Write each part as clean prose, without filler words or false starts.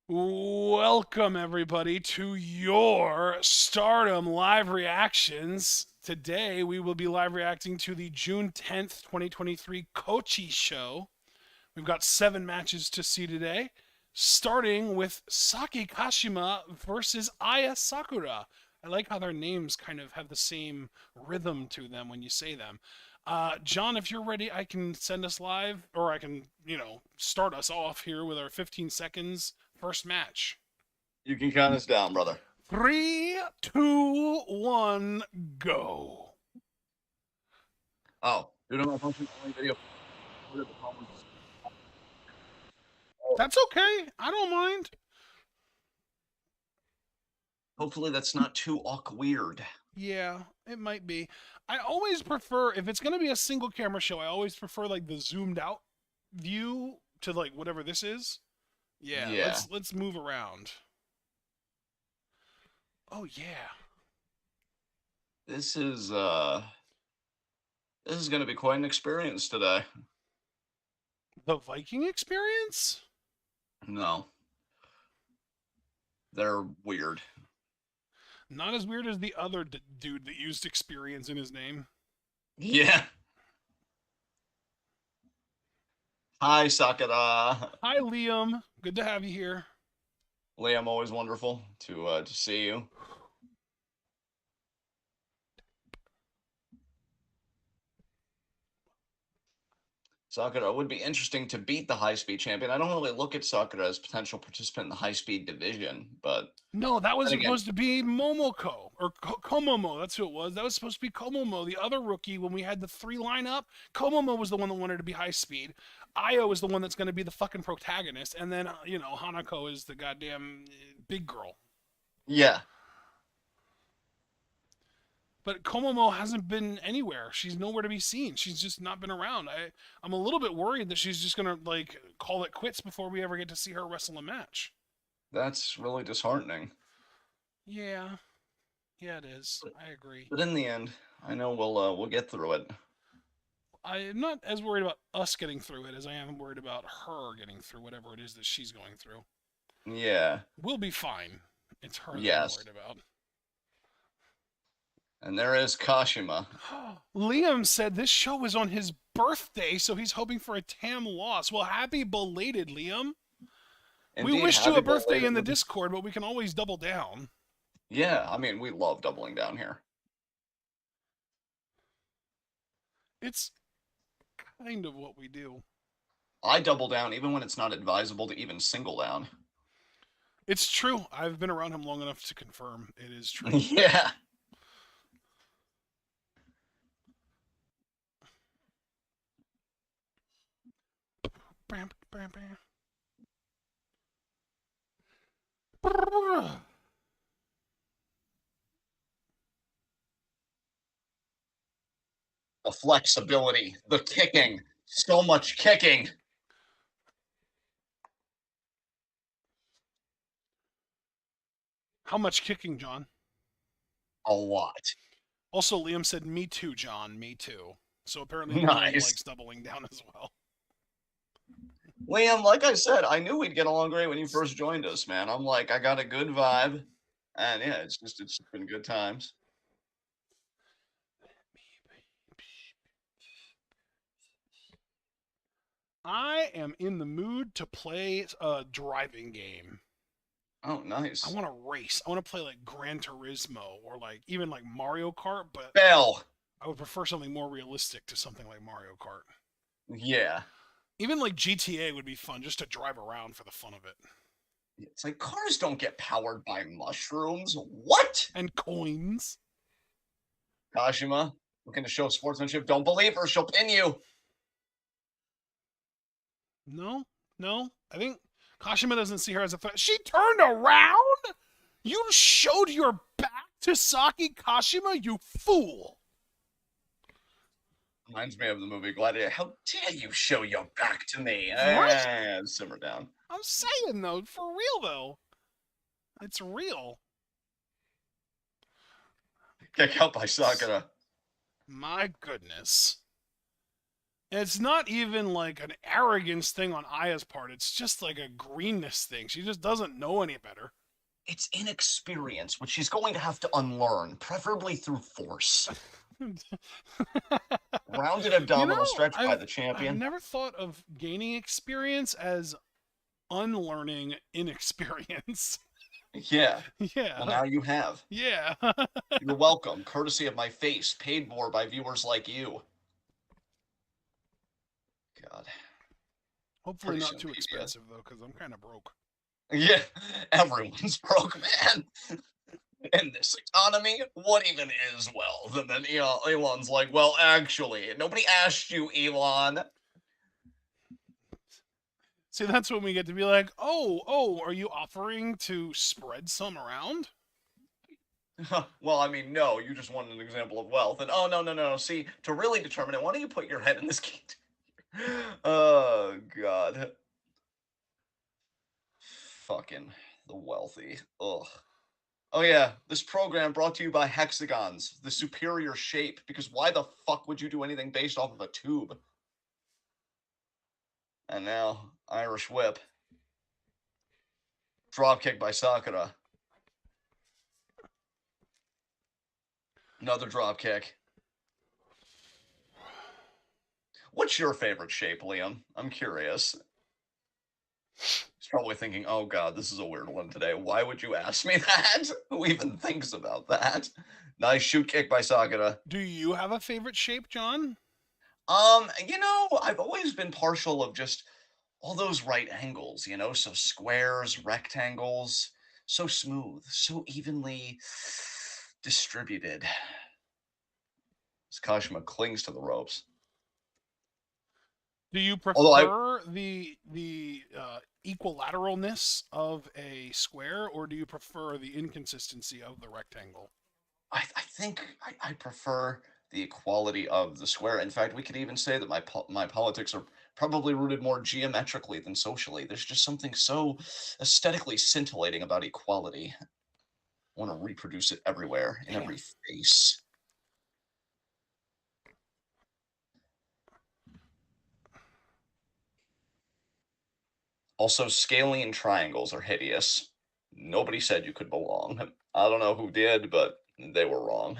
Welcome, everybody, to your Stardom live reactions. Today, we will be live reacting to the June 10th, 2023 Kochi show. We've got 7 matches to see today, starting with Saki Kashima versus Aya Sakura. I like how their names kind of have the same rhythm to them when you say them. John, if you're ready, I can send us live, or I can, start us off here with our 15 seconds first match. You can count us down, brother. 3, 2, 1, go. Oh, due to my function only video. That's okay. I don't mind. Hopefully that's not too awkward. Yeah, it might be. I always prefer, if it's going to be a single camera show, I always prefer like the zoomed out view to like whatever this is. Yeah, Yeah. let's move around. Oh yeah. This is uh this is gonna be quite an experience today. The Viking experience? No. They're weird. Not as weird as the other dude that used experience in his name. Yeah. Hi, Sakura. Hi, Liam. Good to have you here. Liam, always wonderful to see you. Sakura would be interesting to beat the high-speed champion. I don't really look at Sakura as potential participant in the high-speed division, but No, that was then again, supposed to be Momoko or Komomo. That's who it was. That was supposed to be Komomo, the other rookie. When we had the 3 lineup, Komomo was the one that wanted to be high speed. Io is the one that's going to be the fucking protagonist, and then Hanako is the goddamn big girl. yeah. But Komomo hasn't been anywhere. She's nowhere to be seen. She's just not been around. I'm a little bit worried that she's just gonna like call it quits before we ever get to see her wrestle a match. That's really disheartening. Yeah, yeah, it is. I agree. But in the end, I know we'll get through it. I'm not as worried about us getting through it as I am worried about her getting through whatever it is that she's going through. Yeah. We'll be fine. It's her that I'm Yes. worried about. And there is Kashima. Liam said this show was on his birthday, so he's hoping for a TAM loss. Well, happy belated, Liam. We Indeed, wished you happy a birthday in the belated. Discord, but we can always double down. Yeah, I mean, we love doubling down here. It's kind of what we do. I double down even when it's not advisable to even single down. It's true. I've been around him long enough to confirm it is true. Yeah. Bam, bam, bam. The flexibility, the kicking, so much kicking. How much kicking, John? A lot. Also, Liam said, "Me too, John. Me too." So apparently, Liam Nice. likes doubling down as well. Liam, like I said, I knew we'd get along great when you first joined us, man. I'm like, I got a good vibe. And yeah, it's been good times. I am in the mood to play a driving game. Oh, nice. I want to race. I want to play like Gran Turismo or like even like Mario Kart, but Bell. I would prefer something more realistic to something like Mario Kart. Yeah. Even like GTA would be fun just to drive around for the fun of it. It's like cars don't get powered by mushrooms. What? And coins. Kashima, looking to show sportsmanship. Don't believe her. She'll pin you. No, no. I think Kashima doesn't see her as a threat. She turned around? You showed your back to Saki Kashima, you fool. Reminds me of the movie Gladiator. How dare you show your back to me? What? Simmer down. I'm saying, though, for real, though. It's real. Kick out by Sakura. My goodness. It's not even like an arrogance thing on Aya's part. It's just like a greenness thing. She just doesn't know any better. It's inexperience, which she's going to have to unlearn, preferably through force. Rounded You abdominal know, stretch by I've the I've champion. never thought of gaining experience as unlearning inexperience. Yeah. Well, Yeah. now you have. Yeah. You're welcome, courtesy of my face, paid for by viewers like you. God. Hopefully Pretty not soon, too PBS. expensive though, because I'm kind of broke. Yeah, everyone's broke, man. In this economy, what even is wealth? And then Elon's like, well, actually, nobody asked you, Elon. See, that's when we get to be like, oh, are you offering to spread some around? Well, I mean, no, you just wanted an example of wealth. And oh, no, no, no. See, to really determine it, why don't you put your head in this gate? Oh, God. Fucking the wealthy. Ugh. Oh yeah, this program brought to you by hexagons, the superior shape, because why the fuck would you do anything based off of a tube? And now, Irish whip. Dropkick by Sakura. Another dropkick. What's your favorite shape, Liam? I'm curious. He's probably thinking, oh god, this is a weird one today. Why would you ask me that? Who even thinks about that? Nice shoot kick by Sakura. Do you have a favorite shape, John? I've always been partial of just all those right angles, so squares, rectangles, so smooth, so evenly distributed. As Kashima clings to the ropes. Do you Although prefer the equilateralness of a square, or do you prefer the inconsistency of the rectangle? I think I prefer the equality of the square. In fact, we could even say that my politics are probably rooted more geometrically than socially. There's just something so aesthetically scintillating about equality. I want to reproduce it everywhere, in Damn. every face. Also, scalene triangles are hideous. Nobody said you could belong. I don't know who did, but they were wrong.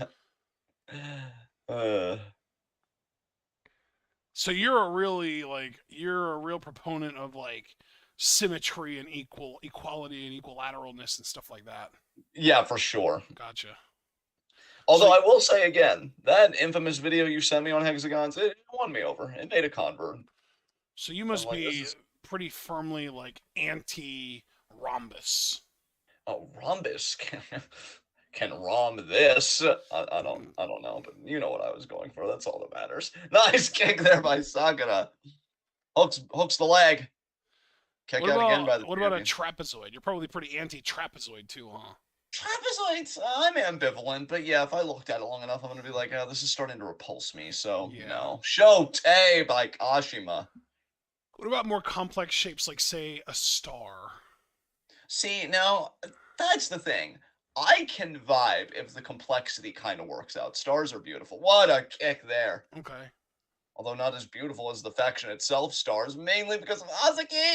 Uh, So you're a real proponent of like symmetry and equality and equilateralness and stuff like that. yeah, for sure. Gotcha. So Although I will say again, that infamous video you sent me on hexagons, it won me over. It made a convert. so you I'm must like, this be is pretty firmly like anti rhombus. a rhombus can rom this. I don't know, but you know what I was going for. That's all that matters. Nice kick there by Sakura. Hooks the leg. Kick out again by the What about a champion. trapezoid? You're probably pretty anti trapezoid too, huh? Trapezoids, I'm ambivalent, but yeah, if I looked at it long enough, I'm gonna be like, oh, this is starting to repulse me. So Yeah. no. Shote by Kashima. What about more complex shapes like say a star? See, now that's the thing. I can vibe if the complexity kind of works out. Stars are beautiful. What a kick there. Okay. Although not as beautiful as the faction itself, stars, mainly because of Azuki.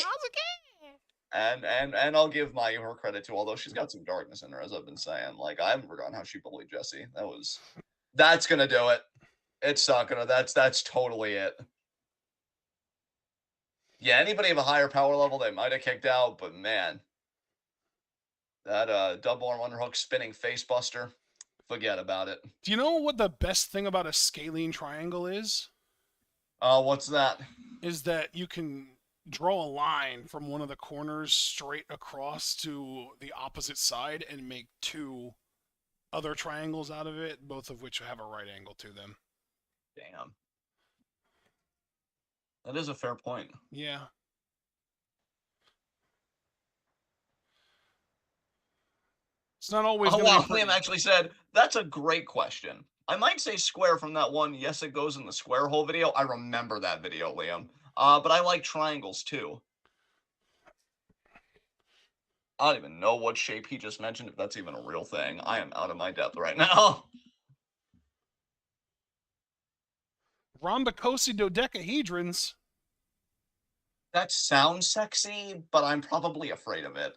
And I'll give Mayu her credit too, although she's got some darkness in her, as I've been saying. Like I haven't forgotten how she bullied Jesse. That's gonna do it. It's Sakura. That's totally it. Yeah, anybody of a higher power level, they might have kicked out, but man, that double arm underhook spinning face buster, forget about it. Do you know what the best thing about a scalene triangle is? What's that? Is that you can draw a line from one of the corners straight across to the opposite side and make two other triangles out of it, both of which have a right angle to them. Damn. That is a fair point. Yeah. It's not always Oh going to wow, be Liam pretty. actually said that's a great question. I might say square from that one. Yes, it goes in the square hole video. I remember that video, Liam. But I like triangles too. I don't even know what shape he just mentioned, if that's even a real thing. I am out of my depth right now. Rhombocosi dodecahedrons. That sounds sexy, but I'm probably afraid of it.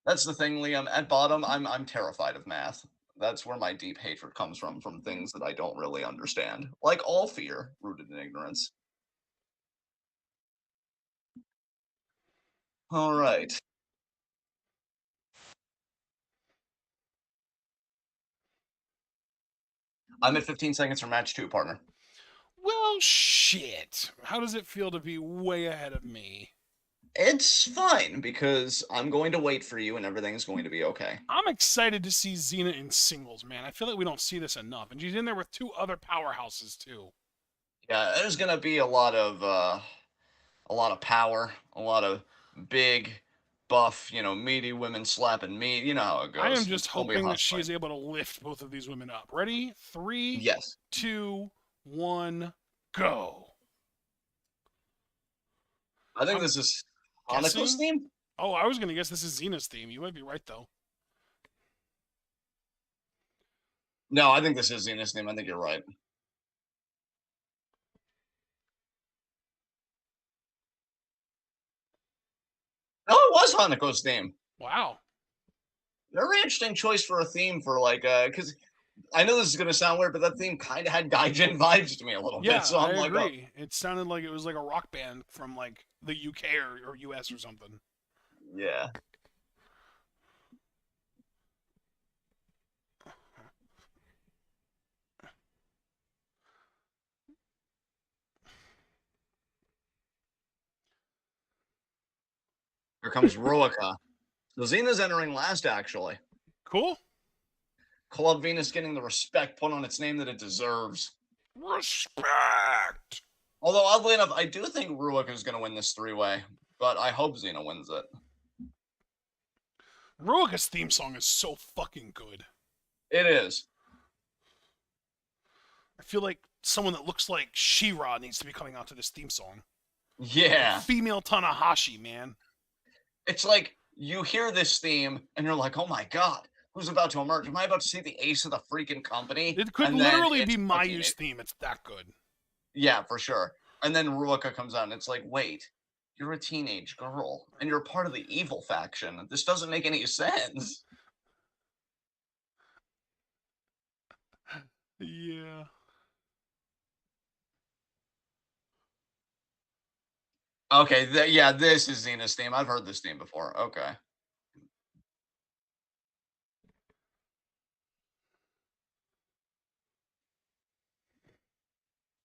That's the thing, Liam. At bottom, I'm terrified of math. That's where my deep hatred comes from things that I don't really understand. Like all fear, rooted in ignorance. All right. I'm at 15 seconds from match two, partner. Well, shit. How does it feel to be way ahead of me? It's fine because I'm going to wait for you and everything's going to be okay. I'm excited to see Xena in singles, man. I feel like we don't see this enough. And she's in there with two other powerhouses, too. Yeah, there's gonna be a lot of power, a lot of big, buff, meaty women slapping meat. You know how it I am goes. just It's gonna be a hoping hot that she fight. is able to lift both of these women up. Ready? Three, Yes. 2, 1, go. I think I'm this is Hanako's guessing. theme? Oh, I was going to guess this is Xena's theme. You might be right, though. No, I think this is Xena's theme. I think you're right. No, it was Hanako's theme. Wow. Very interesting choice for a theme for because I know this is gonna sound weird, but that theme kind of had Gaijin vibes to me a little bit. Yeah, So I I'm like, oh, agree. It sounded like it was like a rock band from like the UK or US or something. yeah. Here comes Ruaka. So Xena's entering last, actually. Cool. Club Venus getting the respect put on its name that it deserves. Respect. Although, oddly enough, I do think Ruaka is going to win this three-way, but I hope Xena wins it. Ruaka's theme song is so fucking good. It is. I feel like someone that looks like She-Ra needs to be coming out to this theme song. Yeah. Female Tanahashi, man. It's like you hear this theme and you're like, oh my God, who's about to emerge? Am I about to see the ace of the freaking company? It could And then literally it's be a Mayu's teenage- theme. It's that good. Yeah, for sure. And then Ruaka comes out and it's like, wait, you're a teenage girl and you're part of the evil faction. This doesn't make any sense. Yeah. Okay, yeah, this is Xena's theme. I've heard this theme before. Okay.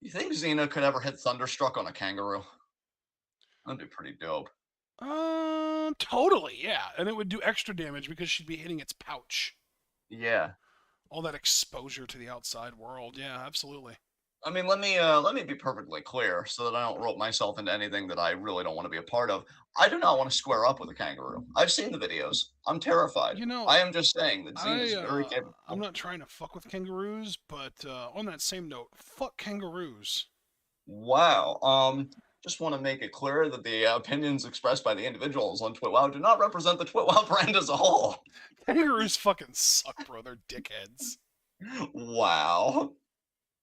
You think Xena could ever hit Thunderstruck on a kangaroo? That'd be pretty dope. Totally, yeah. And it would do extra damage because she'd be hitting its pouch. Yeah. All that exposure to the outside world. Yeah, absolutely. I mean, let me be perfectly clear so that I don't rope myself into anything that I really don't want to be a part of. I do not want to square up with a kangaroo. I've seen the videos. I'm terrified. You know, I am just saying that Xena is I very I'm capable. not trying to fuck with kangaroos, but on that same note, fuck kangaroos. Wow. Just want to make it clear that the opinions expressed by the individuals on TwitWow do not represent the TwitWow brand as a whole. Kangaroos fucking suck, bro. They're dickheads. Wow.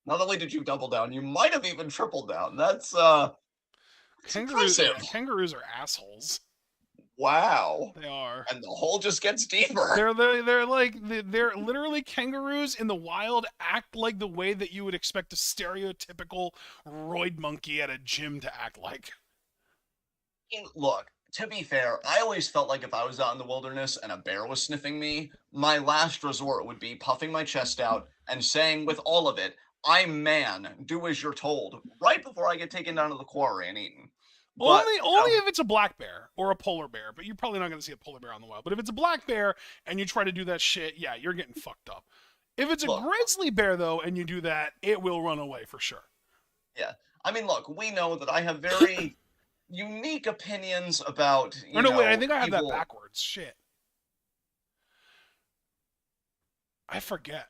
Not only did you double down, you might have even tripled down. That's Kangaroos, impressive. yeah, kangaroos are assholes. Wow. They are. And the hole just gets deeper. They're literally kangaroos in the wild act like the way that you would expect a stereotypical roid monkey at a gym to act like. Look, to be fair, I always felt like if I was out in the wilderness and a bear was sniffing me, my last resort would be puffing my chest out and saying with all of it, I'm man, do as you're told, right before I get taken down to the quarry and eaten. But Only if it's a black bear or a polar bear, but you're probably not going to see a polar bear on the wild. But if it's a black bear and you try to do that shit, yeah, you're getting fucked up. If it's a look, grizzly bear though and you do that, it will run away for sure. yeah, I mean, look, we know that I have very unique opinions about, Or no, wait, I think I have evil. that backwards. Shit. I forget.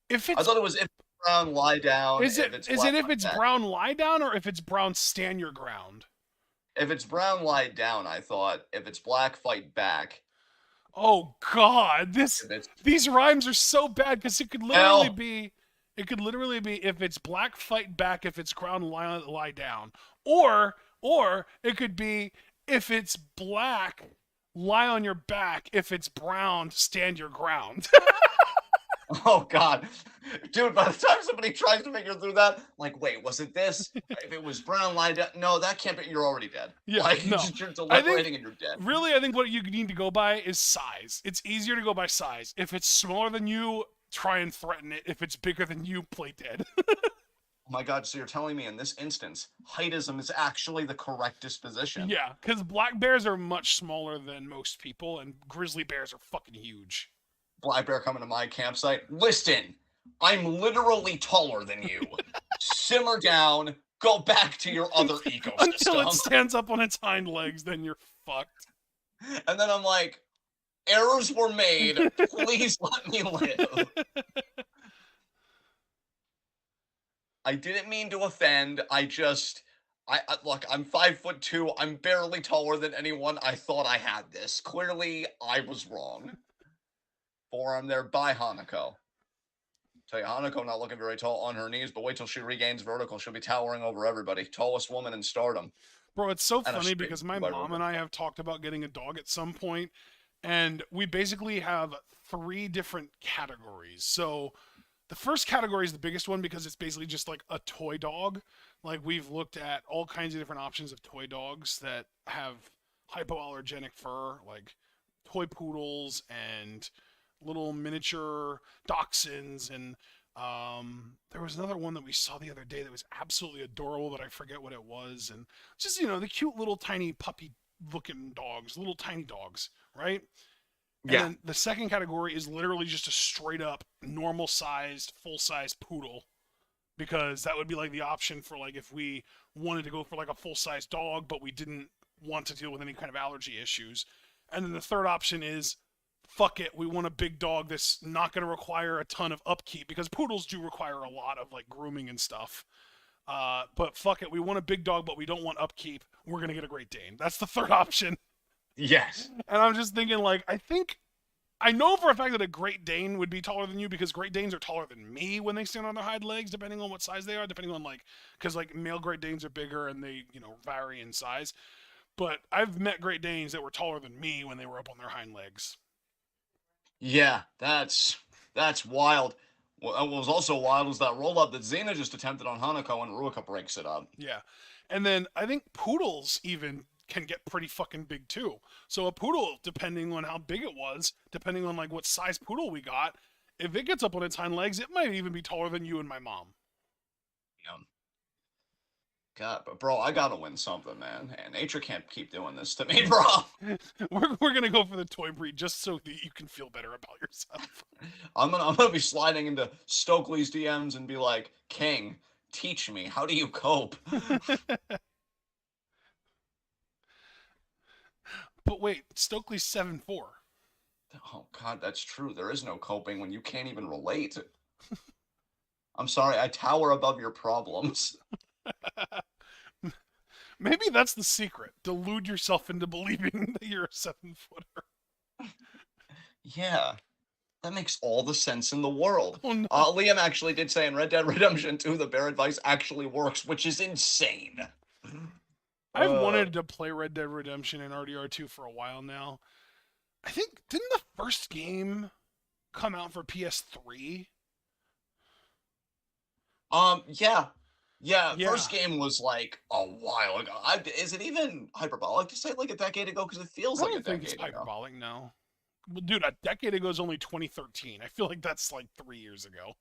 If I it's thought it was if brown, lie down. is If it it's is black, it if lie it's down. brown lie down or if it's brown stand your ground? If it's brown, lie down, I thought. If it's black, fight back. Oh God, If it's these rhymes are so bad because it could literally hell, be It could literally be if it's black, fight back. If it's ground, lie down. Or it could be if it's black, lie on your back. If it's brown, stand your ground. Oh God, dude! By the time somebody tries to figure through that, like, wait, was it this? If it was brown, lie down. No, that can't be. You're already dead. Yeah, Like, no. you're I think deliberating and you're dead. really, I think what you need to go by is size. It's easier to go by size. If it's smaller than you, try and threaten it. If it's bigger than you, play dead. Oh my God! So you're telling me in this instance, heightism is actually the correct disposition? Yeah, because black bears are much smaller than most people, and grizzly bears are fucking huge. Black bear coming to my campsite. Listen, I'm literally taller than you. Simmer down. Go back to your other Until it ecosystem. stands up on its hind legs, then you're fucked. And then I'm like, errors were made. Please let me live. I didn't mean to offend. I look. I'm 5'2". I'm barely taller than anyone. I thought I had this. Clearly, I was wrong. Forearm there by Hanako. Tell you, Hanako not looking very tall on her knees, but wait till she regains vertical. She'll be towering over everybody. Tallest woman in Stardom. Bro, it's so And a funny shade because my by mom Rover. and I have talked about getting a dog at some point, and we basically have three different categories. So the first category is the biggest one because it's basically just like a toy dog. Like we've looked at all kinds of different options of toy dogs that have hypoallergenic fur, like toy poodles and little miniature dachshunds, and there was another one that we saw the other day that was absolutely adorable, but I forget what it was. And just the cute little tiny puppy looking dogs, little tiny dogs, right? And Yeah. then the second category is literally just a straight up normal sized, full size poodle, because that would be like the option for like if we wanted to go for like a full size dog, but we didn't want to deal with any kind of allergy issues. And then the third option is fuck it, we want a big dog that's not going to require a ton of upkeep, because poodles do require a lot of like grooming and stuff. But fuck it, we want a big dog, but we don't want upkeep. We're going to get a Great Dane. That's the third option. Yes. And I'm just thinking, like, I know for a fact that a Great Dane would be taller than you, because Great Danes are taller than me when they stand on their hind legs, depending on what size they are, depending on, like, because, like, male Great Danes are bigger and they, vary in size. But I've met Great Danes that were taller than me when they were up on their hind legs. Yeah. That's wild. What was also wild was that roll up that Xena just attempted on Hanako, and Ruika breaks it up. Yeah. And then I think poodles even can get pretty fucking big too. So a poodle, depending on how big it was, depending on like what size poodle we got, if it gets up on its hind legs, it might even be taller than you and my mom. Yeah. God, but bro, I gotta win something, man. And nature can't keep doing this to me, bro. We're gonna go for the toy breed just so that you can feel better about yourself. I'm gonna be sliding into Stokely's DMs and be like, King, teach me. How do you cope? But wait, Stokely's 7'4". Oh God, that's true. There is no coping when you can't even relate. I'm sorry, I tower above your problems. Maybe that's the secret. Delude yourself into believing that you're a 7-footer. Yeah, that makes all the sense in the world. Oh no. Liam actually did say in Red Dead Redemption 2 the bear advice actually works, which is insane. I've wanted to play Red Dead Redemption and RDR2 for a while now. I think, didn't the first game come out for PS3? Yeah. Yeah, Yeah. first game was like a while ago. Is it even hyperbolic to say like a decade ago? Because it feels I like a don't think it's decade ago. hyperbolic, no. Well, dude, a decade ago is only 2013. I feel like that's like 3 years ago.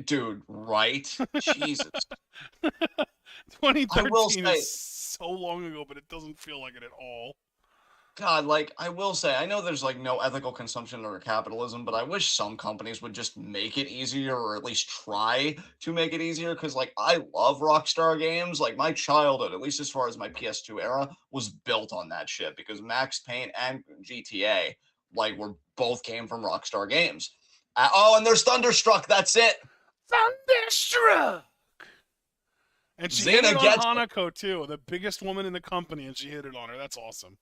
Dude, right? Jesus. I will 2013 say, is so long ago, but it doesn't feel like it at all. God, like, I will say, I know there's like no ethical consumption under capitalism, but I wish some companies would just make it easier or at least try to make it easier. Cause like, I love Rockstar games. Like, my childhood, at least as far as my PS2 era, was built on that shit because Max Payne and GTA, like, were both came from Rockstar games. Oh, and there's Thunderstruck. That's it. Thunderstruck! And she hit it Xena on gets Hanako, too, the biggest woman in the company, and she hit it on her. That's awesome.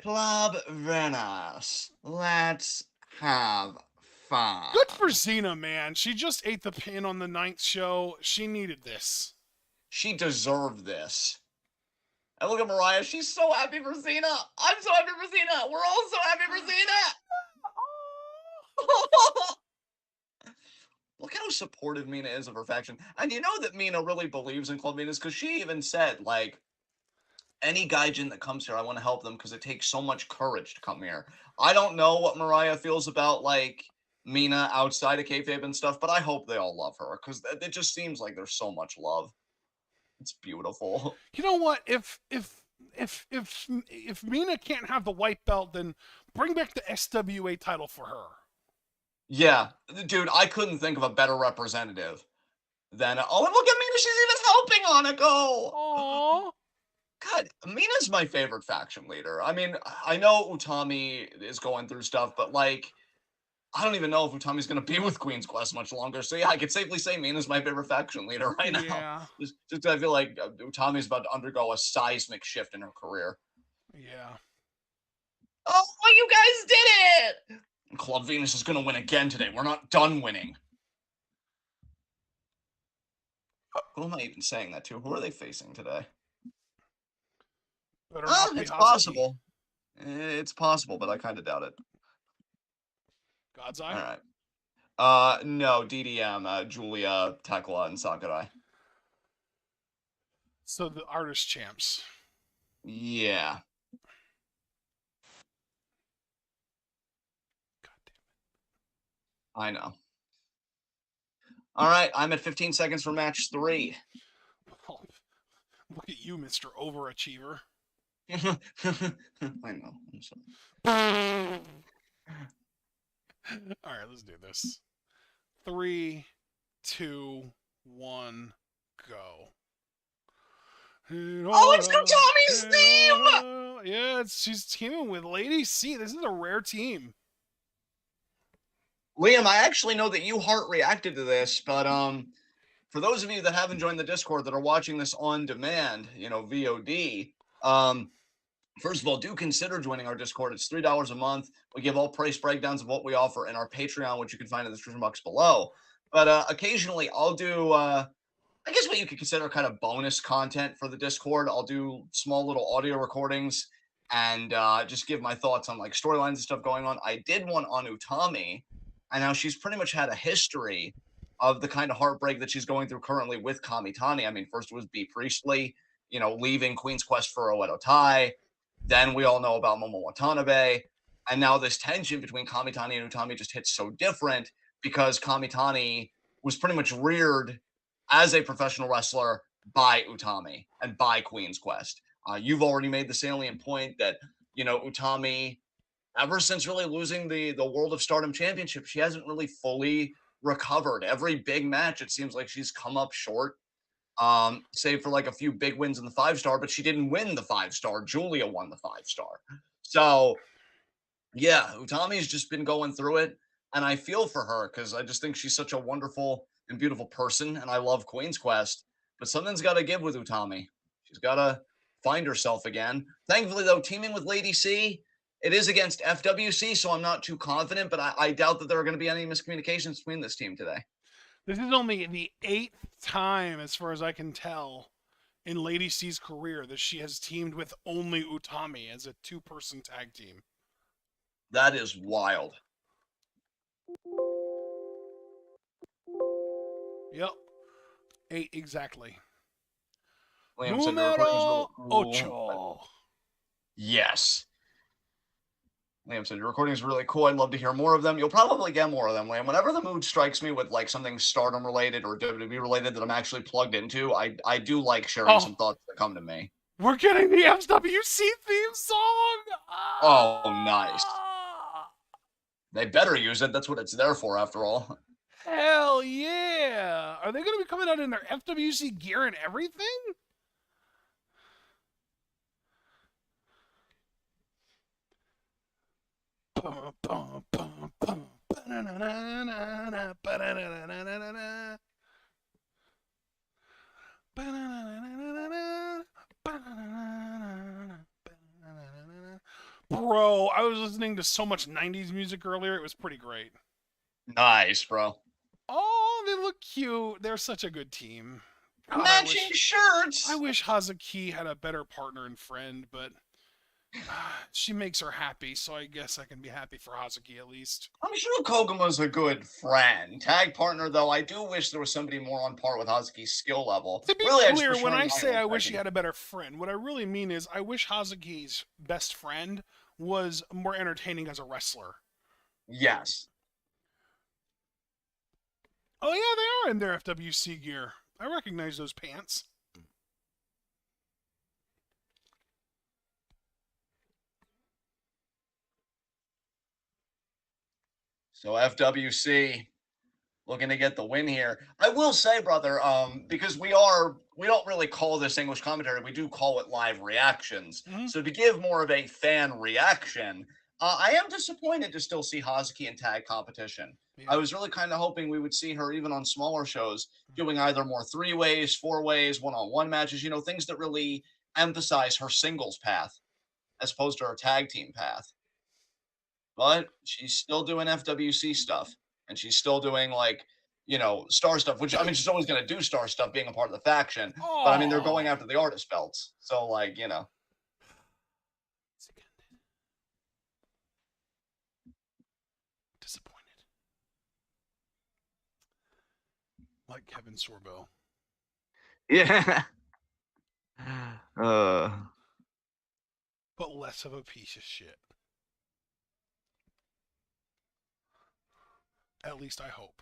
Club Venice. Let's have Good for fine. Xena, man. She just ate the pin on the ninth show. She needed this. She deserved this. And look at Mariah. She's so happy for Xena. I'm so happy for Xena. We're all so happy for Xena. Look at how supportive Mina is of her faction. And you know that Mina really believes in Club Venus because she even said, like, any gaijin that comes here, I want to help them because it takes so much courage to come here. I don't know what Mariah feels about, like, Mina outside of kayfabe and stuff, but I hope they all love her because it just seems like there's so much love. It's beautiful. You know what? If Mina can't have the white belt, then bring back the SWA title for her. Yeah, dude, I couldn't think of a better representative than. Oh, and look at Mina, she's even helping Hanako. Aww. God, Mina's my favorite faction leader. I mean, I know Utami is going through stuff, but like, I don't even know if Utami's going to be with Queen's Quest much longer. So yeah, I could safely say Mina's my favorite faction leader right now. Yeah. Just I feel like Utami's about to undergo a seismic shift in her career. Yeah. Oh, you guys did it! Club Venus is going to win again today. We're not done winning. Who am I even saying that to? Who are they facing today? It's possible. It's possible, but I kind of doubt it. God's All Eye? right. No, DDM, Julia, Tekla, and Sakurai. So the artist champs. Yeah. God damn I know. All right, I'm at 15 seconds for match 3. it. Oh, look at you, Mr. Overachiever. I know. I'm sorry. All right, let's do this. 3, 2, 1, go. Oh, it's Kutami's team! Yeah, she's teaming with Lady C. This is a rare team. Liam, I actually know that you heart reacted to this, but for those of you that haven't joined the Discord that are watching this on demand, VOD, first of all, do consider joining our Discord. It's $3 a month. We give all price breakdowns of what we offer in our Patreon, which you can find in the description box below. But occasionally I'll do, I guess what you could consider kind of bonus content for the Discord. I'll do small little audio recordings and just give my thoughts on like storylines and stuff going on. I did one on Utami, and now she's pretty much had a history of the kind of heartbreak that she's going through currently with Kamitani. I mean, first it was B. Priestley, leaving Queen's Quest for Oedo Tai. Then we all know about Momo Watanabe. And now this tension between Kamitani and Utami just hits so different because Kamitani was pretty much reared as a professional wrestler by Utami and by Queen's Quest. You've already made the salient point that, Utami, ever since really losing the World of Stardom Championship, she hasn't really fully recovered. Every big match, it seems like she's come up short. Save for like a few big wins in the 5-star, but she didn't win the 5-star. Julia won the 5-star. So yeah, Utami's just been going through it, and I feel for her because I just think she's such a wonderful and beautiful person, and I love Queen's Quest. But something's got to give with Utami. She's got to find herself again. Thankfully, though, teaming with Lady C, it is against FWC, so I'm not too confident, but I doubt that there are going to be any miscommunications between this team today. This is only the 8th time, as far as I can tell, in Lady C's career that she has teamed with only Utami as a 2-person tag team. That is wild. Yep. 8 exactly. Liam said the recording's really cool. Ocho. Yes. Liam said, your recording is really cool. I'd love to hear more of them. You'll probably get more of them, Liam. Whenever the mood strikes me with like something Stardom related or WWE related that I'm actually plugged into, I do like sharing some thoughts that come to me. We're getting the FWC theme song! Oh, nice. They better use it. That's what it's there for, after all. Hell yeah! Are they going to be coming out in their FWC gear and everything? Bro, I was listening to so much 90s music earlier, it was pretty great. Nice, bro. Oh, they look cute. They're such a good team. God, Matching I shirts. wish Hazuki had a better partner and friend, but she makes her happy, so I guess I can be happy for Hazuki at least. I'm sure Koguma's a good friend. Tag partner, though, I do wish there was somebody more on par with Hazuki's skill level. To be Really, I just clear, wish her when and I Nine say were I wish he tagging. had a better friend, what I really mean is I wish Hazuki's best friend was more entertaining as a wrestler. Yes. Oh yeah, they are in their FWC gear. I recognize those pants. So FWC looking to get the win here. I will say, brother, because we don't really call this English commentary, we do call it live reactions. Mm-hmm. So to give more of a fan reaction, I am disappointed to still see Hazuki in tag competition. I Yeah. was really kind of hoping we would see her even on smaller shows doing either more three ways, four ways, one-on-one matches, things that really emphasize her singles path as opposed to her tag team path. But she's still doing FWC stuff, and she's still doing star stuff. Which I mean, she's always going to do star stuff, being a part of the faction. But I mean, they're going Oh. after the artist belts, so Disappointed. Like Kevin Sorbo. yeah. But less of a piece of shit. At least I hope.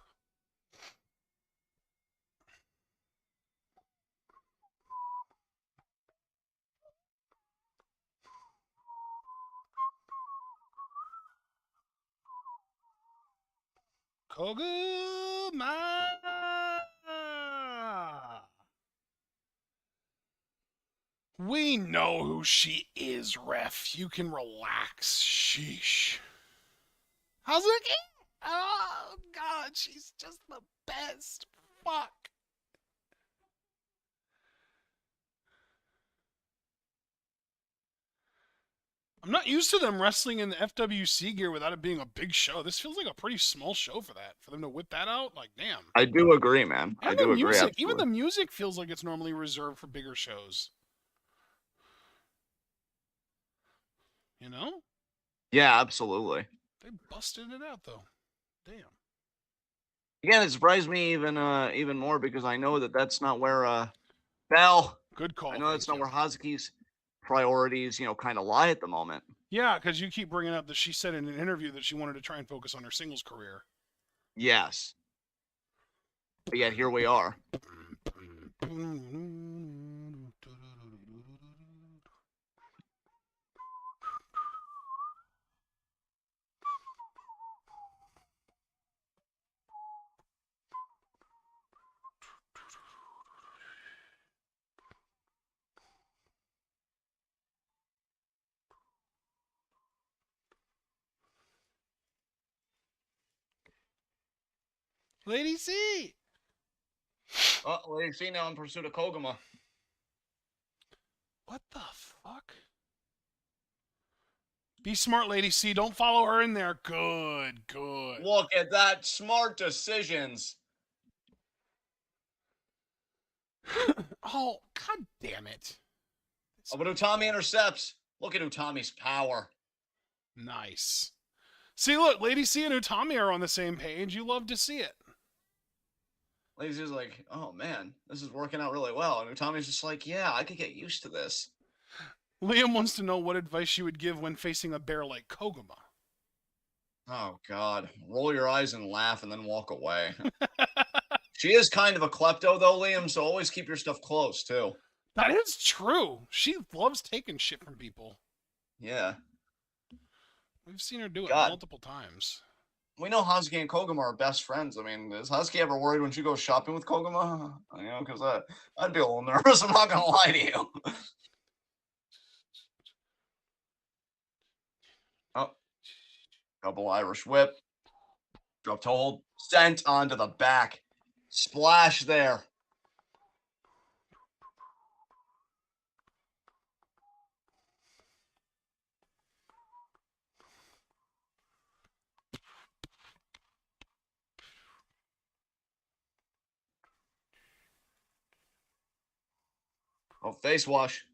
Koguma! We know who she is, ref. You can relax. Sheesh. Hazuki? Oh, God, she's just the best. Fuck. I'm not used to them wrestling in the FWC gear without it being a big show. This feels like a pretty small show for that. For them to whip that out, like, damn. I do agree, man. I And the do agree, music, even absolutely. the music feels like it's normally reserved for bigger shows. You know? Yeah, absolutely. They busted it out, though. Damn. Again, it surprised me even more because I know that that's not where Bell. Good I call. know that's Thank not you. where Hazuki's priorities, kind of lie at the moment. Yeah, because you keep bringing up that she said in an interview that she wanted to try and focus on her singles career. Yes, but yet here we are. Lady C! Oh, Lady C now in pursuit of Koguma. What the fuck? Be smart, Lady C. Don't follow her in there. Good, good. Look at that. Smart decisions. Oh, god damn it. Oh, but Utami intercepts. Look at Utami's power. Nice. See, look, Lady C and Utami are on the same page. You love to see it. Lady C's like, oh man, this is working out really well. And Utami's just like, yeah, I could get used to this. Liam wants to know what advice you would give when facing a bear like Koguma. Oh god. Roll your eyes and laugh and then walk away. She is kind of a klepto though, Liam, so always keep your stuff close too. That is true. She loves taking shit from people. Yeah. We've seen her do it God. multiple times. We know Hazuki and Koguma are best friends. I mean, is Hazuki ever worried when she goes shopping with Koguma? Because I'd be a little nervous. I'm not going to lie to you. Oh, double Irish whip. Drop to hold. Sent onto the back. Splash there. Oh, face wash.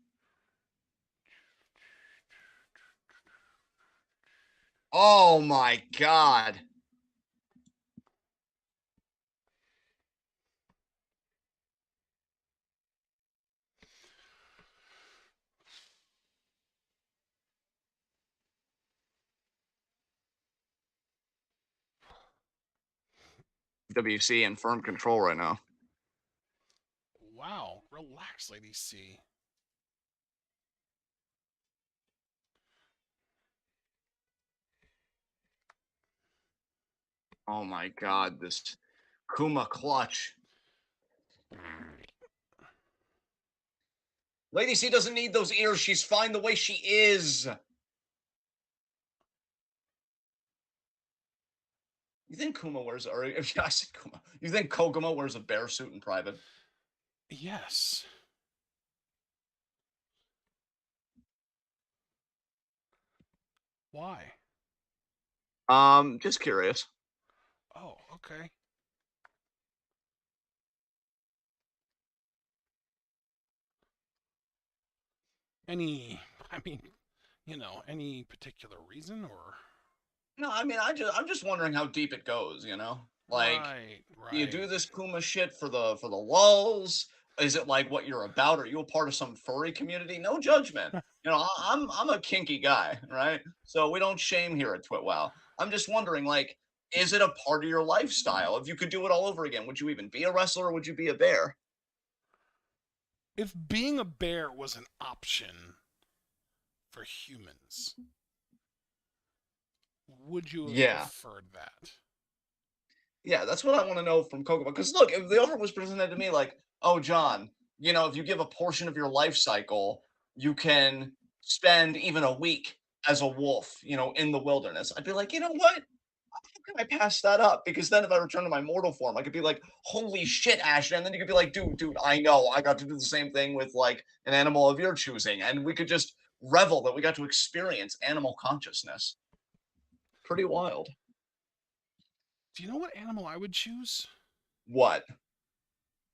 Oh my god. WC in firm control right now. Wow. Relax, Lady C. Oh my god, this Kuma clutch. Lady C doesn't need those ears. She's fine the way she is. You think Kuma wears, or if I said Kuma, you think Koguma wears a bear suit in private? Yes. Why? Just curious. Oh, okay. Any, I mean, any particular reason or? No, I mean, I'm just wondering how deep it goes. Like, Right, do you do right. this Kuma shit for the lulls? Is it like what you're about? Are you a part of some furry community? No judgment. I'm a kinky guy, right? So we don't shame here at Twitwow. I'm just wondering, like, is it a part of your lifestyle? If you could do it all over again, would you even be a wrestler or would you be a bear? If being a bear was an option for humans, would you have Yeah. preferred that? Yeah, that's what I want to know from Kokomo. Because look, if the offer was presented to me like, oh, John, if you give a portion of your life cycle, you can spend even a week as a wolf, in the wilderness. I'd be like, you know what? How can I pass that up? Because then if I return to my mortal form, I could be like, holy shit, Ashton. And then you could be like, dude, I know. I got to do the same thing with like an animal of your choosing. And we could just revel that we got to experience animal consciousness. Pretty wild. Do you know what animal I would choose? What?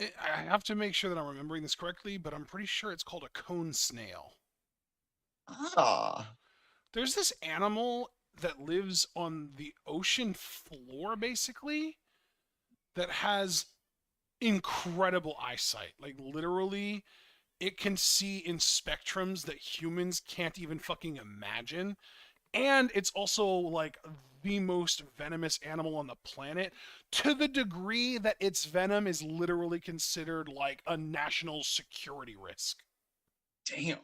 I have to make sure that I'm remembering this correctly, but I'm pretty sure it's called a cone snail. Ah, There's this animal that lives on the ocean floor, basically, that has incredible eyesight. Like, literally, it can see in spectrums that humans can't even fucking imagine. And it's also like the most venomous animal on the planet, to the degree that its venom is literally considered like a national security risk. damn.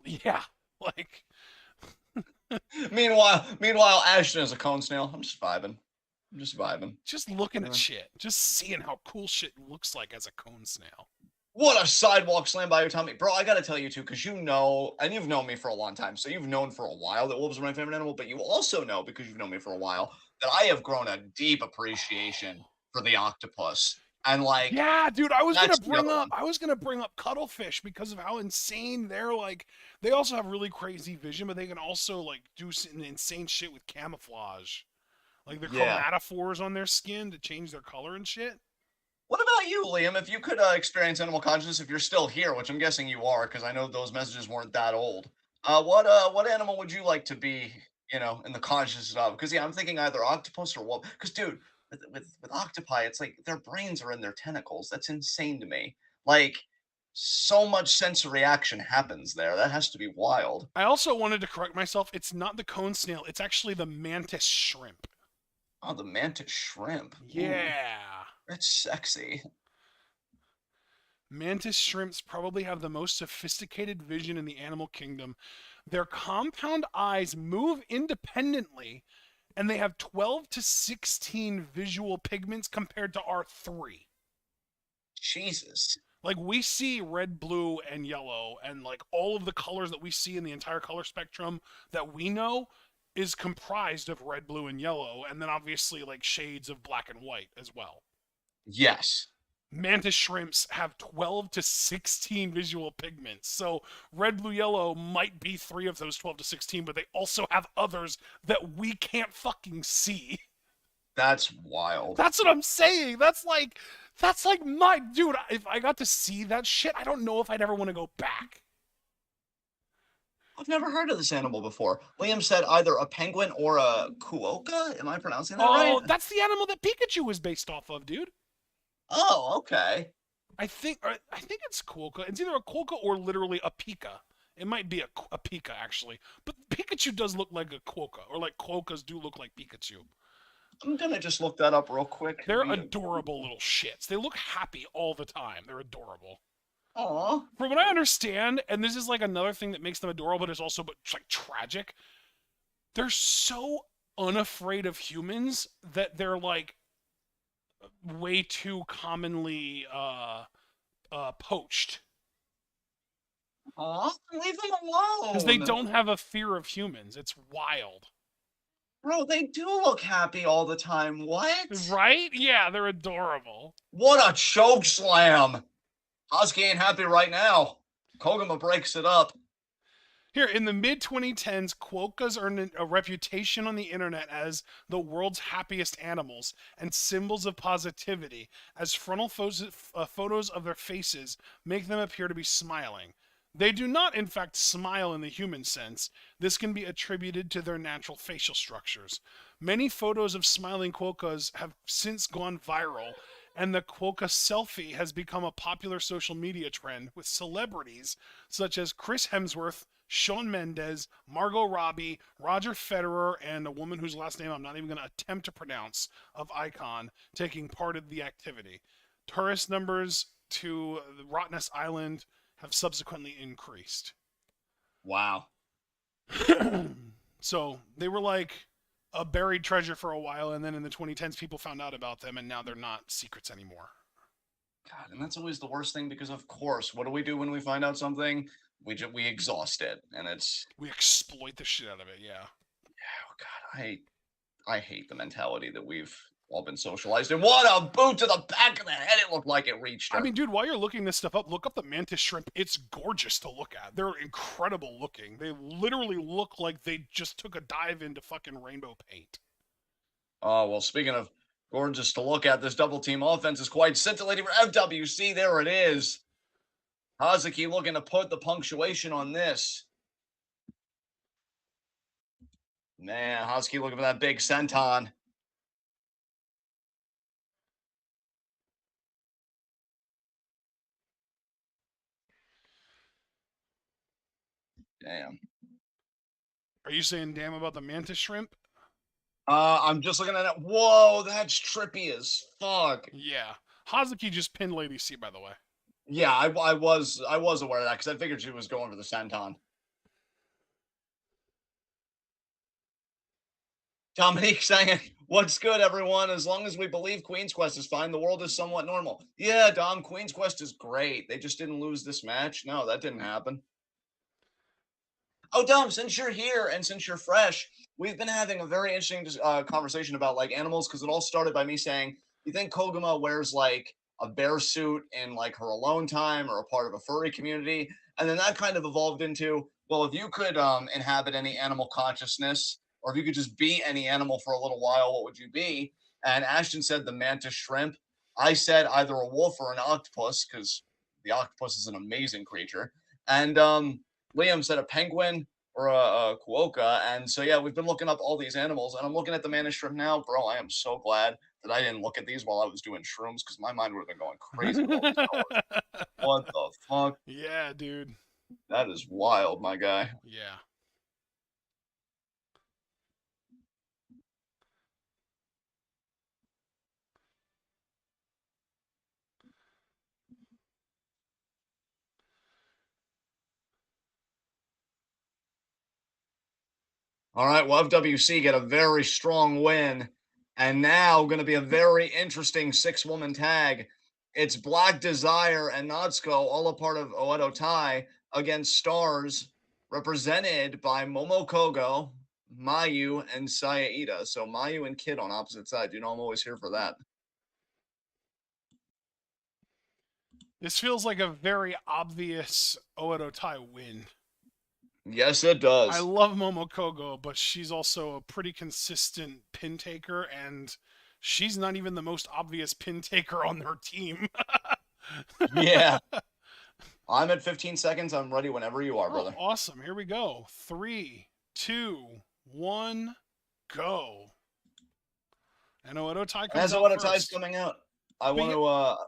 Yeah, like Meanwhile, Ashton is a cone snail. I'm just vibing. I'm just vibing. just looking at Uh, shit, just seeing how cool shit looks like as a cone snail. What a sidewalk slam by your tummy, bro! I gotta tell you too, because and you've known me for a long time, so you've known for a while that wolves are my favorite animal. But you also know, because you've known me for a while, that I have grown a deep appreciation for the octopus, and like Yeah, dude, that's the other one. I was gonna bring up cuttlefish because of how insane they're like. They also have really crazy vision, but they can also like do some insane shit with camouflage. Like the Yeah. chromatophores on their skin to change their color and shit. What about you, Liam? If you could experience animal consciousness, if you're still here, which I'm guessing you are, because I know those messages weren't that old. What animal would you like to be? In the consciousness of? Because yeah, I'm thinking either octopus or wolf. Because dude, with octopi, it's like their brains are in their tentacles. That's insane to me. Like so much sensory action happens there. That has to be wild. I also wanted to correct myself. It's not the cone snail. It's actually the mantis shrimp. Oh, the mantis shrimp. Ooh, Yeah. that's sexy. Mantis shrimps probably have the most sophisticated vision in the animal kingdom. Their compound eyes move independently, and they have 12 to 16 visual pigments compared to our 3. Jesus. Like, we see red, blue, and yellow, and like all of the colors that we see in the entire color spectrum that we know is comprised of red, blue, and yellow, and then obviously like shades of black and white as well. Yes. Mantis shrimps have 12 to 16 visual pigments. So red, blue, yellow might be 3 of those 12 to 16, but they also have others that we can't fucking see. That's wild. That's what I'm saying. That's like That's like my dude. If I got to see that shit, I don't know if I'd ever want to go back. I've never heard of this animal before. Liam said either a penguin or a kuoka. Am I pronouncing that right? Oh, that's the animal that Pikachu was based off of, dude. Oh, okay. I think it's Quokka. It's either a Quokka or literally a Pika. It might be a Pika actually, but Pikachu does look like a Quokka, or like Quokkas do look like Pikachu. I'm gonna just look that up real quick. They're adorable little shits. They look happy all the time. They're adorable. Aw. From what I understand, and this is like another thing that makes them adorable, but it's also but like tragic. They're so unafraid of humans that they're like way too commonly poached Aw, leave them because they alone. don't have a fear of humans. It's wild, Bro, they do look happy all the time. What? right? Yeah, they're adorable. What a choke slam. Husky ain't happy right now. Koguma breaks it up. Here, in the mid 2010s, quokkas earned a reputation on the internet as the world's happiest animals and symbols of positivity, as frontal photos of their faces make them appear to be smiling. They do not, in fact, smile in the human sense. This can be attributed to their natural facial structures. Many photos of smiling quokkas have since gone viral, and the quokka selfie has become a popular social media trend with celebrities such as Chris Hemsworth, Shawn Mendes, Margot Robbie, Roger Federer, and a woman whose last name I'm not even going to attempt to pronounce, of Icon, taking part in the activity. Tourist numbers to Rottnest Island have subsequently increased. Wow. So they were like a buried treasure for a while, and then in the 2010s, people found out about them, and now they're not secrets anymore. God, and that's always the worst thing because, of course, what do we do when we find out something? We exhaust it, and it's We exploit the shit out of it, yeah. oh God, I hate the mentality that we've all been socialized. And what a boot to the back of the head! It looked like it reached her. I mean, dude, while you're looking this stuff up, look up the mantis shrimp. It's gorgeous to look at. They're incredible looking. They literally look like they just took a dive into fucking rainbow paint. Oh well, speaking of gorgeous to look at, this double team offense is quite scintillating for FWC. There it is. Hazuki looking to put the punctuation on this. Man, Hazuki looking for that big senton. Damn. Are you saying damn about the mantis shrimp? I'm just looking at it. Whoa, that's trippy as fuck. Yeah. Hazuki just pinned Lady C, by the way. Yeah, I was aware of that because I figured she was going for the senton. Dominique saying, "What's good, everyone? As long as we believe Queen's Quest is fine, the world is somewhat normal." Yeah, Dom, Queen's Quest is great. They just didn't lose this match. No, that didn't happen. Oh, Dom, since you're here and since you're fresh, we've been having a very interesting conversation about like animals because it all started by me saying, "You think Koguma wears like a bear suit in like her alone time or a part of a furry community?" And then that kind of evolved into, well, if you could inhabit any animal consciousness, or if you could just be any animal for a little while, what would you be? And Ashton said the mantis shrimp. I said either a wolf or an octopus because the octopus is an amazing creature. And Liam said a penguin or a quokka. And so, yeah, we've been looking up all these animals, and I'm looking at the mantis shrimp now. Bro, I am so glad that I didn't look at these while I was doing shrooms because my mind would have been going crazy with all these colors. What the fuck? Yeah, dude. That is wild, my guy. Yeah. All right, well, FWC get a very strong win. And now going to be a very interesting six-woman tag. It's Black Desire and Natsuko, all a part of Oedo Tai, against Stars, represented by Momo Kogo, Mayu, and Saya Ida. So Mayu and Kid on opposite sides. You know I'm always here for that. This feels like a very obvious Oedo Tai win. Yes, it I does. love Momokogo, but she's also a pretty consistent pin taker, and she's not even the most obvious pin taker on her team. Yeah. I'm at 15 seconds. I'm ready whenever you are, Oh, brother. awesome. Here we go. Three, two, one, go. And Oedo And comes as the out water tide's first. coming out, I But want yeah, to.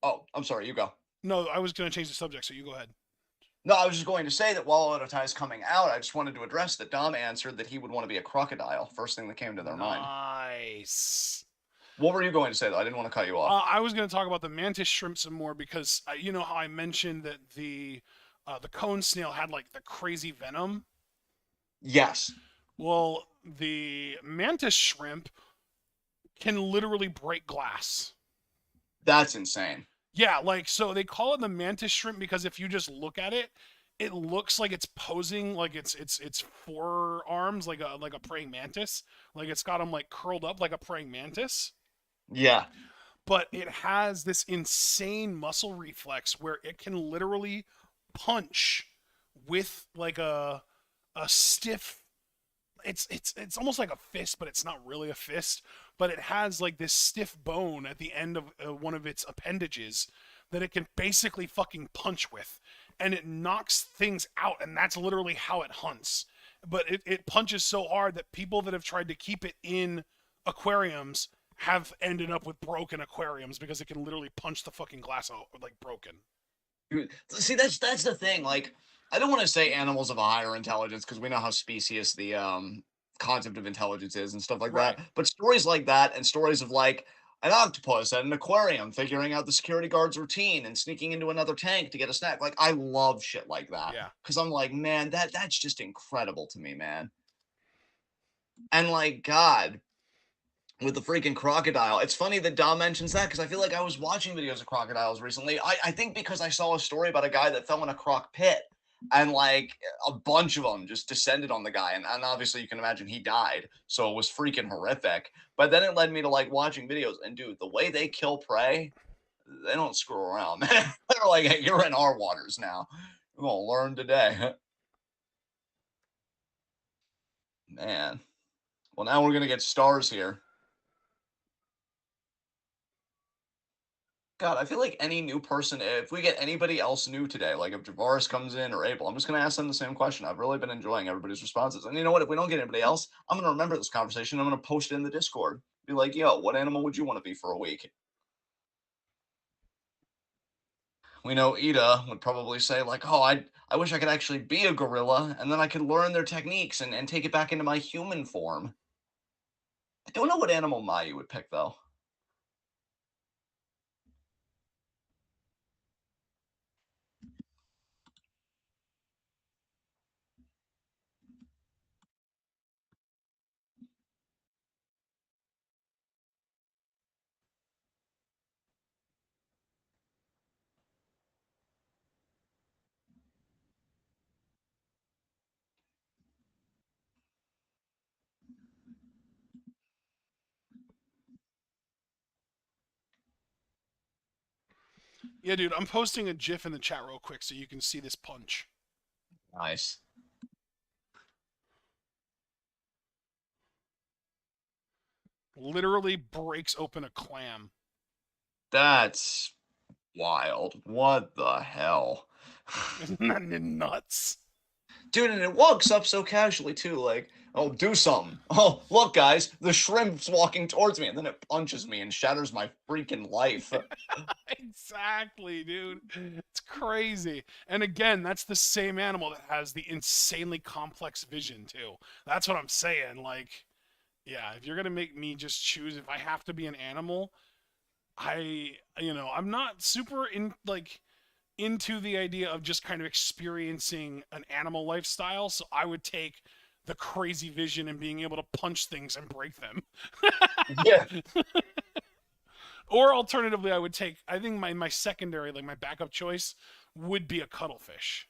Oh, I'm sorry. You go. no, I was going to change the subject, so you go ahead. No, I was just going to say that while Odotai is coming out, I just wanted to address that Dom answered that he would want to be a crocodile. First thing that came to their mind. Nice. What were you going to say, though? I didn't want to cut you off. I was going to talk about the mantis shrimp some more because you know how I mentioned that the cone snail had like the crazy venom. Yes, Well, the mantis shrimp can literally break glass. that's insane. Yeah, like so they call it the mantis shrimp because if you just look at it, it looks like it's posing like it's forearms like a praying mantis, like it's got them like curled up like a praying mantis. Yeah, But it has this insane muscle reflex where it can literally punch with like a stiff it's almost like a fist, but it's not really a fist. But it has like this stiff bone at the end of one of its appendages that it can basically fucking punch with, and it knocks things out, and that's literally how it hunts. But it punches so hard that people that have tried to keep it in aquariums have ended up with broken aquariums because it can literally punch the fucking glass out like broken. see, that's the thing. Like, I don't want to say animals of a higher intelligence because we know how specious the concept of intelligence is and stuff like Right. that. But stories like that and stories of like an octopus at an aquarium figuring out the security guard's routine and sneaking into another tank to get a snack. Like, I love shit like that Yeah. because I'm like, man, that's just incredible to me, man. And like, God, with the freaking crocodile. It's funny that Dom mentions that because I feel like I was watching videos of crocodiles recently. I think because I saw a story about a guy that fell in a croc pit and like a bunch of them just descended on the guy. And obviously you can imagine he died. So it was freaking horrific. But then it led me to like watching videos. And dude, the way they kill prey, they don't screw around, man. They're like, hey, you're in our waters now. We're going to learn today. Man. Well, now we're going to get stars here. God, I feel like any new person, if we get anybody else new today, like if Javaris comes in or Abel, I'm just going to ask them the same question. I've really been enjoying everybody's responses. And you know what? If we don't get anybody else, I'm going to remember this conversation. I'm going to post it in the Discord. Be like, yo, what animal would you want to be for a week? We know Ida would probably say, like, oh, I wish I could actually be a gorilla and then I could learn their techniques and take it back into my human form. I don't know what animal Mayu would pick, though. Yeah, dude, I'm posting a GIF in the chat real quick so you can see this punch. Nice. Literally breaks open a clam. That's wild. What the hell? Isn't that nuts? Dude, and it walks up so casually too, like, oh, do something. Oh, look, guys, the shrimp's walking towards me, and then it punches me and shatters my freaking life. Exactly, dude. It's crazy. And again, that's the same animal that has the insanely complex vision, too. That's what I'm saying. Like, yeah, if you're going to make me just choose if I have to be an animal, I'm not super into the idea of just kind of experiencing an animal lifestyle, so I would take the crazy vision and being able to punch things and break them. Yeah. Or alternatively, I think my secondary, like my backup choice, would be a cuttlefish.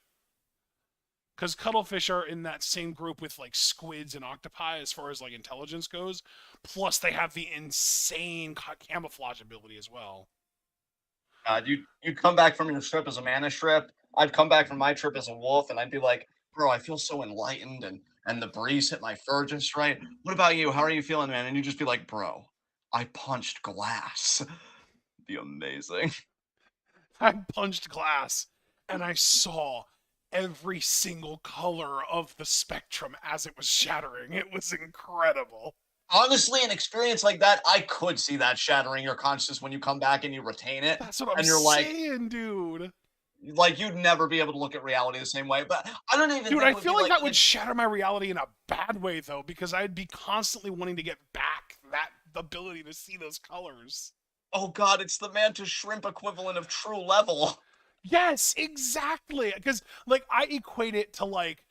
Because cuttlefish are in that same group with like squids and octopi as far as like intelligence goes. Plus, they have the insane camouflage ability as well. You'd come back from your trip as a mana strip. I'd come back from my trip as a wolf, and I'd be like, bro, I feel so enlightened, and the breeze hit my fur just right. What about you? How are you feeling, man? And you'd just be like, bro, I punched glass. Be amazing. I punched glass and I saw every single color of the spectrum as it was shattering. It was incredible. Honestly, an experience like that, I could see that shattering your consciousness when you come back and you retain it, That's what I'm and you're saying, dude. like you'd never be able to look at reality the same way. But I don't even Dude, think I it would feel be like like that would shatter my reality in a bad way, though, because I'd be constantly wanting to get back that ability to see those colors. oh god, it's the mantis shrimp equivalent of true level. Yes, exactly. Because, like, I equate it to, like,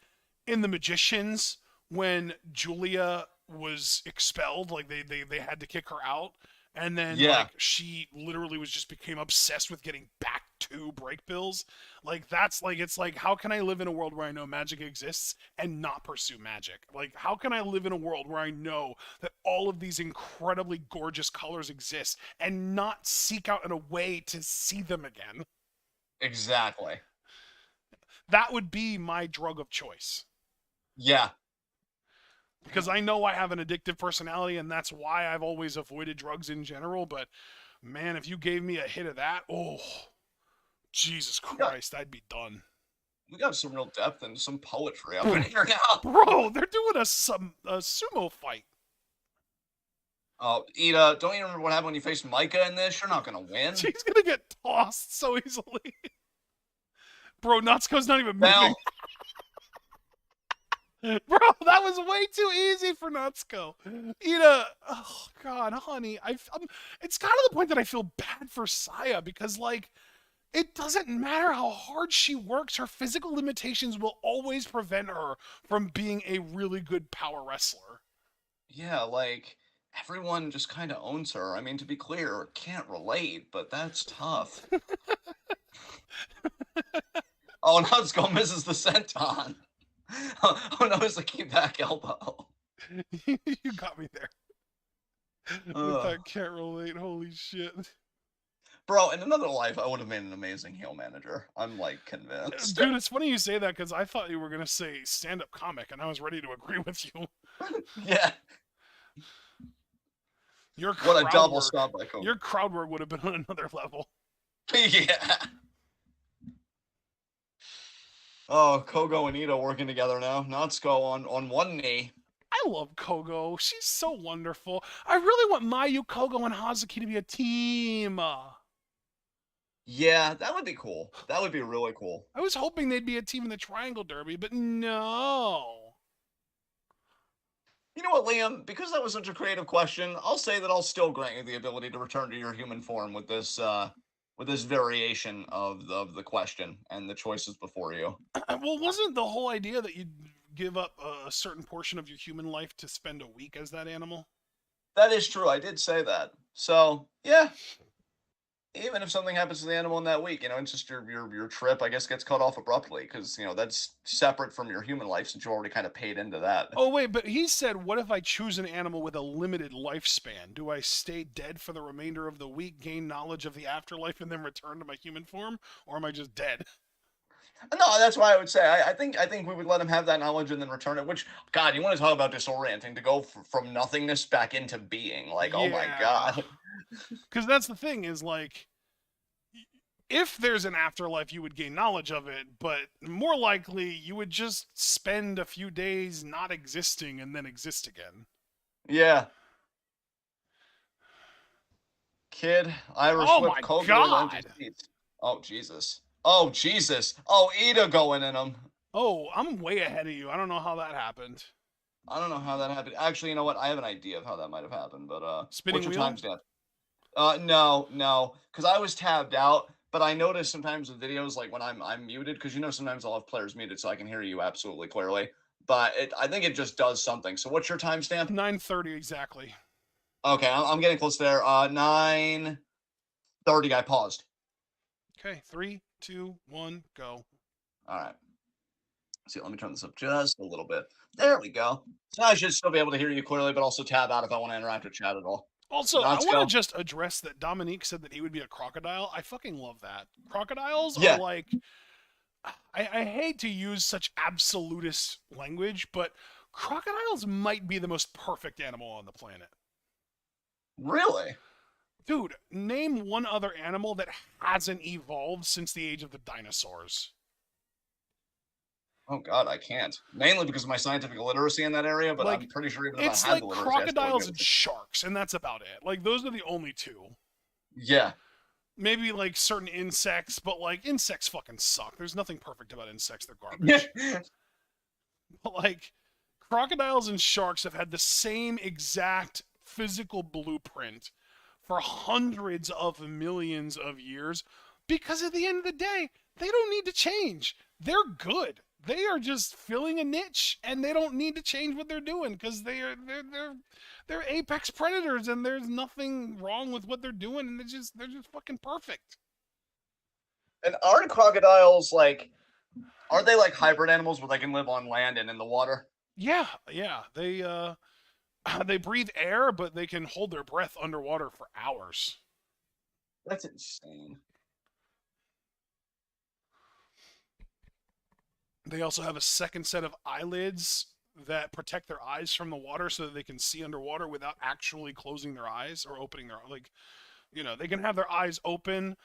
in The Magicians, when Julia was expelled, like, they had to kick her out. And then, Yeah, like, she literally was just became obsessed with getting back to break bills. Like, that's like, it's like, how can I live in a world where I know magic exists and not pursue magic? Like, how can I live in a world where I know that all of these incredibly gorgeous colors exist and not seek out in a way to see them again? exactly. That would be my drug of choice. Yeah. Because I know I have an addictive personality, and that's why I've always avoided drugs in general. But man, if you gave me a hit of that, oh, Jesus We got Christ, I'd be done. we got some real depth and some poetry up in here now. Bro, they're doing a sumo fight. Oh, Ida, don't you remember what happened when you faced Micah in this? You're not gonna win. She's gonna get tossed so easily. Bro, Natsuko's not even moving. Well, Bro, that was way too easy for Natsuko. Ida, oh god, honey, it's kind of the point that I feel bad for Saya because, like, it doesn't matter how hard she works, her physical limitations will always prevent her from being a really good power wrestler. yeah, like everyone just kind of owns her. I mean, to be clear, can't relate, but that's tough. Oh, Natsuko misses the senton. Oh no, it's a key back elbow. You got me there with Ugh. that can't relate. Holy shit. Bro, in another life, I would have made an amazing heel manager. I'm like convinced. Dude, it's funny you say that because I thought you were going to say stand up comic and I was ready to agree with you. Yeah, Your what a crowd double work. stop by Kobe. Your crowd work would have been on another level. Yeah. Oh, Kogo and Ito working together now. Natsuko on one knee. I love Kogo. She's so wonderful. I really want Mayu, Kogo, and Hazuki to be a team. Yeah, that would be cool. That would be really cool. I was hoping they'd be a team in the Triangle Derby, but no. You know what, Liam? Because that was such a creative question, I'll say that I'll still grant you the ability to return to your human form with this variation of the question and the choices before you. Well, wasn't the whole idea that you'd give up a certain portion of your human life to spend a week as that animal? That is true. I did say that. So yeah, even if something happens to the animal in that week, it's just your trip, I guess, gets cut off abruptly because that's separate from your human life since you already kind of paid into that. Oh, wait, but he said, what if I choose an animal with a limited lifespan? Do I stay dead for the remainder of the week, gain knowledge of the afterlife, and then return to my human form? Or am I just dead? No, that's why I would say I think we would let him have that knowledge and then return it. Which God, you want to talk about disorienting to go from nothingness back into being? Like, oh my Yeah. God. Because that's the thing is, like, if there's an afterlife, you would gain knowledge of it, but more likely you would just spend a few days not existing and then exist again. Yeah, kid, Irish Oh whip, my Kogo, and empty god! seats. Oh Jesus. Oh Jesus. Oh, Ida going in them. Oh, I'm way ahead of you. I don't know how that happened. I don't know how that happened. Actually, you know what? I have an idea of how that might have happened, but what's Spinning your wheel? timestamp? No, because I was tabbed out. But I notice sometimes with videos, like when I'm muted, because sometimes I'll have players muted so I can hear you absolutely clearly. But I think it just does something. So what's your timestamp? 9:30 exactly. Okay, I'm getting close there. 9:30. I paused. Okay, 3, 2, 1, go. All right. See, let me turn this up just a little bit. There we go. So I should still be able to hear you clearly, but also tab out if I want to interact with chat at all. Also, I Let's want to go. just address that Dominique said that he would be a crocodile. I fucking love that. Crocodiles are Yeah. like, I hate to use such absolutist language, but crocodiles might be the most perfect animal on the planet. Really? Dude, name one other animal that hasn't evolved since the age of the dinosaurs. Oh God, I can't. Mainly because of my scientific illiteracy in that area, but I'm Like, pretty sure even if I it's had the like literacy, I still wouldn't be crocodiles able and to. sharks, and that's about it. Like, those are the only two. Yeah. Maybe like certain insects, but like insects fucking suck. There's nothing perfect about insects. They're Yeah. garbage. But like crocodiles and sharks have had the same exact physical blueprint for hundreds of millions of years because at the end of the day, they don't need to change. They're good. They are just filling a niche and they don't need to change what they're doing because they're apex predators and there's nothing wrong with what they're doing and they're just fucking perfect. And aren't crocodiles like? Aren't they like hybrid animals where they can live on land and in the water? Yeah, yeah. They breathe air, but they can hold their breath underwater for hours. That's insane. They also have a second set of eyelids that protect their eyes from the water so that they can see underwater without actually closing their eyes or opening their like they can have their eyes open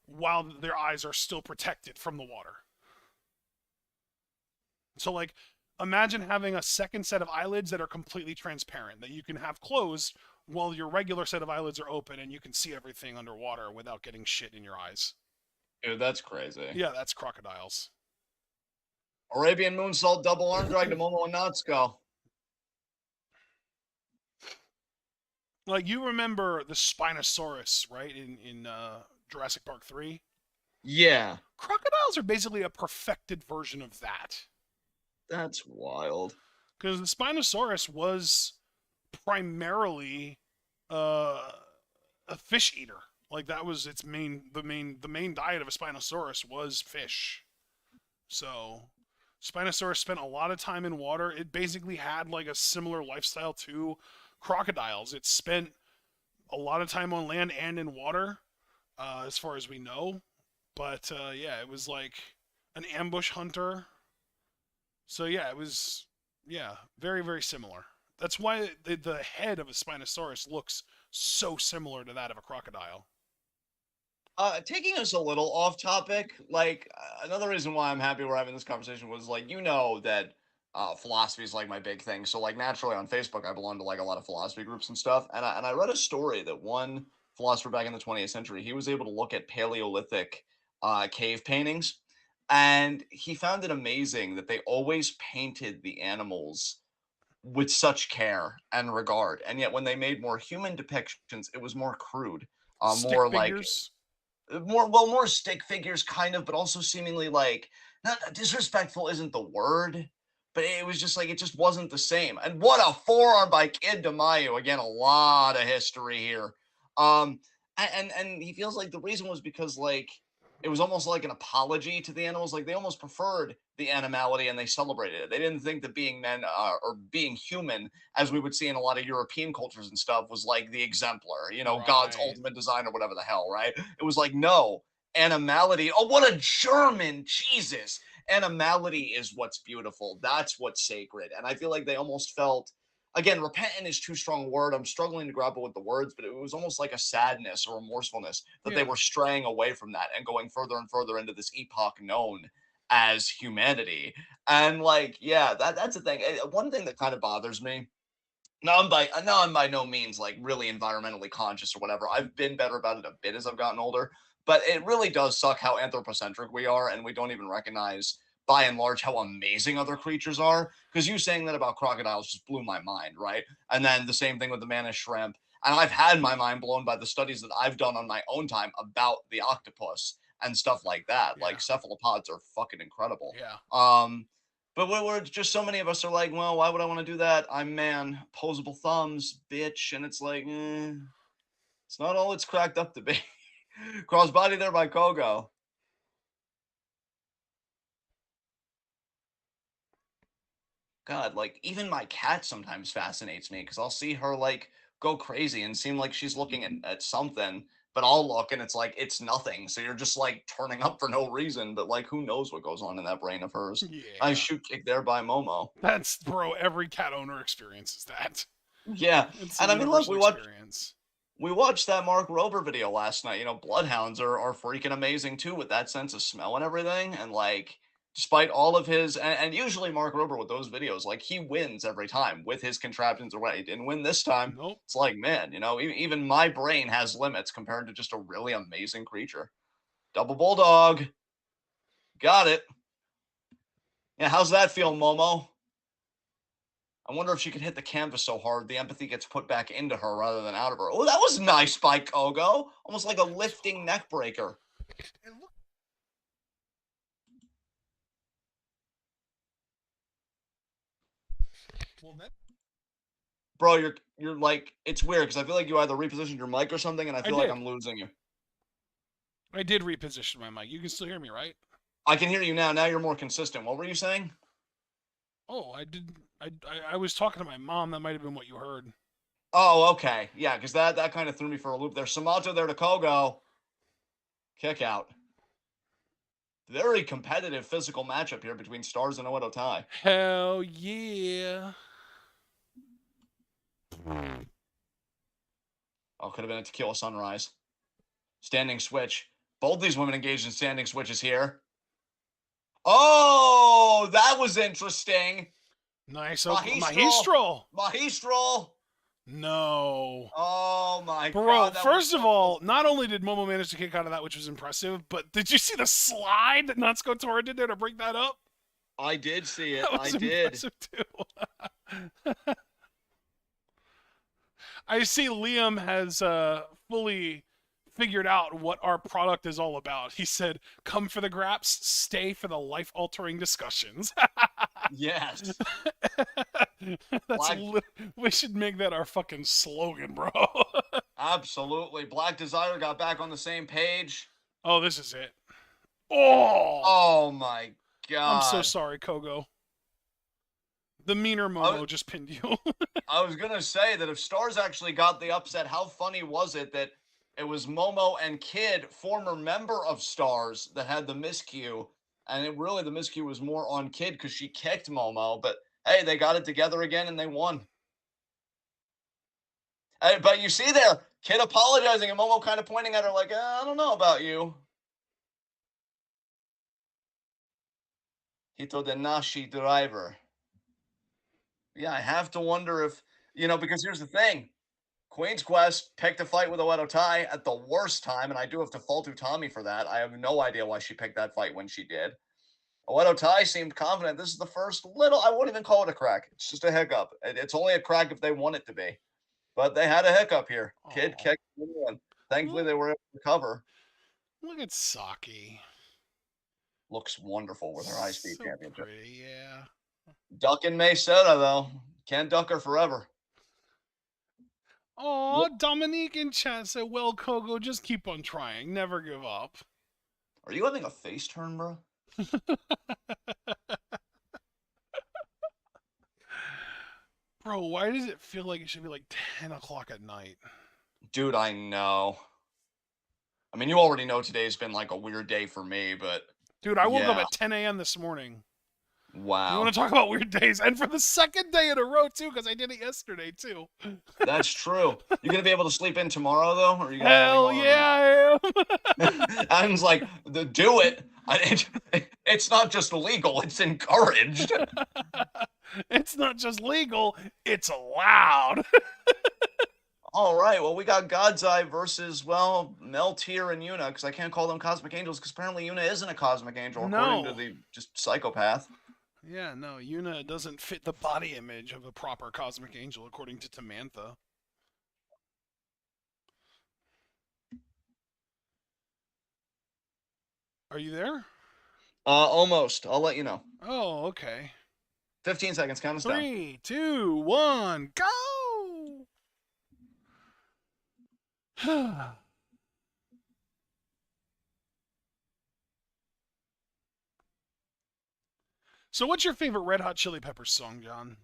while their eyes are still protected from the water. So like imagine having a second set of eyelids that are completely transparent that you can have closed while your regular set of eyelids are open and you can see everything underwater without getting shit in your eyes. Dude, that's crazy. Yeah, that's crocodiles. Arabian moonsault, double arm drag to Momo and Natsuko. Like you remember the Spinosaurus, right? In Jurassic Park 3? Yeah, Crocodiles are basically a perfected version of that. that's wild. Because the Spinosaurus was primarily uh, a fish eater. Like that was its main diet of a Spinosaurus was fish. So Spinosaurus spent a lot of time in water. It basically had like a similar lifestyle to crocodiles. It spent a lot of time on land and in water, as far as we know. But yeah, it was like an ambush hunter. So yeah, it was very very similar. That's why the head of a Spinosaurus looks so similar to that of a crocodile. Taking us a little off topic, like another reason why I'm happy we're having this conversation was like that philosophy is like my big thing. So like naturally on Facebook, I belong to like a lot of philosophy groups and stuff. And I read a story that one philosopher back in the 20th century, he was able to look at Paleolithic cave paintings, and he found it amazing that they always painted the animals with such care and regard, and yet when they made more human depictions, it was more crude, Stick more like figures. more stick figures kind of, but also seemingly like not disrespectful isn't the word, but it was just like it just wasn't the same. And what a forearm by Kid Damayu. Again, a lot of history here. Um and he feels like the reason was because like it was almost like an apology to the animals. Like they almost preferred the animality and they celebrated it. They didn't think that being men or being human, as we would see in a lot of European cultures and stuff, was like the exemplar, God's Right. ultimate design or whatever the hell, right? It was like, no, animality. Oh, what a German, Jesus. Animality is what's beautiful. That's what's sacred. And I feel like they almost felt, again, repentant is too strong a word. I'm struggling to grapple with the words, but it was almost like a sadness or remorsefulness that they Yeah. were straying away from that and going further and further into this epoch known as humanity. And like, yeah, that's the thing. One thing that kind of bothers me. Now I'm by no means like really environmentally conscious or whatever. I've been better about it a bit as I've gotten older, but it really does suck how anthropocentric we are, and we don't even recognize by and large how amazing other creatures are. Because you saying that about crocodiles just blew my mind, right? And then the same thing with the mantis shrimp. And I've had my mind blown by the studies that I've done on my own time about the octopus and stuff like that. Yeah. Like cephalopods are fucking incredible. Yeah. But we're just so many of us are like, well, why would I want to do that? I'm man, posable thumbs, bitch, and it's like, it's not all it's cracked up to be. Crossbody there by Kogo. God, like even my cat sometimes fascinates me because I'll see her like go crazy and seem like she's looking at something, but I'll look and it's like it's nothing. So you're just like turning up for no reason, but like who knows what goes on in that brain of hers? I Yeah. shoot kick there by Momo. That's bro. Every cat owner experiences that. Yeah, It's a and I mean, look, universal we watch experience. We watched that Mark Rober video last night. You know, bloodhounds are freaking amazing too with that sense of smell and everything. And like, despite all of his, and usually Mark Rober with those videos, like he wins every time with his contraptions or what. He didn't win this time. Nope. It's like, man, you know, even my brain has limits compared to just a really amazing creature. Double bulldog. Got it. Yeah, how's that feel, Momo? I wonder if she could hit the canvas so hard the empathy gets put back into her rather than out of her. Oh, that was nice by Kogo. Almost like a lifting neck breaker. And look. Well, that Bro, you're like, it's weird because I feel like you either repositioned your mic or something, and I feel like did. I'm losing you. I did reposition my mic. You can still hear me, right? I can hear you now. Now you're more consistent. What were you saying? Oh, I did. I was talking to my mom. That might have been what you heard. Oh, okay. Yeah, because that kind of threw me for a loop there. Samato there to Kogo. Kick out. Very competitive physical matchup here between Stars and Oedo Tai. Hell yeah. Oh, could have been a tequila sunrise. Standing switch. Both these women engaged in standing switches here. Oh, that was interesting. Nice. Magistral. Magistral. No. Oh my Bro, god. first of all, not only did Momo manage to kick out of that, which was impressive, but did you see the slide that Natsuko Tora did there to break that up? I did see it. That was I did. impressive too. I see Liam has fully figured out what our product is all about. He said, "Come for the graps, stay for the life-altering discussions." Yes. That's we should make that our fucking slogan, bro. Absolutely. Black Desire got back on the same page. Oh, this is it. Oh, Oh my god. I'm so sorry, Kogo. The meaner Momo just pinned you. I was gonna say that if Stars actually got the upset, how funny was it that it was Momo and Kid, former member of Stars, that had the miscue, and it really the miscue was more on Kid because she kicked Momo, but hey, they got it together again and they won. But you see there, Kid apologizing and Momo kind of pointing at her like, I don't know about you. Hito de Nashi driver. Yeah, I have to wonder if, because here's the thing. Queen's Quest picked a fight with Oedo Tai at the worst time, and I do have to fault Utami for that. I have no idea why she picked that fight when she did. Oedo Tai seemed confident. This is the first I wouldn't even call it a crack. It's just a hiccup. It's only a crack if they want it to be. But they had a hiccup here. Kid kicked one. Thankfully, they were able to recover. Look at Saki. Looks wonderful with her high speed championship. Pretty, yeah. Ducking Maysota, though. Can't duck her forever. Oh, Dominique in chat said, "Well, Kogo, just keep on trying. Never give up." Are you having a face turn, bro? Bro, why does it feel like it should be like 10 o'clock at night? Dude, I know. I mean, you already know today's been like a weird day for me, but... Dude, I woke up at 10 a.m. this morning. Wow. You want to talk about weird days? And for the second day in a row, too, because I did it yesterday, too. That's true. You gonna be able to sleep in tomorrow, though? Or are you gonna Hell yeah, I am. Adam's like, do it. It's not just legal, it's encouraged. It's not just legal, it's allowed. All right, well, we got God's Eye versus, well, Meltier and Yuna, because I can't call them Cosmic Angels, because apparently Yuna isn't a Cosmic Angel, according to the just psychopath. Yeah, no, Yuna doesn't fit the body image of a proper Cosmic Angel, according to Tamantha. Are you there? Almost. I'll let you know. Oh, okay. 15 seconds, count us down. 3, 2, 1, go! So what's your favorite Red Hot Chili Peppers song, John?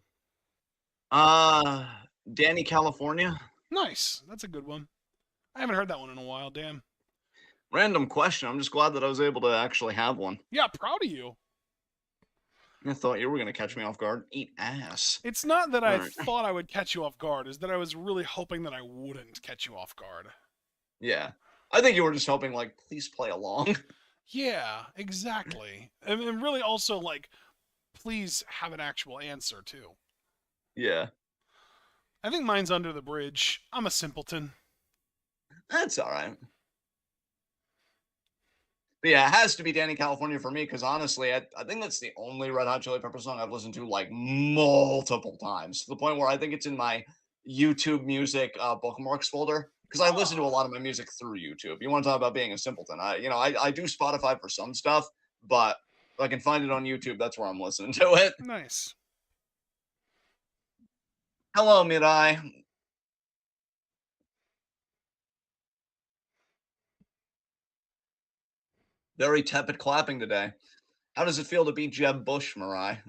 Danny California. Nice. That's a good one. I haven't heard that one in a while, damn. Random question. I'm just glad that I was able to actually have one. Yeah, proud of you. I thought you were gonna catch me off guard. Eat ass. It's not that All I right. thought I would catch you off guard, is that I was really hoping that I wouldn't catch you off guard. Yeah. I think you were just hoping, like, please play along. Yeah, exactly. And really also, like, please have an actual answer, too. Yeah. I think mine's under the bridge. I'm a simpleton. That's all right. But yeah, it has to be Danny California for me because honestly, I think that's the only Red Hot Chili Pepper song I've listened to like multiple times to the point where I think it's in my YouTube music bookmarks folder because I listen to a Oh, lot of my music through YouTube. You want to talk about being a simpleton? I do Spotify for some stuff, but if I can find it on YouTube, that's where I'm listening to it. nice. Hello, Mirai. Very tepid clapping today. How does it feel to be Jeb Bush, Mirai?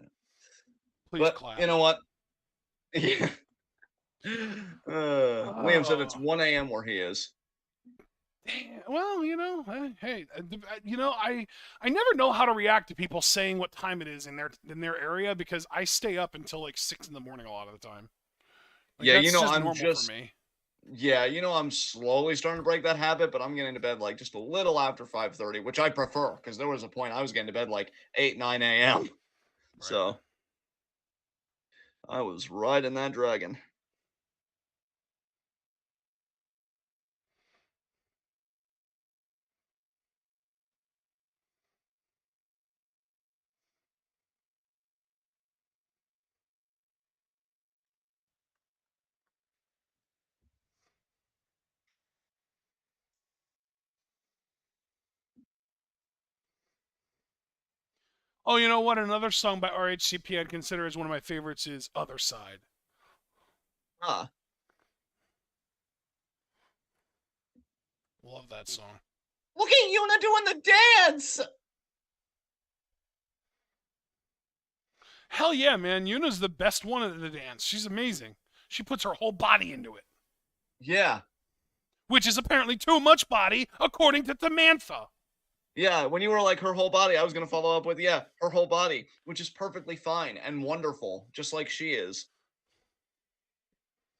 Please But you clap. know what? Liam said it's Oh. 1 a.m. where he is. Well, hey, I never know how to react to people saying what time it is in their area because I stay up until like 6 in the morning a lot of the time. Like Yeah, that's just I'm normal for just me. I'm slowly starting to break that habit, but I'm getting to bed like just a little after 5:30, which I prefer because there was a point I was getting to bed like 8, 9 a.m. Right. So I was riding that dragon. Oh, you know what? Another song by RHCP I'd consider as one of my favorites is "Other Side." Ah, Love that song. look at Yuna doing the dance. Hell yeah, man! Yuna's the best one at the dance. She's amazing. She puts her whole body into it, Yeah, which is apparently too much body, according to Tamantha. yeah. When you were like her whole body, I was gonna follow up with yeah, her whole body, which is perfectly fine and wonderful, just like she is.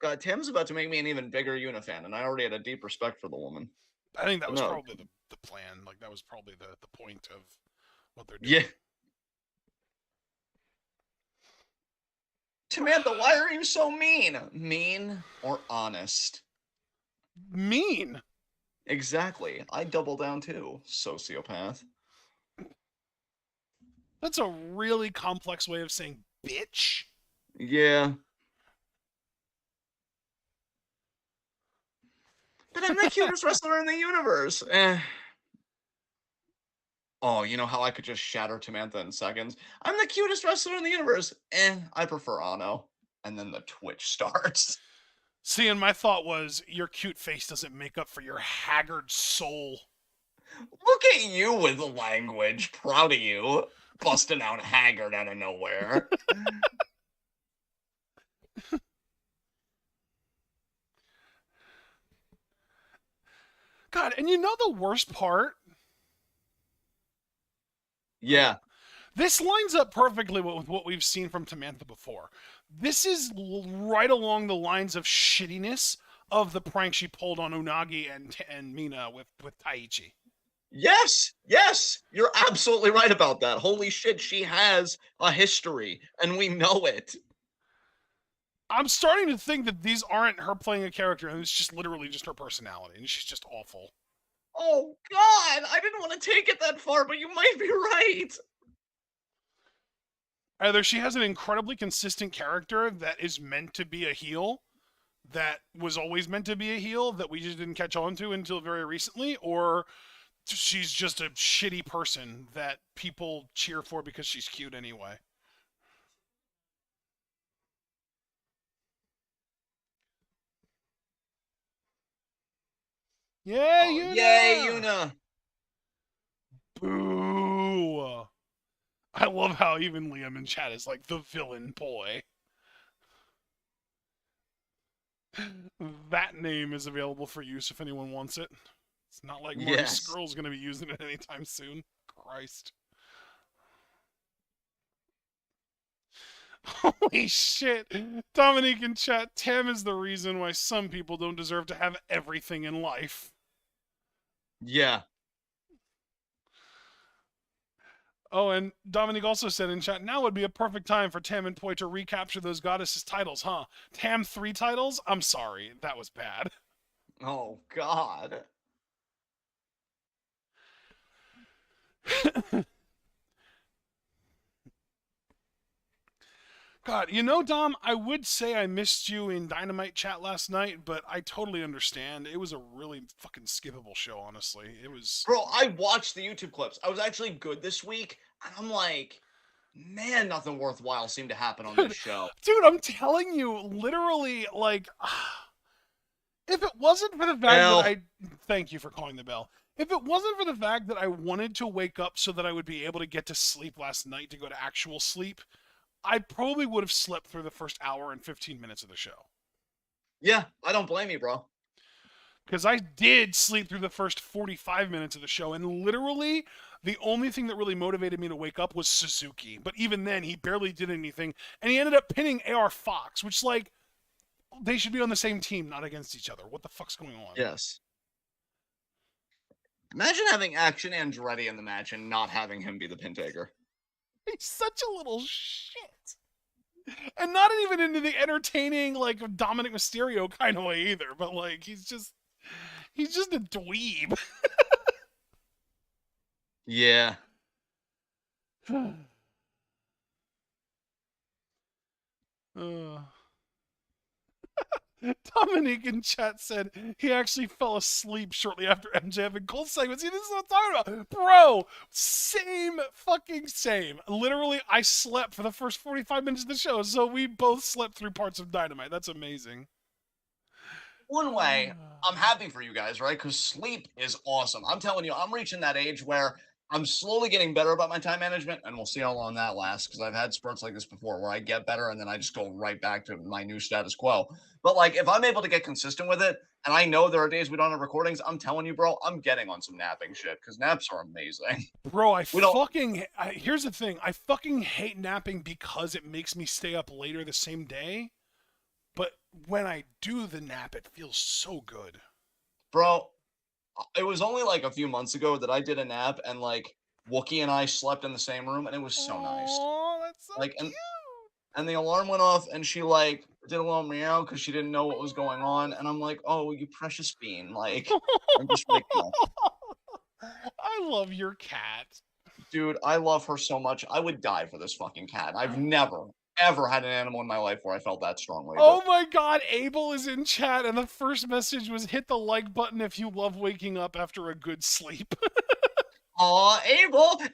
God, Tim's about to make me an even bigger Yuna fan, and I already had a deep respect for the woman. I think that But was no, probably the plan. Like that was probably the point of what they're yeah, doing. Samantha, why are you so mean? Mean or honest? Mean. Exactly. I double down too, sociopath. That's a really complex way of saying bitch. Yeah. But I'm the cutest wrestler in the universe. Oh, you know how I could just shatter Tamantha in seconds? I'm the cutest wrestler in the universe. I prefer Ano. And then the Twitch starts. See, and my thought was your cute face doesn't make up for your haggard soul. Look at you with the language. Proud of you. Busting out haggard out of nowhere. God, and you know the worst part? Yeah. This lines up perfectly with what we've seen from Tamantha before. This is right along the lines of shittiness of the prank she pulled on Unagi and Mina with Taichi. Yes, yes, you're absolutely right about that. Holy shit, she has a history, and we know it. I'm starting to think that these aren't her playing a character, and it's just literally just her personality, and she's just awful. Oh God, I didn't want to take it that far, but you might be right. Either she has an incredibly consistent character that is meant to be a heel, that was always meant to be a heel, that we just didn't catch on to until very recently, or she's just a shitty person that people cheer for because she's cute anyway. Yeah, Oh, yay, Yuna! Yuna. Boo! I love how even Liam in chat is like the villain boy. That name is available for use if anyone wants it. It's not like Marty Yes. Skrull's going to be using it anytime soon. Christ. Holy shit. Dominique in chat, Tam is the reason why some people don't deserve to have everything in life. Yeah. Oh, and Dominique also said in chat, now would be a perfect time for Tam and Poi to recapture those goddesses' titles, huh? Tam 3 titles? I'm sorry, that was bad. Oh God. God, you know, Dom, I would say I missed you in Dynamite chat last night, but I totally understand. It was a really fucking skippable show, honestly. It was. Bro, I watched the YouTube clips. I was actually good this week, and I'm like, man, nothing worthwhile seemed to happen on this Dude, show. dude, I'm telling you, literally, like. If it wasn't for the fact that Well, I. Thank you for calling the bell. If it wasn't for the fact that I wanted to wake up so that I would be able to get to sleep last night to go to actual sleep, I probably would have slept through the first hour and 15 minutes of the show. yeah, I don't blame you, bro. Because I did sleep through the first 45 minutes of the show, and literally the only thing that really motivated me to wake up was Suzuki. But even then, he barely did anything, and he ended up pinning AR Fox, which, like, they should be on the same team, not against each other. What the fuck's going on? Yes. Imagine having Action Andretti in the match and not having him be the pin taker. He's such a little shit. And not even into the entertaining, like, Dominic Mysterio kind of way either, but, like, he's just a dweeb. Yeah. uh. Dominique in chat said he actually fell asleep shortly after MJF and Cole segment. See, this is what I'm talking about. Bro, same fucking same. Literally, I slept for the first 45 minutes of the show, so we both slept through parts of Dynamite. That's amazing. One way, I'm happy for you guys, right? Because sleep is awesome. I'm telling you, I'm reaching that age where I'm slowly getting better about my time management, and we'll see how long that lasts. Because I've had spurts like this before where I get better and then I just go right back to my new status quo. But like, if I'm able to get consistent with it, and I know there are days we don't have recordings, I'm telling you, bro, I'm getting on some napping shit because naps are amazing. Bro, We don't. here's the thing. I fucking hate napping because it makes me stay up later the same day. But when I do the nap, it feels so good. Bro, it was only like a few months ago that I did a nap and like Wookie and I slept in the same room and it was so nice. Oh, that's so Like, cute. and the alarm went off and she like did a little meow because she didn't know what was going on. And I'm like, oh, you precious bean. Like, I'm just waking up. I love your cat. Dude, I love her so much. I would die for this fucking cat. I've never, ever had an animal in my life where I felt that strongly. But Oh my god, Abel is in chat, and the first message was hit the like button if you love waking up after a good sleep. aw,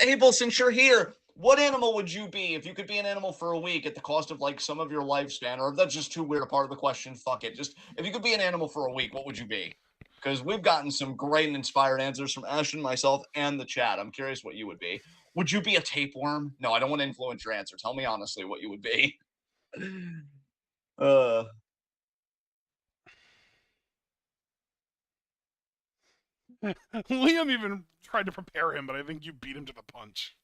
Abel, since you're here, what animal would you be if you could be an animal for a week at the cost of like some of your lifespan? Or if that's just too weird a part of the question, fuck it. Just if you could be an animal for a week, what would you be? Because we've gotten some great and inspired answers from Ashton, myself, and the chat. I'm curious what you would be. Would you be a tapeworm? No, I don't want to influence your answer. Tell me honestly what you would be. Uh, Liam even tried to prepare him, but I think you beat him to the punch.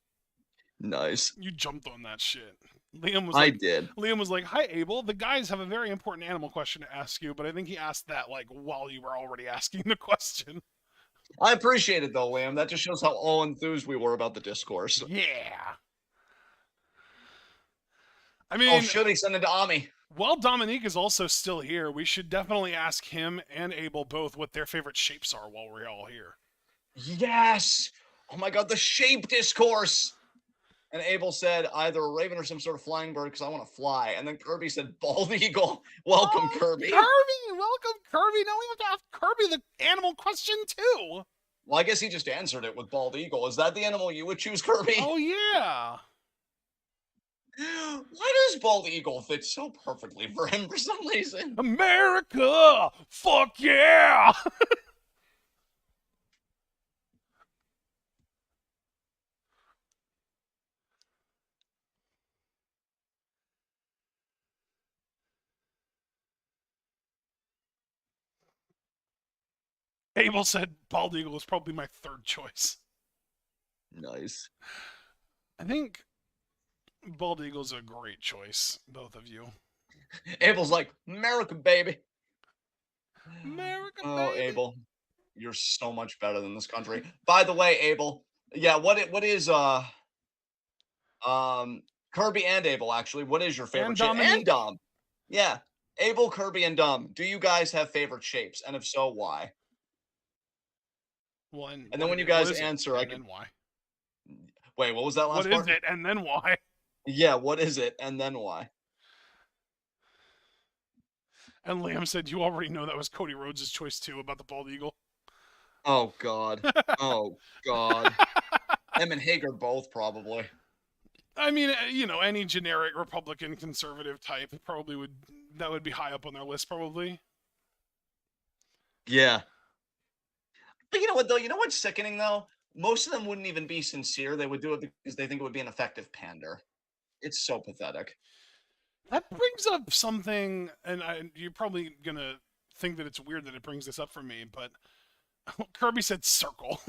nice. You jumped on that shit. Liam was I like, did. "Hi Abel, the guys have a very important animal question to ask you," but I think he asked that like while you were already asking the question. I appreciate it though, Liam. That just shows how all enthused we were about the discourse. Yeah. I Oh, mean, should he send it to Ami? while Dominique is also still here, we should definitely ask him and Abel both what their favorite shapes are while we're all here. Yes. Oh my God, the shape discourse. And Abel said either a raven or some sort of flying bird because I want to fly. And then Kirby said bald eagle. Welcome, Oh, Kirby. Kirby! Welcome, Kirby. Now we have to ask Kirby the animal question too. Well, I guess he just answered it with bald eagle. Is that the animal you would choose, Kirby? Oh yeah. Why does bald eagle fit so perfectly for him for some reason? America! Fuck yeah! Abel said bald eagle is probably my third choice. Nice. I think Bald Eagle's a great choice, both of you. Abel's like, America, baby. America, Oh, baby. Abel, you're so much better than this country. By the way, Abel, yeah, what is um Kirby and Abel actually? What is your And favorite shape? And Dominique. Dom. Yeah. Abel, Kirby, and Dom. Do you guys have favorite shapes? And if so, why? Well, and And then when you what guys is it, answer, I and could then why? wait, what was that What last is part? it, and then why? Yeah, what is it? And then why? And Liam said you already know that was Cody Rhodes' choice too about the bald eagle. Oh God. Oh God. Him and Hager both probably. I mean, any generic Republican conservative type probably would be high up on their list probably. Yeah. But you know what though? You know what's sickening though? Most of them wouldn't even be sincere. They would do it because they think it would be an effective pander. It's so pathetic. That brings up something, and you're probably gonna think that it's weird that it brings this up for me, but Kirby said circle.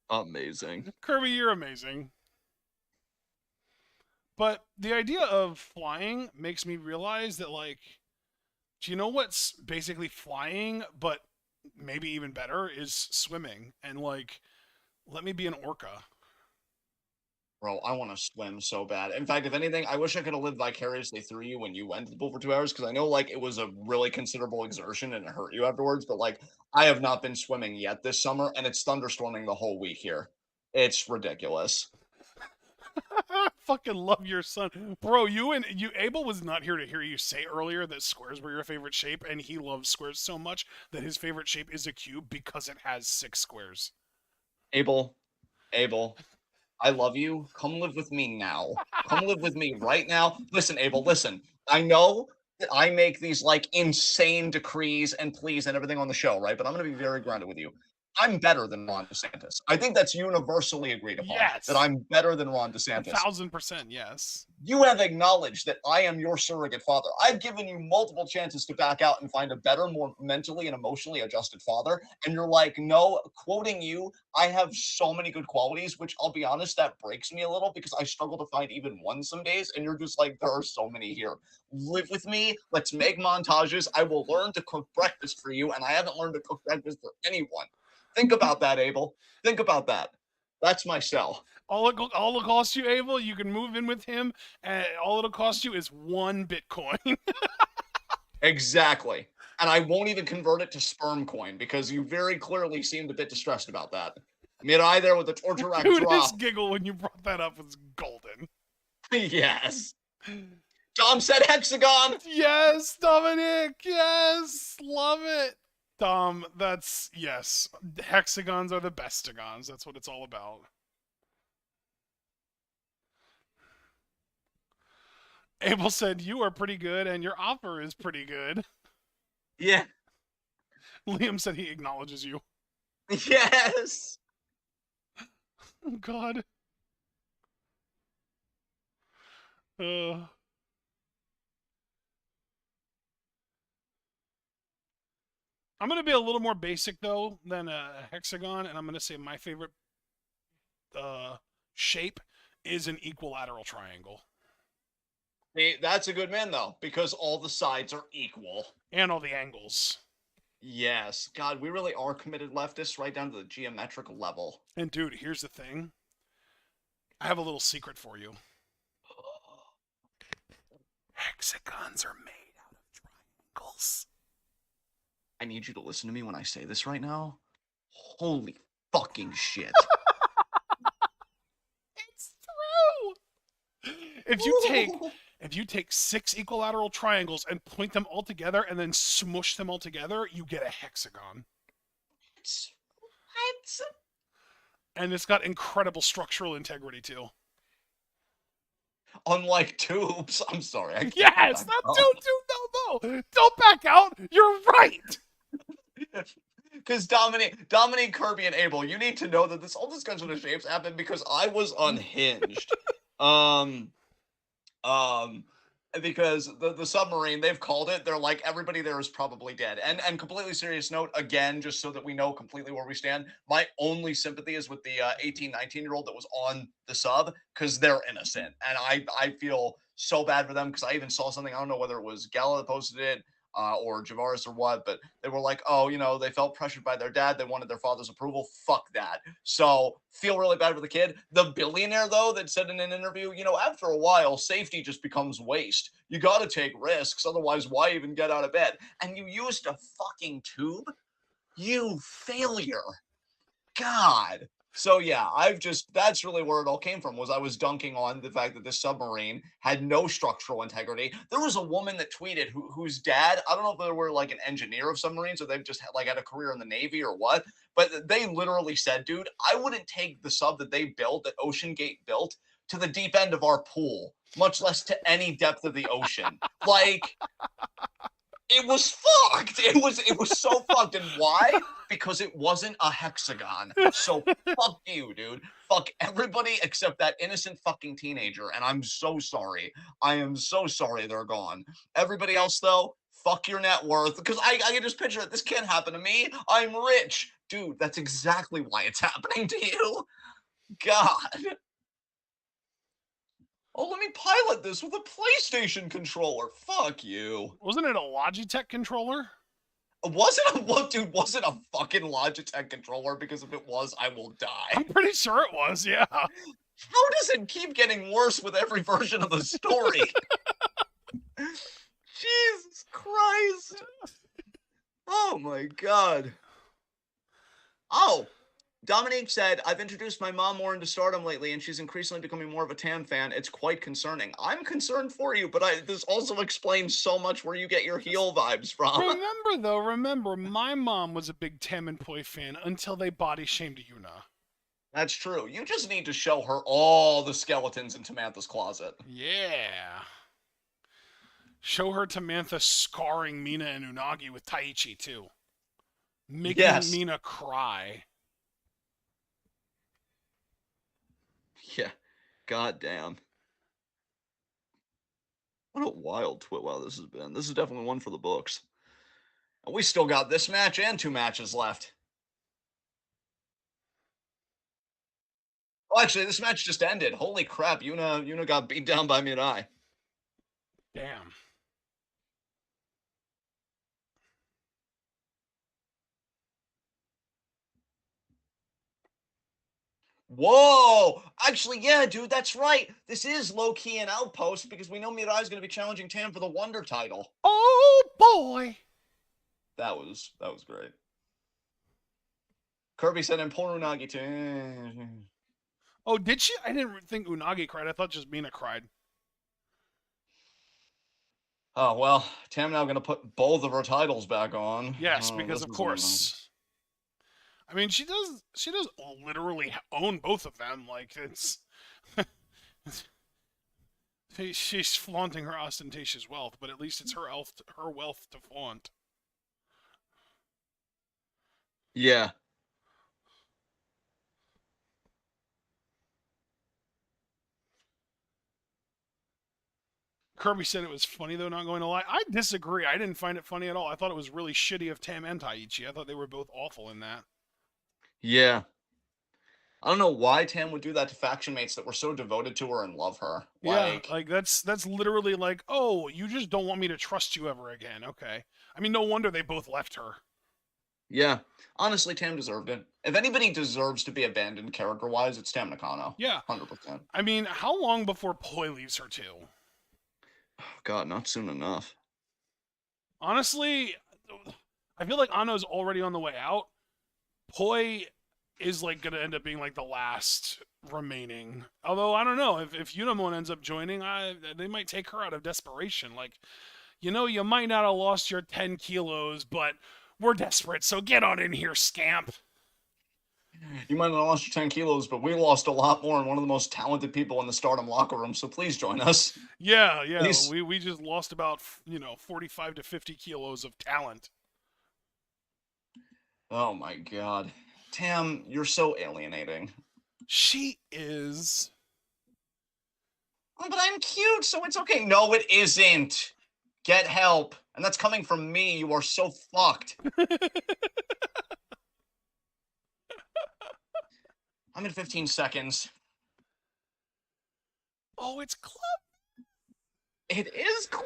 Amazing. Kirby, you're amazing. But the idea of flying makes me realize that, like, do you know what's basically flying, but maybe even better is swimming? And, like, let me be an orca. Bro, I want to swim so bad. In fact, if anything, I wish I could have lived vicariously through you when you went to the pool for 2 hours because I know like it was a really considerable exertion and it hurt you afterwards. But like, I have not been swimming yet this summer, and it's thunderstorming the whole week here. It's ridiculous. I fucking love your son. Bro, Abel was not here to hear you say earlier that squares were your favorite shape, and he loves squares so much that his favorite shape is a cube because it has 6 squares. Abel, Abel, I love you. Come live with me now. Come live with me right now. Listen, Abel, listen. I know that I make these like insane decrees and pleas and everything on the show, right? But I'm going to be very grounded with you. I'm better than Ron DeSantis. I think that's universally agreed upon that Yes. I'm better than Ron A DeSantis. 1000%, yes. You have acknowledged that I am your surrogate father. I've given you multiple chances to back out and find a better, more mentally and emotionally adjusted father. And you're like, no, quoting you, I have so many good qualities, which I'll be honest, that breaks me a little because I struggle to find even one some days. And you're just like, there are so many here. Live with me. Let's make montages. I will learn to cook breakfast for you. And I haven't learned to cook breakfast for anyone. Think about that, Abel. Think about that. That's my cell. All it costs you, Abel, you can move in with him, and all it'll cost you is 1 Bitcoin. Exactly. And I won't even convert it to sperm coin because you very clearly seemed a bit distressed about that. Mid-eye there with the torture rack Dude, his drop. giggle when you brought that up was golden. Yes. Dom said hexagon. Yes, Dominic. Yes, love it. Dom, yes. Hexagons are the bestigons. That's what it's all about. Abel said, "You are pretty good, and your offer is pretty good." Yeah. Liam said he acknowledges you. Yes. Oh, God. Uh, I'm going to be a little more basic, though, than a hexagon, and I'm going to say my favorite shape is an equilateral triangle. That's a good man, though, because all the sides are equal. And all the angles. Yes. God, we really are committed leftists right down to the geometric level. And, dude, here's the thing. I have a little secret for you. Hexagons are made out of triangles. I need you to listen to me when I say this right now. Holy fucking shit. It's true. If you take 6 equilateral triangles and point them all together and then smush them all together, you get a hexagon. What? And it's got incredible structural integrity too. Unlike tubes. I'm sorry. Yes, not no. Don't back out. You're right. Because Dominique, Kirby, and Abel, you need to know that all discussion of shapes happened because I was unhinged. because the submarine, they've called it. They're like, everybody there is probably dead. And completely serious note, again, just so that we know completely where we stand, my only sympathy is with the 18, 19-year-old that was on the sub, because they're innocent. And I feel so bad for them, because I even saw something, I don't know whether it was Gala that posted it, or Javaris or what, but they were like, oh, they felt pressured by their dad. They wanted their father's approval. Fuck that. So feel really bad for the kid. The billionaire, though, that said in an interview, after a while, safety just becomes waste. You got to take risks. Otherwise, why even get out of bed? And you used a fucking tube? You failure. God. So yeah, that's really where it all came from, was I was dunking on the fact that this submarine had no structural integrity. There was a woman that tweeted whose dad, I don't know if they were like an engineer of submarines or they've just had a career in the Navy or what, but they literally said, dude, I wouldn't take the sub that they built, that Ocean Gate built, to the deep end of our pool, much less to any depth of the ocean. Like, it was fucked. It was so fucked. And why? Because it wasn't a hexagon. So fuck you, dude. Fuck everybody except that innocent fucking teenager. And I'm so sorry. I am so sorry they're gone. Everybody else, though, fuck your net worth. Because I can just picture it. This can't happen to me. I'm rich. Dude, that's exactly why it's happening to you. God. Oh, let me pilot this with a PlayStation controller. Fuck you. Wasn't it a Logitech controller? Was it a fucking Logitech controller? Because if it was, I will I'm die. pretty sure it was, yeah. How does it keep getting worse with every version of the story? Jesus Christ. Oh my God. Oh, Dominique said, I've introduced my mom more into Stardom lately, and she's increasingly becoming more of a Tam fan. It's quite concerning. I'm concerned for you, but this also explains so much where you get your heel vibes from. Remember, my mom was a big Tam and Poi fan until they body shamed Yuna. That's true. You just need to show her all the skeletons in Tamantha's closet. Yeah. Show her Tamantha scarring Mina and Unagi with Taichi, too. Making Yes. Mina cry. Yeah. God damn. What a wild twit. Wow, this has been. This is definitely one for the books. And we still got this match and 2 matches left. Oh, actually, this match just ended. Holy crap, Yuna got beat down by Mirai. Damn. Whoa! Actually, yeah, dude, that's right. This is low-key an outpost because we know Mirai's going to be challenging Tam for the Wonder title. Oh, boy! That was great. Kirby said, and poor Unagi too. Oh, did she? I didn't think Unagi cried. I thought just Mina cried. Oh, well, Tam now going to put both of her titles back on. Yes, Oh, because this of is course. I mean, she does literally own both of them. Like, it's she's flaunting her ostentatious wealth, but at least it's her wealth to flaunt. Yeah. Kirby said it was funny, though, not going to lie. I disagree. I didn't find it funny at all. I thought it was really shitty of Tam and Taichi. I thought they were both awful in that. Yeah. I don't know why Tam would do that to faction mates that were so devoted to her and love her. Yeah, like that's literally like, oh, you just don't want me to trust you ever again. Okay. I mean, no wonder they both left her. Yeah. Honestly, Tam deserved it. If anybody deserves to be abandoned character-wise, it's Tam Nakano. Yeah. 100%. I mean, how long before Poi leaves her too? Oh, God, not soon enough. Honestly, I feel like Anno's already on the way out. Poi is like gonna end up being like the last remaining. Although I don't know if Unamon ends up joining, they might take her out of desperation. Like, you might not have lost your 10 kilos, but we're desperate, so get on in here, scamp. You might have lost your 10 kilos, but we lost a lot more and one of the most talented people in the Stardom locker room, so please join us. Yeah. Please. We just lost about 45 to 50 kilos of talent. Oh my God. Tam, you're so alienating. She is. Oh, but I'm cute, so it's okay. No, it isn't. Get help. And that's coming from me. You are so fucked. I'm in 15 seconds. Oh, it's Club. It is Club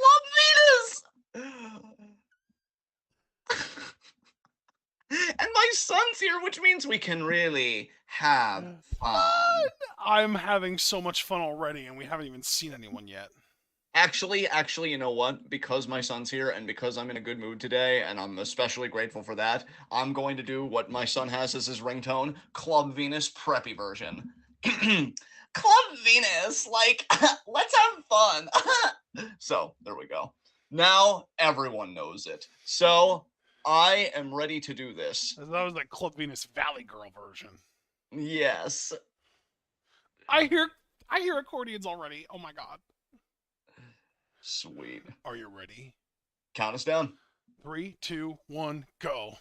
Venus! And my son's here, which means we can really have fun. I'm having so much fun already, and we haven't even seen anyone yet. Actually, you know what? Because my son's here and because I'm in a good mood today, and I'm especially grateful for that, I'm going to do what my son has as his ringtone, Club Venus preppy version. Club Venus, like, let's have fun. So, there we go. Now everyone knows it. So, I am ready to do this. That was like Club Venus Valley Girl version. Yes. I hear accordions already. Oh my god. Sweet. Are you ready? Count us down. 3, 2, 1, go.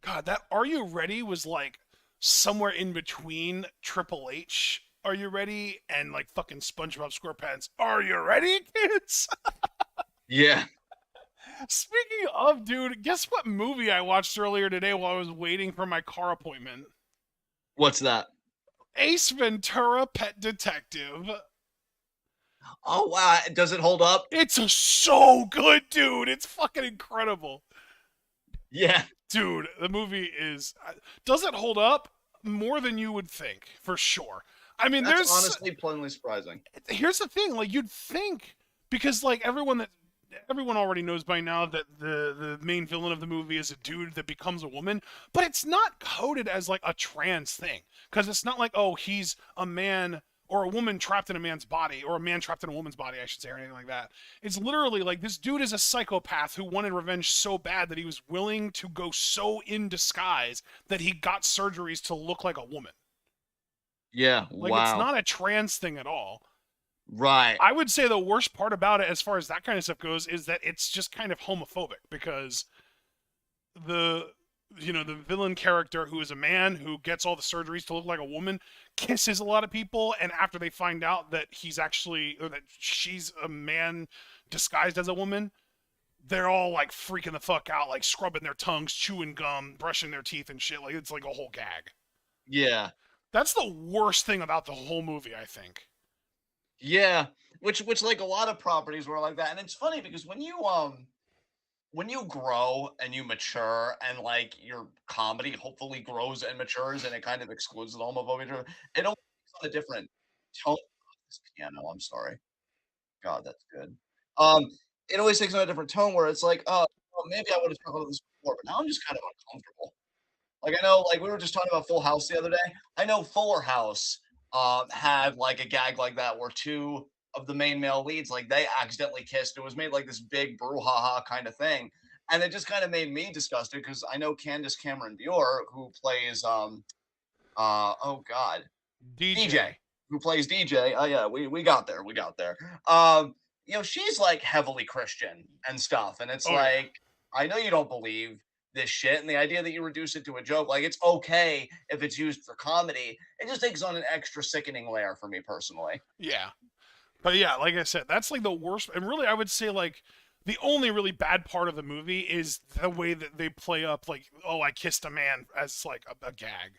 God, that Are You Ready was like somewhere in between Triple H Are You Ready and like fucking SpongeBob SquarePants Are You Ready, kids? Yeah. Speaking of, dude, guess what movie I watched earlier today while I was waiting for my car appointment? What's that? Ace Ventura Pet Detective. Oh wow, does it hold up? It's so good, dude. It's fucking incredible. Yeah. Dude, the movie does it hold up more than you would think, for sure. I mean, That's honestly pleasantly surprising. Here's the thing, like you'd think because like everyone already knows by now that the main villain of the movie is a dude that becomes a woman, but it's not coded as like a trans thing because it's not like, oh, he's a man or a woman trapped in a man's body or a man trapped in a woman's body, I should say, or anything like that. It's literally like this dude is a psychopath who wanted revenge so bad that he was willing to go so in disguise that he got surgeries to look like a woman. Yeah, Like it's wow. not a trans thing at all. Right. I would say the worst part about it, as far as that kind of stuff goes, is that it's just kind of homophobic because the the villain character who is a man who gets all the surgeries to look like a woman kisses a lot of people, and after they find out that he's actually or that she's a man disguised as a woman, they're all like freaking the fuck out, like scrubbing their tongues, chewing gum, brushing their teeth and shit. Like it's like a whole gag. Yeah. That's the worst thing about the whole movie, I think. Yeah. Which like a lot of properties were like that. And it's funny because when you grow and you mature and like your comedy hopefully grows and matures and it kind of excludes the homophobia, it always takes on a different tone. This piano, I'm sorry. God, that's good. Um, it always takes on a different tone where it's like, oh, well, maybe I would have talked about this before, but now I'm just kind of uncomfortable. Like I know, like we were just talking about Full House the other day. I know Fuller House had like a gag like that where two of the main male leads like they accidentally kissed. It was made like this big brouhaha kind of thing, and it just kind of made me disgusted because I know Candace Cameron Bure who plays oh god DJ DJ. who plays DJ. Oh yeah, we got there, we got there. You know she's like heavily Christian and stuff, and it's Oh yeah. like I know you don't believe this shit, and the idea that you reduce it to a joke, like it's okay if it's used for comedy, it just takes on an extra sickening layer for me personally. Yeah. But yeah, like I said, that's like the worst. And really, I would say like the only really bad part of the movie is the way that they play up like, oh, I kissed a man as like a gag.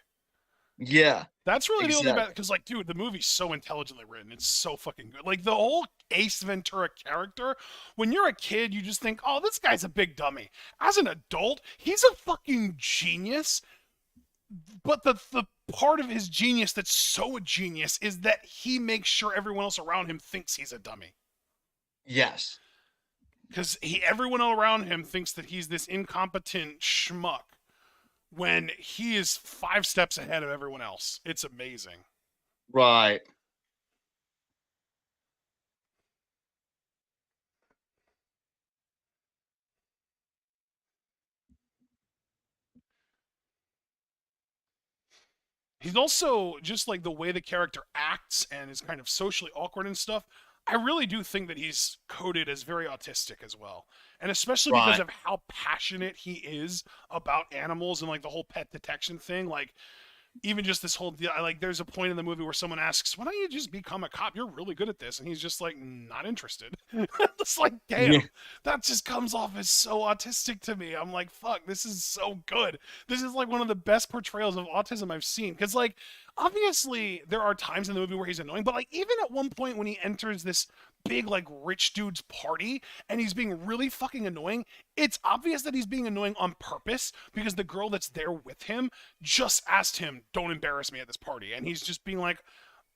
Yeah, That's really the only bad exactly. because like, dude, the movie's so intelligently written. It's so fucking good. Like the whole Ace Ventura character, when you're a kid, you just think, oh, this guy's a big dummy. As an adult, he's a fucking genius. But the part of his genius that's so a genius is that he makes sure everyone else around him thinks he's a dummy. Yes. Because everyone around him thinks that he's this incompetent schmuck when he is 5 steps ahead of everyone else. It's amazing. Right. He's also just like the way the character acts and is kind of socially awkward and stuff. I really do think that he's coded as very autistic as well. And especially because Right. of how passionate he is about animals and like the whole pet detection thing. Like even just this whole deal, like there's a point in the movie where someone asks, why don't you just become a cop, you're really good at this, and he's just like, not interested. It's like, Yeah. damn, that just comes off as so autistic to me. I'm like, fuck, this is so good. This is like one of the best portrayals of autism I've seen, because like obviously there are times in the movie where he's annoying, but like even at one point when he enters this big like rich dude's party and he's being really fucking annoying, it's obvious that he's being annoying on purpose because the girl that's there with him just asked him, don't embarrass me at this party. And he's just being like,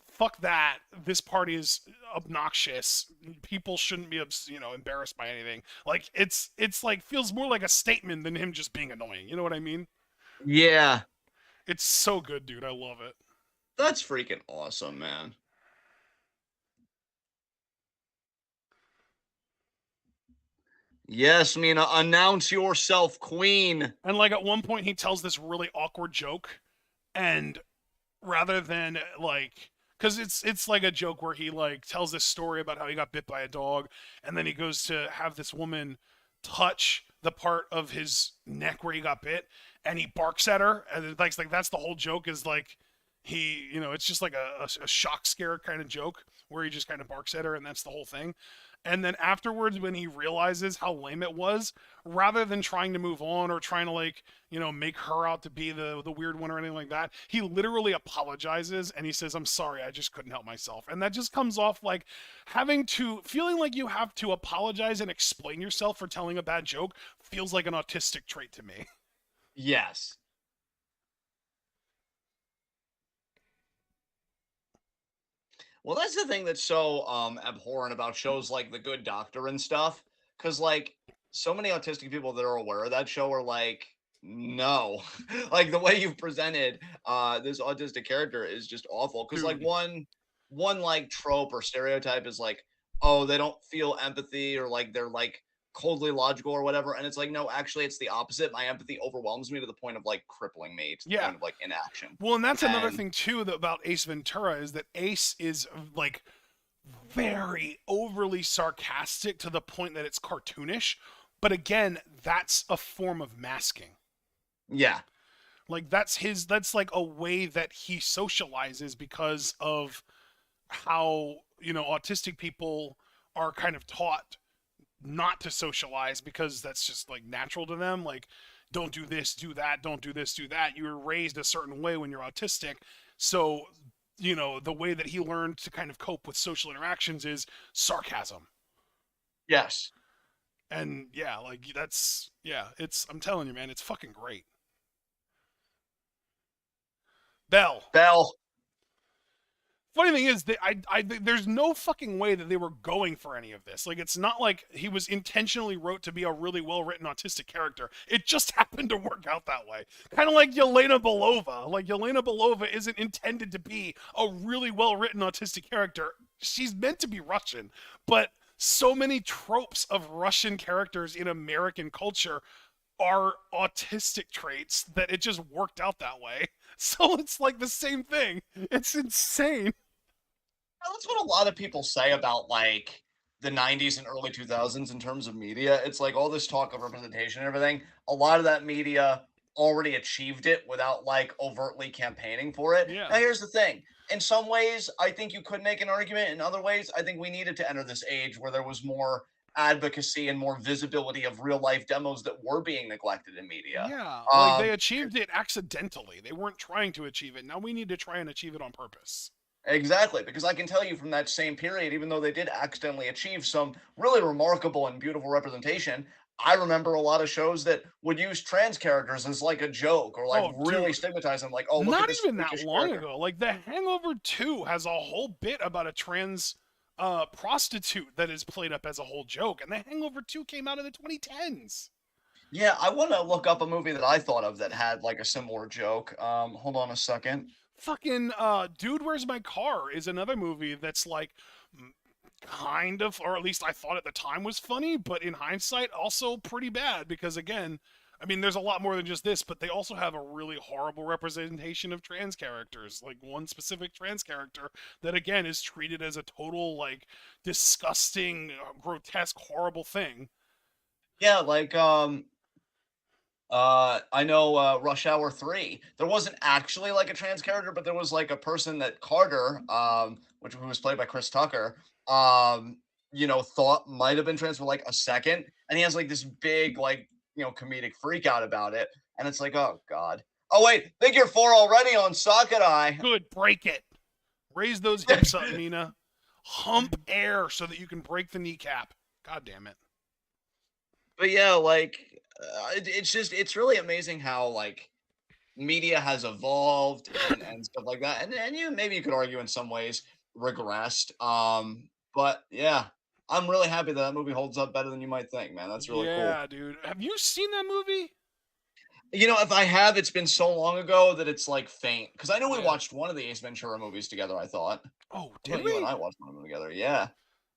fuck that. This party is obnoxious. People shouldn't be, embarrassed by anything. Like, it's like, feels more like a statement than him just being annoying. You know what I mean? Yeah. It's so good, dude. I love it. That's freaking awesome, man. Yes, Mina, announce yourself, queen. And like at one point, he tells this really awkward joke, and rather than like because it's like a joke where he like tells this story about how he got bit by a dog, and then he goes to have this woman touch the part of his neck where he got bit, and he barks at her, and it's like that's the whole joke is like he it's just like a shock scare kind of joke where he just kind of barks at her, and that's the whole thing. And then afterwards, when he realizes how lame it was, rather than trying to move on or trying to like make her out to be the weird one or anything like that, he literally apologizes and he says, I'm sorry, I just couldn't help myself. And that just comes off like feeling like you have to apologize and explain yourself for telling a bad joke feels like an autistic trait to me. Yes. Well, that's the thing that's so abhorrent about shows like The Good Doctor and stuff, because like so many autistic people that are aware of that show are like, no, like the way you've presented this autistic character is just awful. Because like Dude. one like trope or stereotype is like, oh, they don't feel empathy or like they're like coldly logical or whatever, and it's like, no, actually, it's the opposite. My empathy overwhelms me to the point of like crippling me to the Yeah. point of like inaction. Well, and that's another And thing too about Ace Ventura is that Ace is like very overly sarcastic to the point that it's cartoonish. But again, that's a form of masking. yeah, Like that's like a way that he socializes because of how, autistic people are kind of taught not to socialize because that's just like natural to them. Like, don't do this, do that, don't do this, do that. You were raised a certain way when you're autistic. So, the way that he learned to kind of cope with social interactions is sarcasm. yes. And yeah, like I'm telling you, man, it's fucking great. Bell. Bell. Funny thing is that there's no fucking way that they were going for any of this. Like, it's not like he was intentionally wrote to be a really well written autistic character. It just happened to work out that way. Kind of like Yelena Belova. Like, Yelena Belova isn't intended to be a really well written autistic character. She's meant to be Russian, but so many tropes of Russian characters in American culture are autistic traits that it just worked out that way. So it's like the same thing. It's insane. That's what a lot of people say about like the 90s and early 2000s in terms of media. It's like all this talk of representation and everything. A lot of that media already achieved it without like overtly campaigning for it. Yeah. Now, here's the thing. In some ways, I think you could make an argument. In other ways, I think we needed to enter this age where there was more advocacy and more visibility of real life demos that were being neglected in media. Yeah. Like they Um, achieved it accidentally. They weren't trying to achieve it. Now we need to try and achieve it on purpose. Exactly, because I can tell you from that same period, even though they did accidentally achieve some really remarkable and beautiful representation, I remember a lot of shows that would use trans characters as like a joke or like Oh, really dude. stigmatize them, like, oh, look at Not this even that freakish long character. ago. Like The Hangover 2 has a whole bit about a trans prostitute that is played up as a whole joke. And The Hangover 2 came out in the 2010s. Yeah, I want to look up a movie that I thought of that had like a similar joke. Hold on a second. Fucking Dude, Where's My Car is another movie that's like kind of, or at least I thought at the time was funny, but in hindsight also pretty bad because again, I mean, there's a lot more than just this, but they also have a really horrible representation of trans characters. Like one specific trans character that again is treated as a total like disgusting, grotesque, horrible thing. Yeah, like I know Rush Hour 3. There wasn't actually like a trans character, but there was like a person that Carter, which who was played by Chris Tucker, thought might have been trans for like a second, and he has like this big like comedic freak out about it, and it's like, oh god. Oh wait, figure four already on Socket Eye. Good, break it. Raise those hips up, Mina. Hump air so that you can break the kneecap. God damn it. But yeah, like it's really amazing how like media has evolved and stuff like that. And you maybe you could argue in some ways regressed. But yeah, I'm really happy that movie holds up better than you might think, man. That's really cool. Yeah, dude. Have you seen that movie? If I have, it's been so long ago that it's like faint. Because I know we Yeah. watched one of the Ace Ventura movies together. Oh, I did thought you and we? I watched one of them together. Yeah,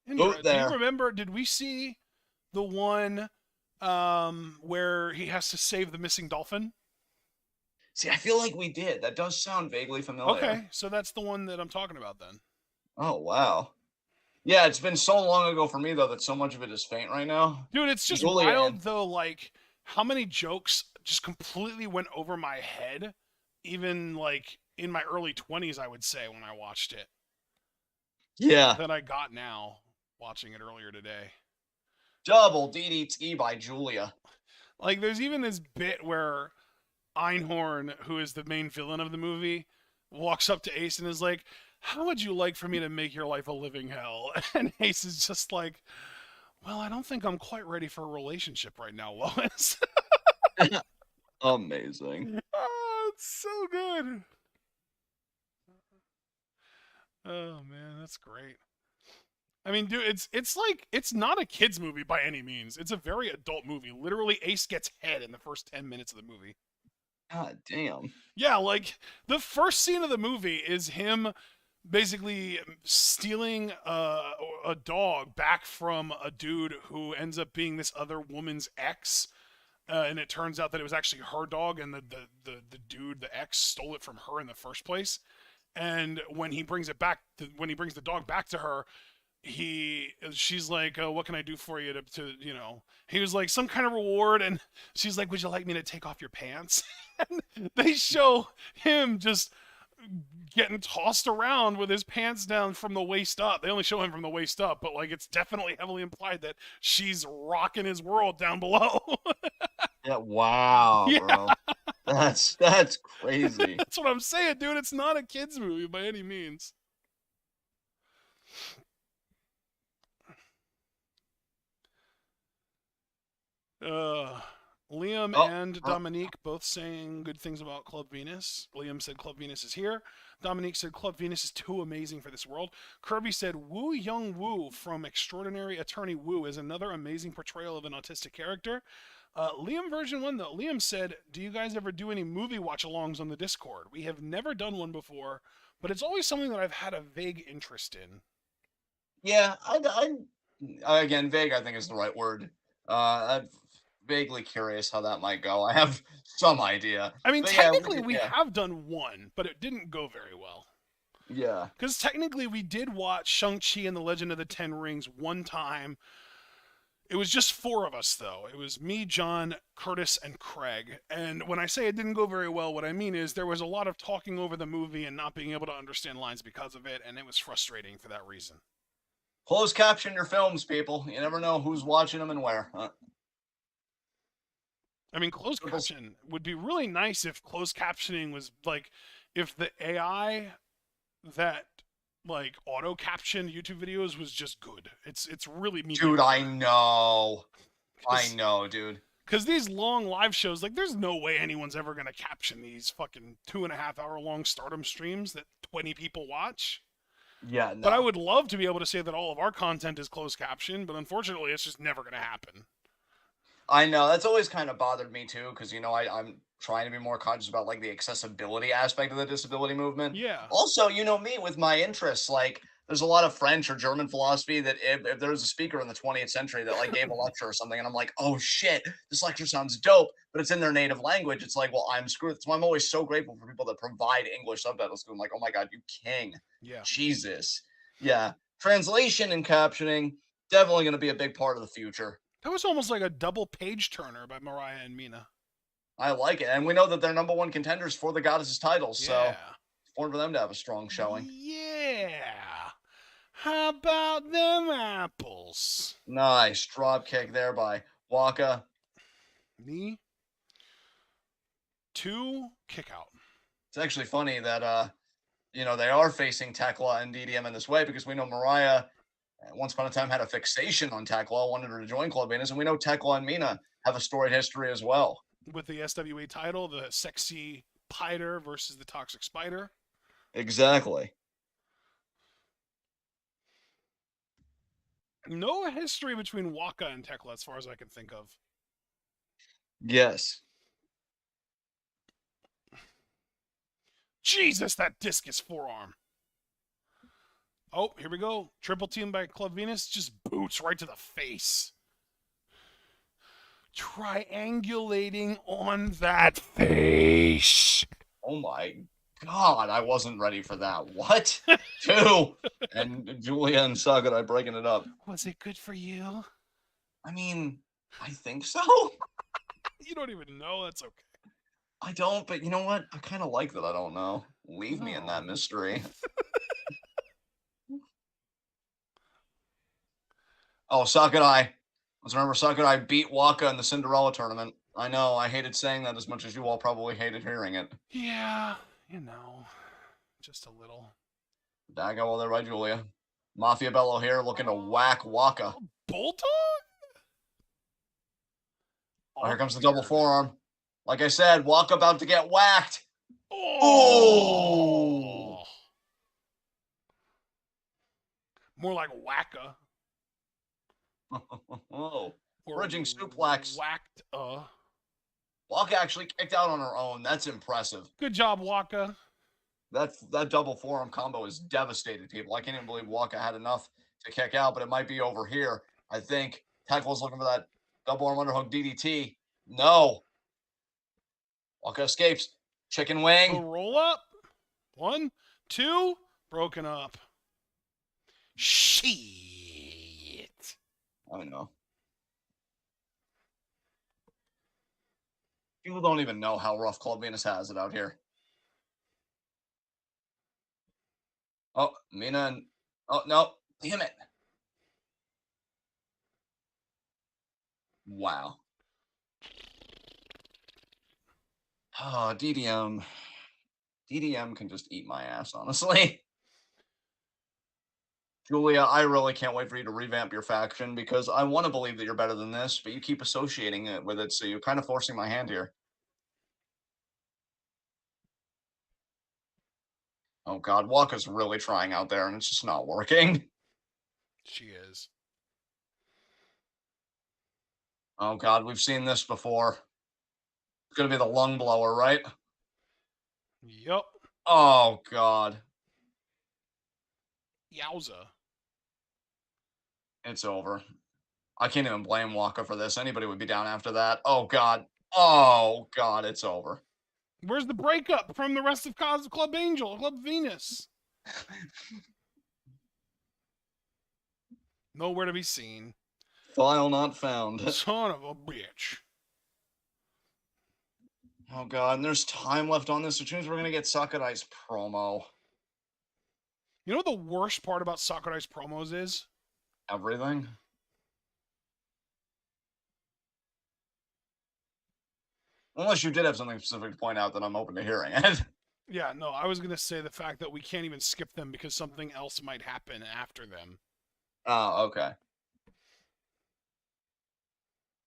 boot Do you there. remember? Did we see the one where he has to save the missing dolphin? See, I feel like we did. That does sound vaguely familiar. Okay, so that's the one that I'm talking about then. Oh wow. Yeah, it's been so long ago for me though that so much of it is faint right now. Dude, it's just Julian. wild though, like how many jokes just completely went over my head, even like in my early 20s, I would say, when I watched it, Yeah. that I got now watching it earlier today. Double DDT by Julia. Like, there's even this bit where Einhorn, who is the main villain of the movie, walks up to Ace and is like, "How would you like for me to make your life a living hell?" And Ace is just like, "Well, I don't think I'm quite ready for a relationship right now, Lois." Amazing. Oh, it's so good. Oh man, that's great. I mean, dude, it's like it's not a kids movie by any means. It's a very adult movie. Literally, Ace gets head in the first 10 minutes of the movie. God damn. Yeah, like the first scene of the movie is him basically stealing a dog back from a dude who ends up being this other woman's ex. And it turns out that it was actually her dog, and the dude, the ex, stole it from her in the first place. And when he brings it back, when he brings the dog back to her, she's like, what can I do for you to he was like, some kind of reward, and she's like, would you like me to take off your pants? And they show him just getting tossed around with his pants down from the waist up. They only show him from the waist up, but like it's definitely heavily implied that she's rocking his world down below. Yeah, wow, Yeah, bro. That's crazy. that's what I'm saying, dude. It's not a kids movie by any means. Uh, Liam Oh, and uh, Dominique both saying good things about Club Venus. Liam said Club Venus is here. Dominique said Club Venus is too amazing for this world. Kirby said Woo Young Woo from Extraordinary Attorney Woo is another amazing portrayal of an autistic character. Liam version 1 though. Liam said, do you guys ever do any movie watch alongs on the Discord? We have never done one before, but it's always something that I've had a vague interest yeah, again, vague, I think is the right word. I'm vaguely curious how that might go. I have some idea, I mean, but yeah, technically, we yeah, have done one, but it didn't go very well. yeah. Because technically, we did watch Shang-Chi and the Legend of the Ten Rings one time. It was just four of us, though. It was me, John, Curtis, and Craig. And when I say it didn't go very well, what I mean is there was a lot of talking over the movie and not being able to understand lines because of it, and it was frustrating for that reason. Closed caption your films, people. You never know who's watching them and where. I mean, closed caption would be really nice if closed captioning was like, if the AI that like auto captioned YouTube videos was just good. It's really mediocre. Dude, I know, dude. Because these long live shows, like, there's no way anyone's ever gonna caption these fucking 2.5 hour long Stardom streams that 20 people watch. Yeah, But I no. would love to be able to say that all of our content is closed caption, but unfortunately, it's just never gonna happen. I know that's always kind of bothered me too, because I'm trying to be more conscious about like the accessibility aspect of the disability movement. Yeah, Also, me with my interests, like there's a lot of French or German philosophy that if there was a speaker in the 20th century that like gave a lecture or something, and I'm like, oh shit, this lecture sounds dope, but it's in their native language. It's like, well, I'm screwed. So I'm always so grateful for people that provide English subtitles. I'm like, oh my god, you king, yeah. Jesus, yeah. Translation and captioning definitely going to be a big part of the future. That was almost like a double page turner by Mariah and Mina. I like it. And we know that they're number one contenders for the Goddess's titles, so Yeah. it's important for them to have a strong showing. Yeah. How about them apples? Nice drop kick there by Waka. Knee. 2, kick out. It's actually funny that they are facing Tekla and DDM in this way because we know Mariah once upon a time had a fixation on Tekla, wanted her to join Club Venus, and we know Tekla and Mina have a storied history as well. With the SWA title, the sexy Piter versus the toxic spider. Exactly. No history between Waka and Tekla as far as I can think of. Yes. Jesus, that discus forearm. Oh, here we go. Triple team by Club Venus. Just boots right to the face. Triangulating on that face. Oh my God, I wasn't ready for that. What? 2. And Julia and Sakurai breaking it up. Was it good for you? I mean, I think so. You don't even know. That's okay. I don't, but you know what? I kind of like that I don't know. Leave me in that mystery. Oh, Sakurai. Let's remember Sakurai beat Waka in the Cinderella tournament. I know, I hated saying that as much as you all probably hated hearing it. Yeah, just a little. Dago all there by Julia. Mafia Bello here looking to whack Waka. Bulldog? Oh, here comes the double forearm. Like I said, Waka about to get whacked. Oh! More like Wacka. Oh, Or bridging suplex. Whacked. Waka actually kicked out on her own. That's impressive. Good job, Waka. That double forearm combo has devastated people. I can't even believe Waka had enough to kick out, but it might be over here. I think Tekla's looking for that double arm underhook DDT. No. Waka escapes. Chicken The wing. roll up. 1, 2, broken up. Shit. I know. People don't even know how rough Club Venus has it out here. Oh, Mina and... Oh, no. Damn it. Wow. Oh, DDM. DDM can just eat my ass, honestly. Julia, I really can't wait for you to revamp your faction because I want to believe that you're better than this, but you keep associating it with it, so you're kind of forcing my hand here. Oh God, Waka's really trying out there, and it's just not working. She is. Oh God, we've seen this before. It's gonna be the lung blower, right? Yup. Oh God. Yowza. It's over. I can't even blame Waka for this. Anybody would be down after that. Oh God. Oh God, it's over. Where's the breakup from the rest of Club Angel, Club Venus? Nowhere to be seen. File not found. Son of a bitch. Oh God, and there's time left on this, which means we're gonna get Sakurai's promo. You know what the worst part about Sakurai's promos is? Everything. Unless you did have something specific to point out, that I'm open to hearing it. Yeah, no, I was going to say the fact that we can't even skip them because something else might happen after them. Oh, okay.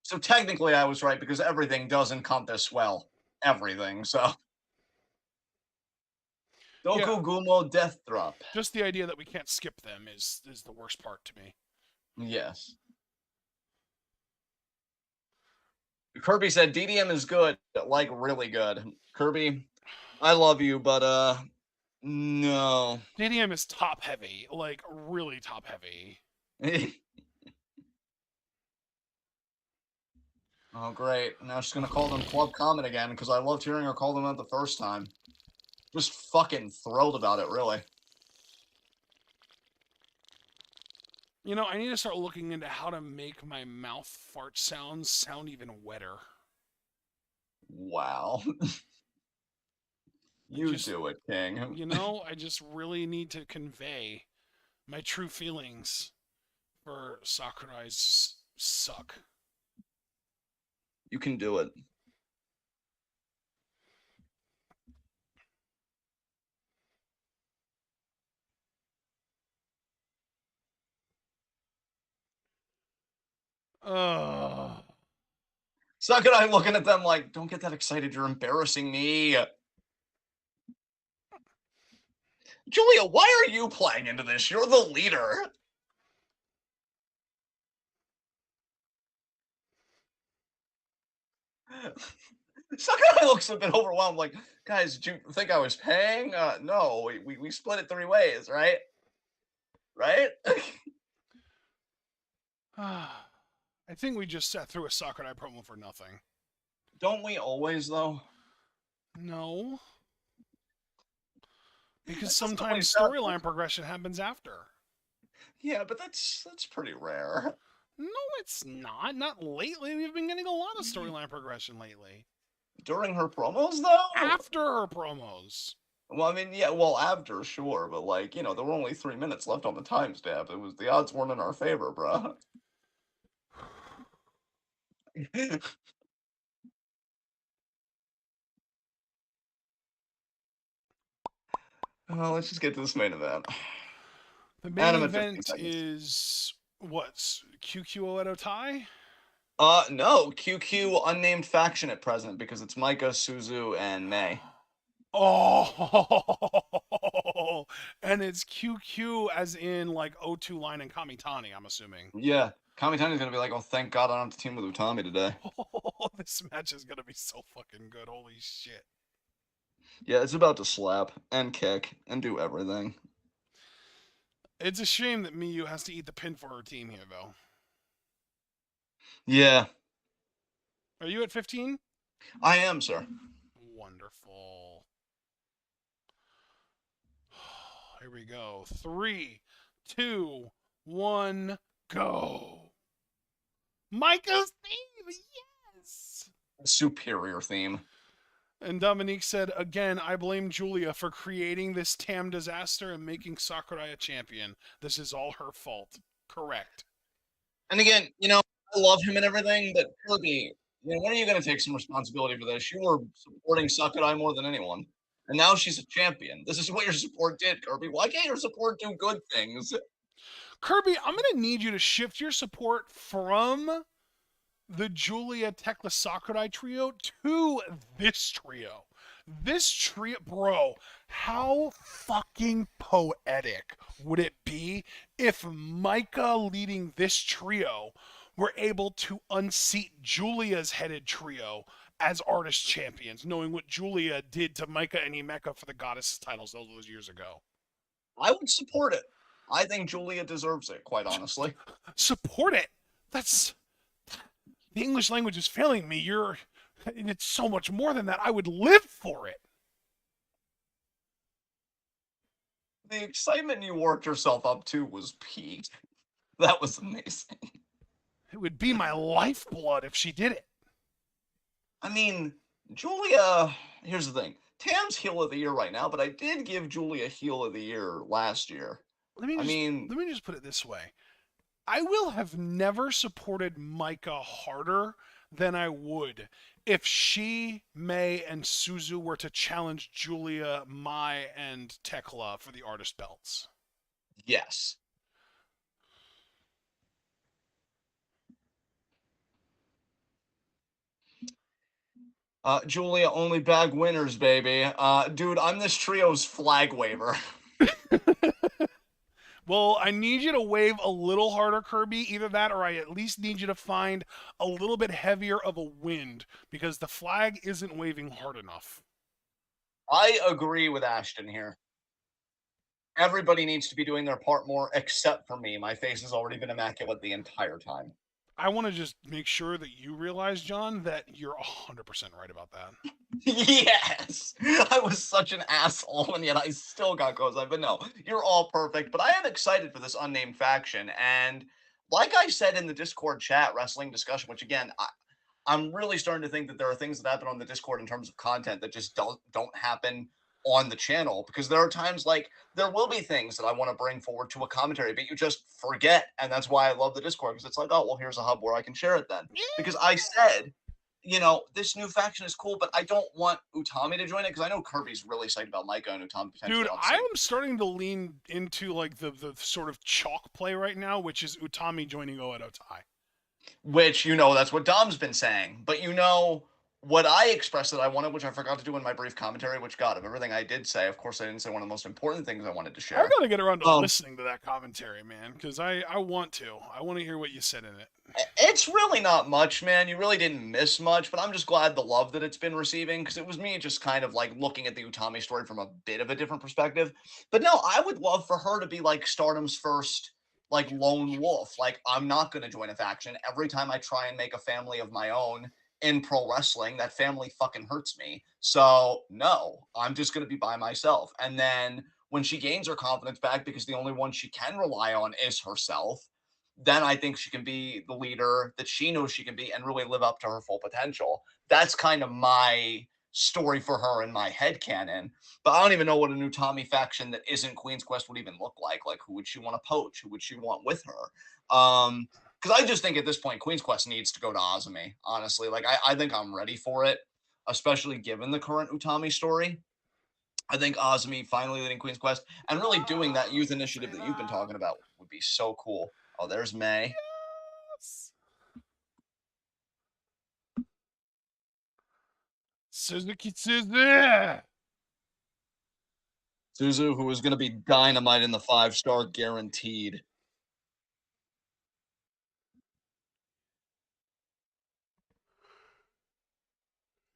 So technically I was right because everything does encompass, well, everything, so. Doku Yeah. Gumo Death Drop. Just the idea that we can't skip them is the worst part to me. Yes. Kirby said DDM is good, like really good. Kirby, I love you, but no. DDM is top heavy, like really top heavy. Oh, great. Now she's going to call them Club Comet again because I loved hearing her call them out the first time. Just fucking thrilled about it, really. You know, I need to start looking into how to make my mouth fart sounds sound even wetter. Wow. I You just, do it, King. I just really need to convey my true feelings for Sakurai's suck. You can do it. Ugh. Sakurai looking at them like, don't get that excited. You're embarrassing me. Julia, why are you playing into this? You're the leader. Sakurai looks a bit overwhelmed, like, guys, did you think I was paying? No, we split it 3 ways, right? Right? I think we just sat through a Sakurai promo for nothing. Don't we always, though? No, because That doesn't always sometimes happen. storyline progression happens after. Yeah, but that's pretty rare. No, it's not. Not lately. We've been getting a lot of storyline progression lately. During her promos, though? After her promos. Well, I mean, yeah, well, after, sure, but like, there were only 3 minutes left on the timestamp. It was the odds weren't in our favor, bro. Let's just get to this main event. The main And I'm at 15 event seconds. is what's QQ Edo Tai? No, QQ unnamed faction at present because it's Micah, Suzu, and May. Oh, and it's QQ as in like O2 Line and Kamitani, I'm assuming. Yeah, Kamitani's gonna be like, oh, thank God I don't have to team with Utami today. Oh, this match is gonna be so fucking good. Holy shit. Yeah, it's about to slap and kick and do everything. It's a shame that Miyu has to eat the pin for her team here, though. Yeah, Are you at 15? I am, sir. Wonderful. Here we go. 3, 2, 1, go. Micah's theme, yes. Superior theme. And Dominique said, again, I blame Julia for creating this Tam disaster and making Sakurai a champion. This is all her fault. Correct. And again, I love him and everything, but Kirby, when are you going to take some responsibility for this? You were supporting Sakurai more than anyone. And now she's a champion. This is what your support did, Kirby. Why can't your support do good things? Kirby, I'm going to need you to shift your support from the Julia Tekla Sakurai trio to this trio. This trio, bro, how fucking poetic would it be if Micah leading this trio were able to unseat Julia's headed trio as artist champions, knowing what Julia did to Micah and Himeka for the Goddess titles all those years ago? I would support it. I think Julia deserves it, quite honestly. Support it. That's the English language is failing me. It's so much more than that. I would live for it. The excitement you worked yourself up to was peak. That was amazing. It would be my lifeblood if she did it. I mean, Julia, here's the thing. Tam's heel of the year right now, but I did give Julia heel of the year last year. Let me I just mean, let me just put it this way. I will have never supported Micah harder than I would if she, May, and Suzu were to challenge Julia, Mai, and Tekla for the artist belts. yes. Julia, only bag winners, baby. Dude, I'm this trio's flag waver. Well, I need you to wave a little harder, Kirby. Either that or I at least need you to find a little bit heavier of a wind because the flag isn't waving hard enough. I agree with Ashton here. Everybody needs to be doing their part more, except for me. My face has already been immaculate the entire time. I want to just make sure that you realize, John, that you're 100% right about that. Yes, I was such an asshole, and yet I still got Kozai. But no, you're all perfect. But I am excited for this unnamed faction, and like I said in the Discord chat wrestling discussion, which again, I'm really starting to think that there are things that happen on the Discord in terms of content that just don't happen on the channel, because there are times like there will be things that I want to bring forward to a commentary, but you just forget. And that's why I love the Discord, because it's like, oh, well, here's a hub where I can share it then. Because I said, this new faction is cool, but I don't want Utami to join it because I know Kirby's really psyched about Micah and Utami potentially Dude, on the I same. am starting to lean into like the sort of chalk play right now, which is Utami joining Oedotai. Which, that's what Dom's been saying. But what I expressed that I wanted, which I forgot to do in my brief commentary, which, God, of everything I did say, of course, I didn't say one of the most important things I wanted to I share. gotta get around to listening to that commentary, man, because I want to. I want to hear what you said in it. It's really not much, man. You really didn't miss much, but I'm just glad the love that it's been receiving, because it was me just kind of like looking at the Utami story from a bit of a different perspective. But no, I would love for her to be like Stardom's first like lone wolf. Like, I'm not going to join a faction. Every time I try and make a family of my own in pro wrestling, that family fucking hurts me. So no, I'm just going to be by myself. And then when she gains her confidence back, because the only one she can rely on is herself, then I think she can be the leader that she knows she can be and really live up to her full potential. That's kind of my story for her in my head canon. But I don't even know what a new Tommy faction that isn't Queen's Quest would even look like. Like, who would she want to poach? Who would she want with her? Because I just think at this point, Queen's Quest needs to go to Azumi, honestly. Like, I think I'm ready for it, especially given the current Utami story. I think Azumi finally leading Queen's Quest and really doing that youth initiative that you've been talking about would be so cool. Oh, there's May. Yes. Suzuki Suzu. Suzu, who is going to be dynamite in the 5-star guaranteed.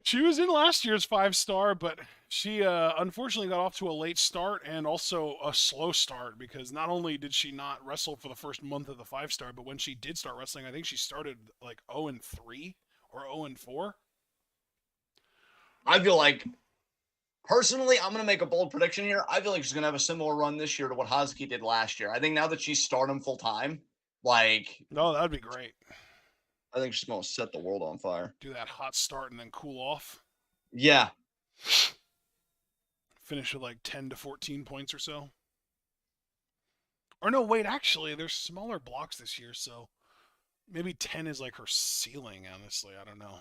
She was in last year's 5-star, but she unfortunately got off to a late start and also a slow start, because not only did she not wrestle for the first month of the 5-star, but when she did start wrestling, I think she started like 0-3 or 0-4. I feel like, personally, I'm going to make a bold prediction here. I feel like she's going to have a similar run this year to what Hazuki did last year. I think now that she's Stardom full time, like, No, that'd be great. I think she's going to set the world on fire. Do that hot start and then cool off. Yeah. Finish with like 10 to 14 points or so. Or no, wait, actually, there's smaller blocks this year, so maybe 10 is like her ceiling, honestly. I don't know.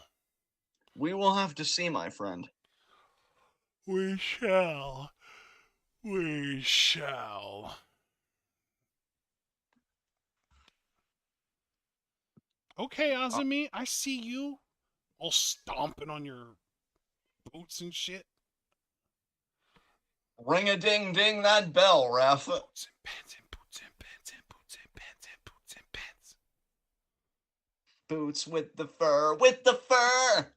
We will have to see, my friend. We shall. We shall. Okay, Azumi, I see you. All stomping on your boots and shit. Ring a ding ding that bell, ref. Boots and pants and boots and pants and boots and pants and boots and pants. Boots with the fur, with the fur.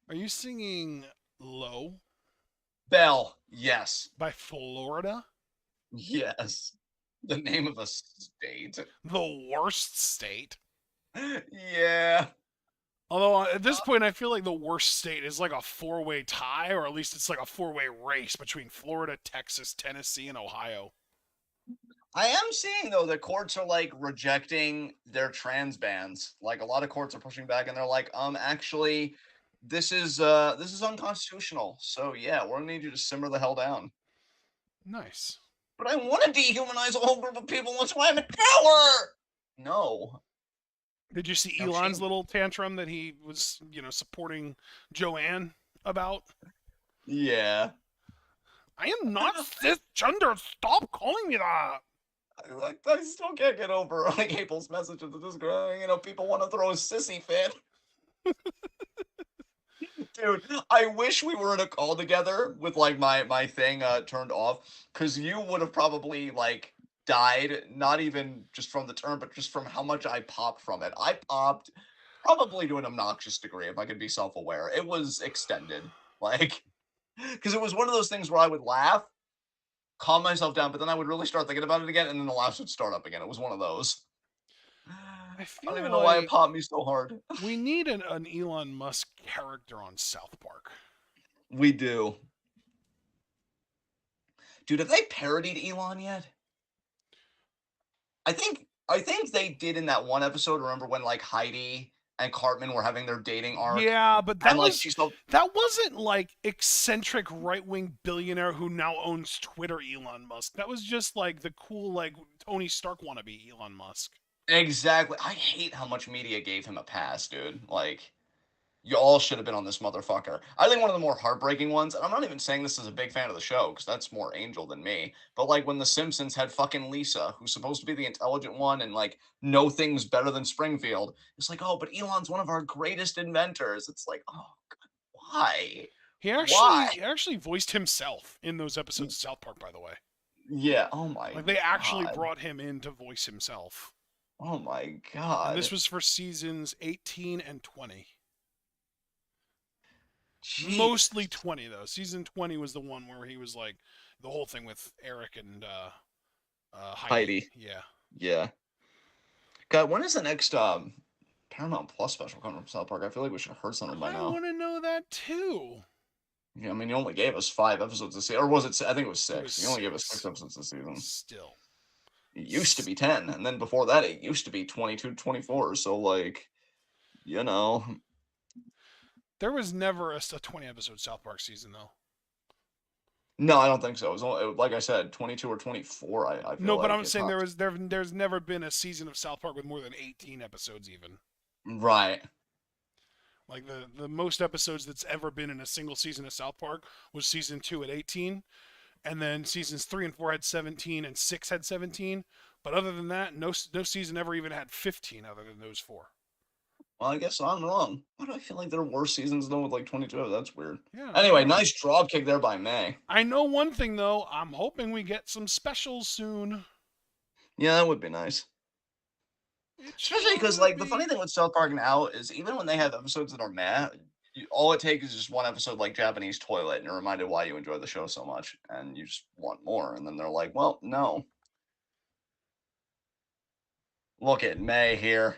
Are you singing Low Bell, yes. by Florida? Yes. The name of a state. The worst state. Yeah. Although at this point, I feel like the worst state is like a 4-way tie, or at least it's like a 4-way race between Florida, Texas, Tennessee, and Ohio. I am seeing though that courts are like rejecting their trans bans. Like, a lot of courts are pushing back and they're like, actually, this is unconstitutional. So yeah, we're gonna need you to simmer the hell down. Nice. But I want to dehumanize a whole group of people. That's why I'm in power. No. Did you see No, Elon's little tantrum that he was, supporting Joanne about? Yeah. I am not cisgender. Stop calling me that. I still can't get over like April's messages of this girl. People want to throw a sissy fit. Dude, I wish we were in a call together with like my thing turned off, because you would have probably like died, not even just from the term, but just from how much I popped from it. I popped probably to an obnoxious degree, if I could be self-aware. It was extended, like, because it was one of those things where I would laugh, calm myself down, but then I would really start thinking about it again, and then the laughs would start up again. It was one of those. I I feel don't even know why it like popped me so hard. we need an Elon Musk character on South Park. We do. Dude, have they parodied Elon yet? I think they did in that one episode. Remember when like Heidi and Cartman were having their dating arc, Yeah, but and like she's so that wasn't like eccentric right wing billionaire who now owns Twitter Elon Musk. That was just like the cool like Tony Stark wannabe Elon Musk. exactly. I hate how much media gave him a pass, dude. Like you all should have been on this motherfucker. I think one of the more heartbreaking ones, and I'm not even saying this as a big fan of the show, because that's more Angel than me, but like when The Simpsons had fucking Lisa, who's supposed to be the intelligent one and like know things better than Springfield. It's like, oh, but Elon's one of our greatest inventors. It's like, oh, God, why? Why? He actually voiced himself in those episodes of South Park, by the way. Yeah. Oh my Like they actually God. brought him in to voice himself. Oh my And this God. was for seasons 18 and 20. Mostly Jesus. 20 though. Season 20 was the one where he was like the whole thing with Eric and Heidi. Heidi. Yeah. Yeah. God, when is the next Paramount Plus special coming from South Park? I feel like we should have heard something by I now. want to know that too. Yeah, I mean, you only gave us 5 episodes this season, or was it? I think it was It was 6. You only gave us 6 6. episodes this season. Still. It used to be 10, and then before that, it used to be 22, 24. So, like, you know, There was never a 20 episode South Park season though. no, I don't think so. It was only, like I said, 22 or 24. I feel No, but like I'm it's saying not there's never been a season of South Park with more than 18 episodes even. right. Like the most episodes that's ever been in a single season of South Park was season 2 at 18, and then seasons 3 and 4 had 17 and 6 had 17. But other than that, no season ever even had 15 other than those 4. Well, I guess I'm wrong. Why do I feel like there were seasons though with like 22? That's weird. Yeah, I don't Anyway, know. nice drop kick there by May. I know one thing though. I'm hoping we get some specials soon. Yeah, that would be nice. It Especially sure because, would like, the funny be. thing with South Park now is even when they have episodes that are meh, all it takes is just one episode like Japanese Toilet, and you're reminded why you enjoy the show so much, and you just want more. And then they're like, well, no. Look at May here.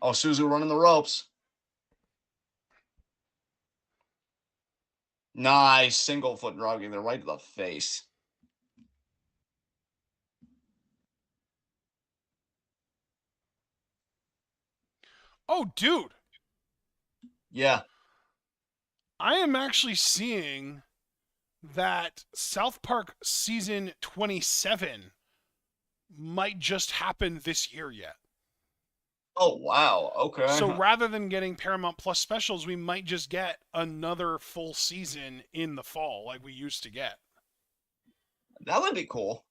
Oh, Suzu running the ropes. Nice single foot drop kick there right to the face. Oh, dude, Yeah. I am actually seeing that South Park season 27 might just happen this year yet. Oh, wow. Okay. So rather than getting Paramount Plus specials, we might just get another full season in the fall like we used to get. That would be cool.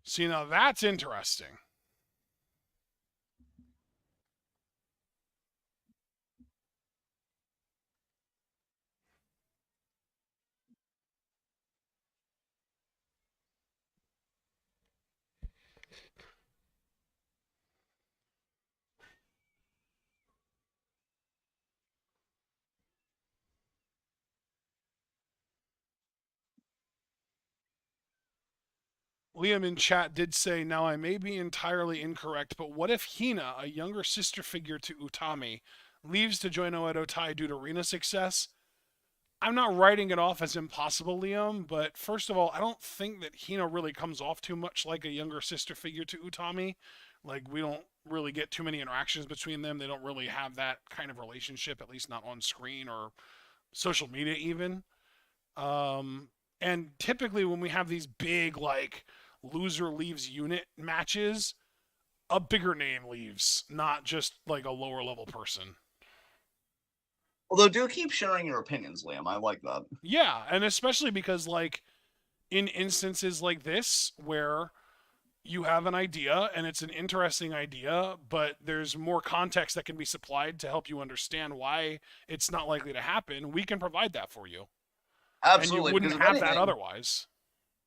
See, now that's interesting. Liam in chat did say, now I may be entirely incorrect, but what if Hina, a younger sister figure to Utami, leaves to join Oedo Tai due to Rina's success? I'm not writing it off as impossible, Liam, but first of all, I don't think that Hina really comes off too much like a younger sister figure to Utami. Like, we don't really get too many interactions between them. They don't really have that kind of relationship, at least not on screen or social media, even. And typically, when we have these big, like, loser leaves unit matches, a bigger name leaves, not just like a lower level person. Although, do keep sharing your opinions, Liam. I like that. Yeah, and especially because, like, in instances like this where you have an idea and it's an interesting idea, but there's more context that can be supplied to help you understand why it's not likely to happen, we can provide that for you. And you Absolutely, wouldn't have that otherwise.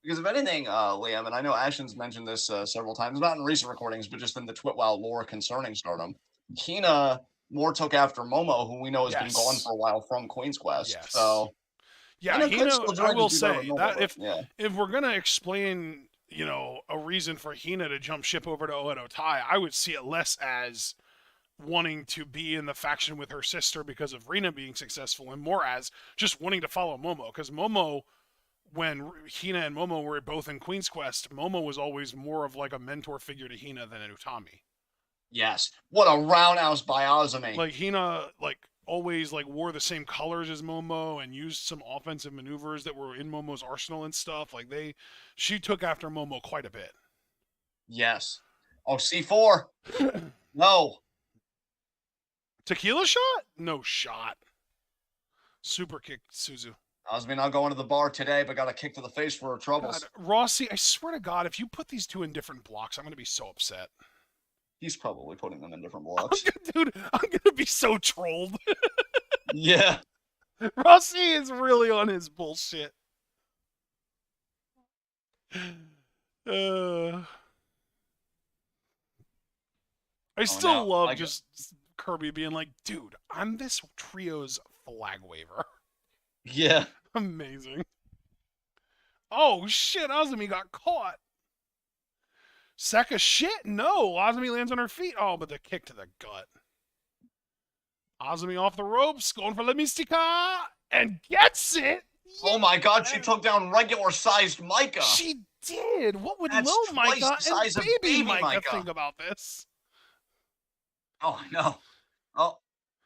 because if anything, Liam, and I know Ashton's mentioned this several times, not in recent recordings, but just in the Twitwow lore concerning Stardom, Hina more took after Momo, who we know has been gone Yes. for a while from Queen's Quest. Yes. So Yeah, Hina could Hina, still I join to will do better with say Momo, that but yeah. if we're going to explain, a reason for Hina to jump ship over to Oedo Tai, I would see it less as wanting to be in the faction with her sister because of Rina being successful and more as just wanting to follow Momo. Because Momo, when Hina and Momo were both in Queen's Quest, Momo was always more of like a mentor figure to Hina than an Utami. Yes. What a roundhouse by Azumi. Like Hina, like always like wore the same colors as Momo and used some offensive maneuvers that were in Momo's arsenal and stuff. Like she took after Momo quite a bit. Yes. Oh, C4. No. Tequila shot? No shot. Super kick Suzu. Azumi not going to the bar today, but got a kick to the face for her God, troubles. Rossi, I swear to God, if you put these two in different blocks, I'm gonna be so upset. He's probably putting them in different blocks. Dude, I'm gonna be so trolled. Yeah. Rossi is really on his bullshit. I still love just Kirby being like, dude, I'm this trio's flag waver. Yeah. Amazing. Oh shit, Azumi got caught. Seka shit? No. Azumi lands on her feet. Oh, but the kick to the gut. Azumi off the ropes, going for La Mystica, and gets it. Oh my God, she took down regular-sized Micah. She did. What would That's Lil Micah and baby Micah think about this? Oh, no. Oh,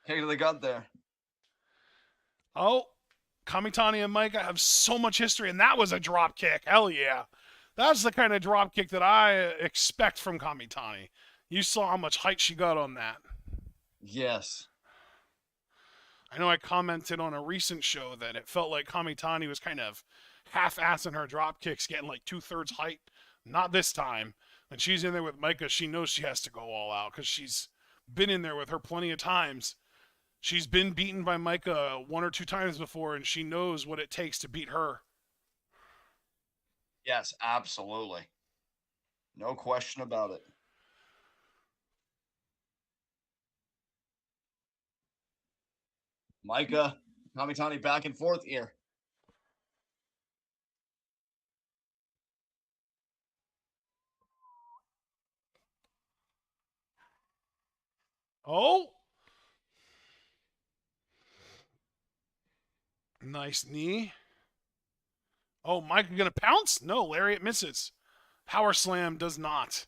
kick to the gut there. Oh, Kamitani and Micah have so much history, and that was a drop kick. Hell yeah. That's the kind of drop kick that I expect from Kamitani. You saw how much height she got on that. Yes. I know I commented on a recent show that it felt like Kamitani was kind of half-assing her drop kicks, getting like 2/3 height. Not this time. When she's in there with Micah, she knows she has to go all out because she's been in there with her plenty of times. She's been beaten by Micah 1 or 2 times before, and she knows what it takes to beat her. Yes, absolutely. No question about it. Micah, Kamitani back and forth here. Oh! Nice knee. Oh, Micah gonna pounce? No, Lariat misses. Power slam does not.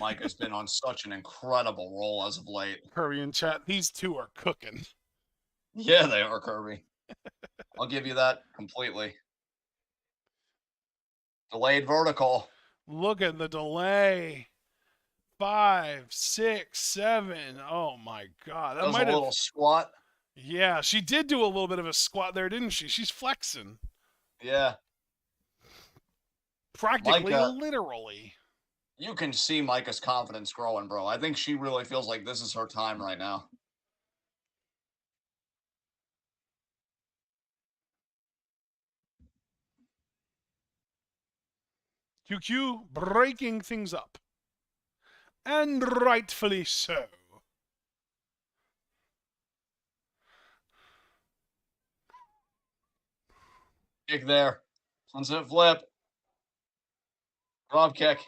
Micah's been on such an incredible roll as of late. Kirby in chat, these two are cooking. Yeah, they are, Kirby. I'll give you that completely. Delayed vertical. Look at the delay. 5, 6, 7. Oh my God. That might have a little squat. Yeah, she did do a little bit of a squat there, didn't she? She's flexing. Yeah. Practically, Micah, literally. You can see Micah's confidence growing, bro. I think she really feels like this is her time right now. QQ breaking things up. And rightfully so. Kick there. Sunset flip. Drop kick.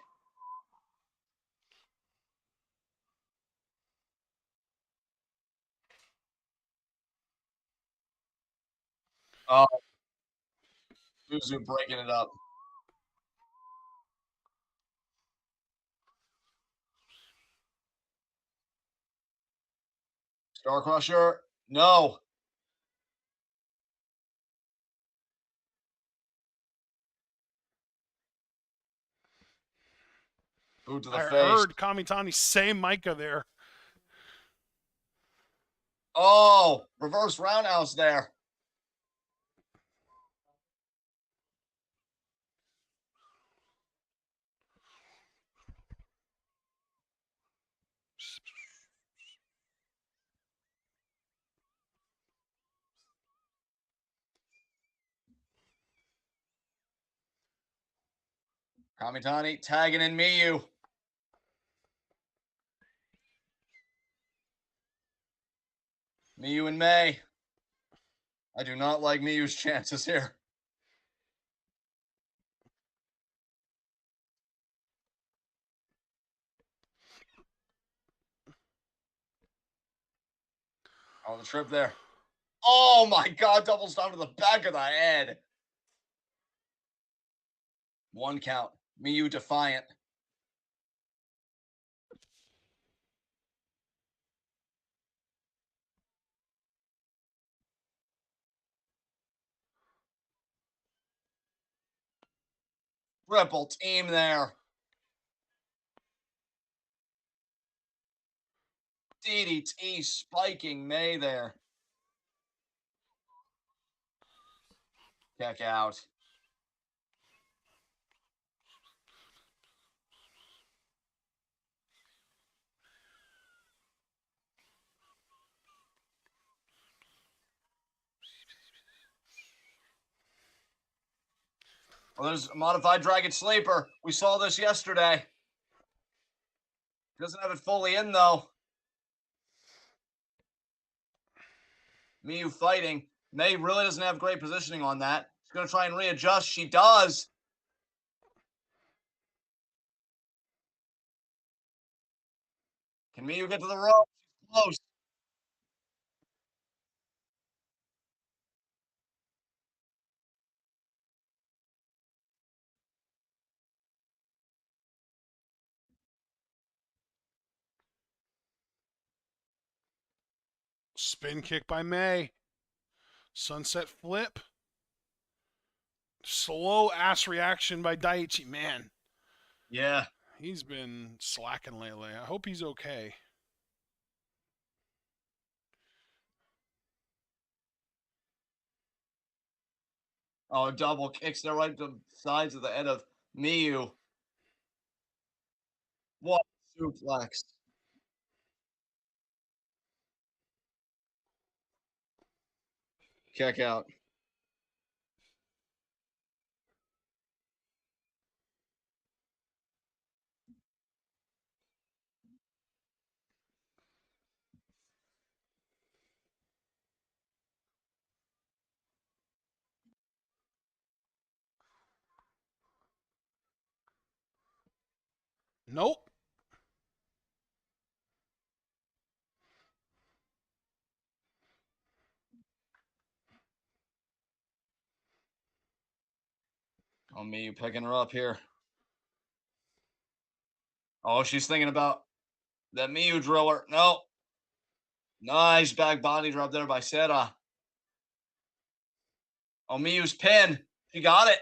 Oh. Suzu breaking it up. Star Crusher. No. Boot to the face. I heard Kamitani say Micah there. Oh, reverse roundhouse there. Kamitani tagging in Miyu. Miyu and May. I do not like Miyu's chances here. On the trip there. Oh my God, doubles down to the back of the head. 1 count. Miyu defiant. Triple team there. DDT spiking May there. Check out. Well, there's a modified Dragon Sleeper. We saw this yesterday. Doesn't have it fully in, though. Miyu fighting. May really doesn't have great positioning on that. She's going to try and readjust. She does. Can Miyu get to the rope? She's close. Spin kick by May. Sunset flip. Slow ass reaction by Daiichi. Man, Yeah. he's been slacking lately. I hope he's okay. Oh, double kicks there right to the sides of the head of Miyu. What suplex. Check out. Nope. Oh, Miyu picking her up here. Oh, she's thinking about that Miyu driller. No. Nice back body drop there by Sera. Oh, Miyu's pin. She got it.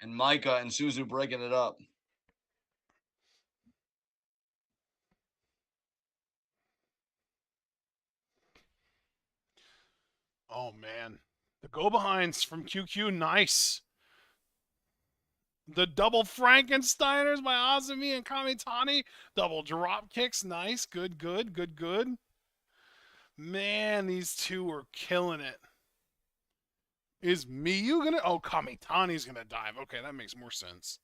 And Micah and Suzu breaking it up. Oh man, the go behinds from QQ, nice. The double Frankensteiners by Azumi and Kamitani. Double drop kicks, nice. Good, good, good, good. Man, these two are killing it. Is Miyu gonna? Oh, Kamitani's gonna dive. Okay, that makes more sense.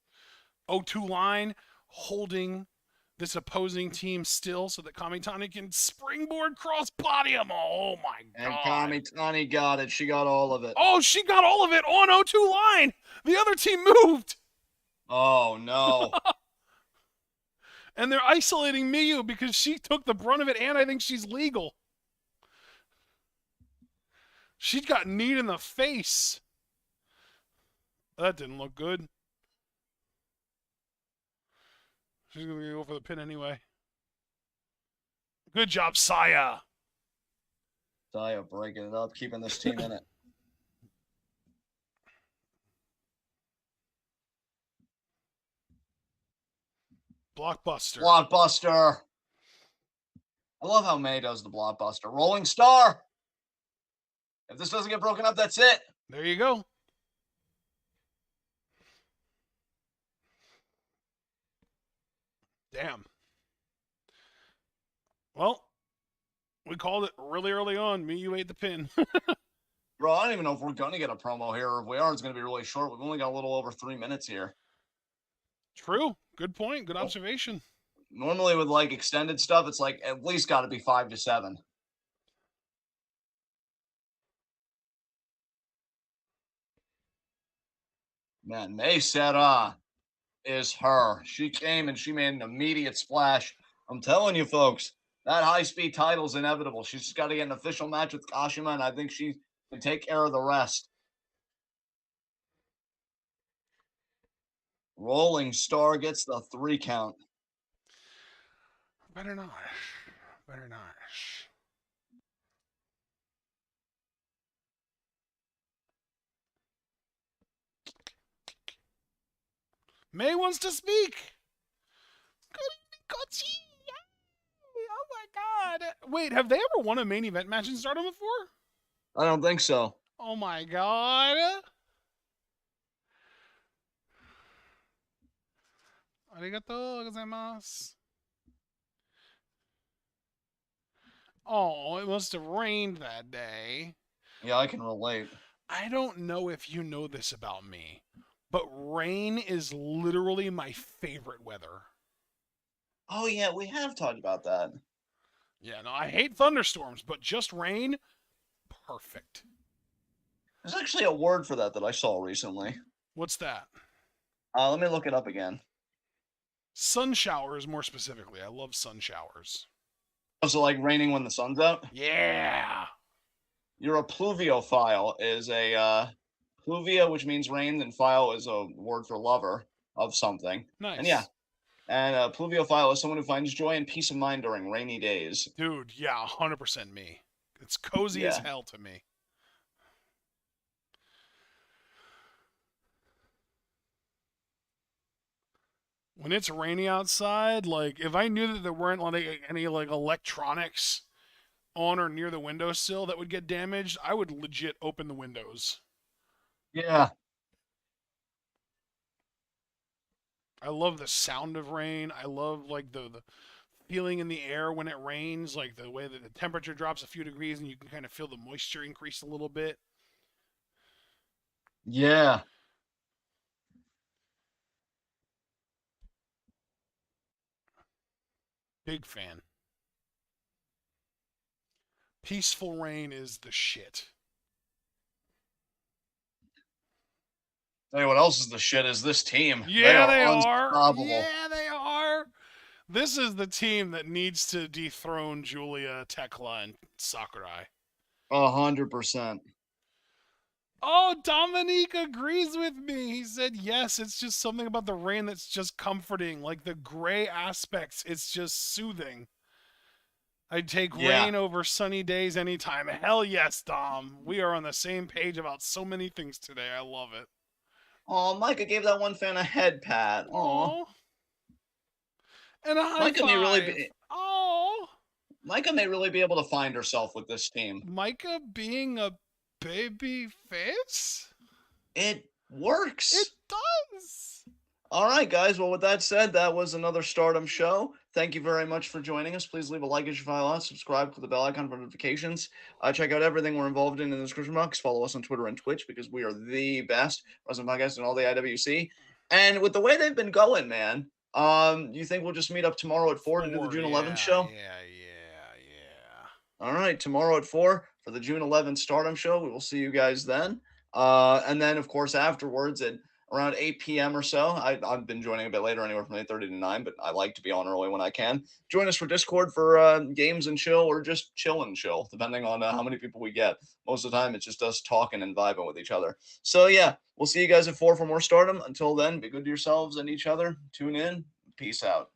O2 line holding this opposing team still so that Kamitani can springboard cross body him. Oh my And god. Kamitani got it. She got all of it. Oh, she got all of it on O2 line. The other team moved. Oh, no. And they're isolating Miyu because she took the brunt of it, and I think she's legal. She got kneed in the face. That didn't look good. She's going to go for the pin anyway. Good job, Saya. Saya breaking it up, keeping this team in it. Blockbuster. Blockbuster. I love how May does the blockbuster. Rolling star. If this doesn't get broken up, that's it. There you go. Damn. Well, we called it really early on. Miyu ate the pin. Bro, I don't even know if we're going to get a promo here, or if we are, it's going to be really short. We've only got a little over 3 minutes here. True. Good point. Good observation. Normally with like extended stuff, it's like at least got to be 5 to 7. Man, May Sera is her. She came and she made an immediate splash. I'm telling you, folks, that high-speed title is inevitable. She's just got to get an official match with Kashima, and I think she can take care of the rest. Rolling Star gets the 3 count. Better not. Better not. May wants to speak. Good evening, Kochi. Oh my god. Wait, have they ever won a main event match in Stardom before? I don't think so. Oh my god. Arigato gozaimasu. Oh, it must have rained that day. Yeah, I can relate. I don't know if you know this about me, but rain is literally my favorite weather. Oh yeah, we have talked about that. Yeah, no, I hate thunderstorms, but just rain, perfect. There's actually a word for that I saw recently. What's that? Let me look it up again. Sun showers, more specifically. I love sun showers. Oh, so like raining when the sun's out? Yeah. You're a pluviophile is a pluvia, which means rain, and phile is a word for lover of something. And yeah, Nice. and a pluviophile is someone who finds joy and peace of mind during rainy days. Dude, yeah, 100% me. It's cozy as Yeah. hell to me. When it's rainy outside, like if I knew that there weren't like any like electronics on or near the windowsill that would get damaged, I would legit open the windows. Yeah. I love the sound of rain. I love like the feeling in the air when it rains, like the way that the temperature drops a few degrees and you can kind of feel the moisture increase a little bit. Yeah. Big fan. Peaceful rain is the shit. Tell you what else is the shit is this team. They Yeah, are they are. unstoppable. Yeah, they are. This is the team that needs to dethrone Julia, Tekla, and Sakurai. 100%. Oh, Dominique agrees with me. He said, yes, it's just something about the rain that's just comforting. Like the gray aspects, it's just soothing. I'd take Yeah. rain over sunny days anytime. Hell yes, Dom. We are on the same page about so many things today. I love it. Oh, Micah gave that one fan a head pat. Oh, Oh, and a high Micah may really five. be. Oh, Micah may really be able to find herself with this team. Micah being a baby face? It It works. does. All right, guys. Well, with that said, that was another Stardom show. Thank you very much for joining us. Please leave a like if you follow us, subscribe, click the bell icon for notifications. Check out everything we're involved in the description box. Follow us on Twitter and Twitch because we are the best wrestling podcast in all the IWC. And with the way they've been going, man, you think we'll just meet up tomorrow at 4 to do the 4, June 11th yeah, show? yeah. All right, tomorrow at 4 for the June 11th Stardom show. We will see you guys then. And then, of course, afterwards at around 8 p.m. or so, I've been joining a bit later, anywhere from 8:30 to 9, but I like to be on early when I can. Join us for Discord for games and chill, or just chill and chill, depending on how many people we get. Most of the time, it's just us talking and vibing with each other. So, yeah, we'll see you guys at 4 for more Stardom. Until then, be good to yourselves and each other. Tune in. Peace out.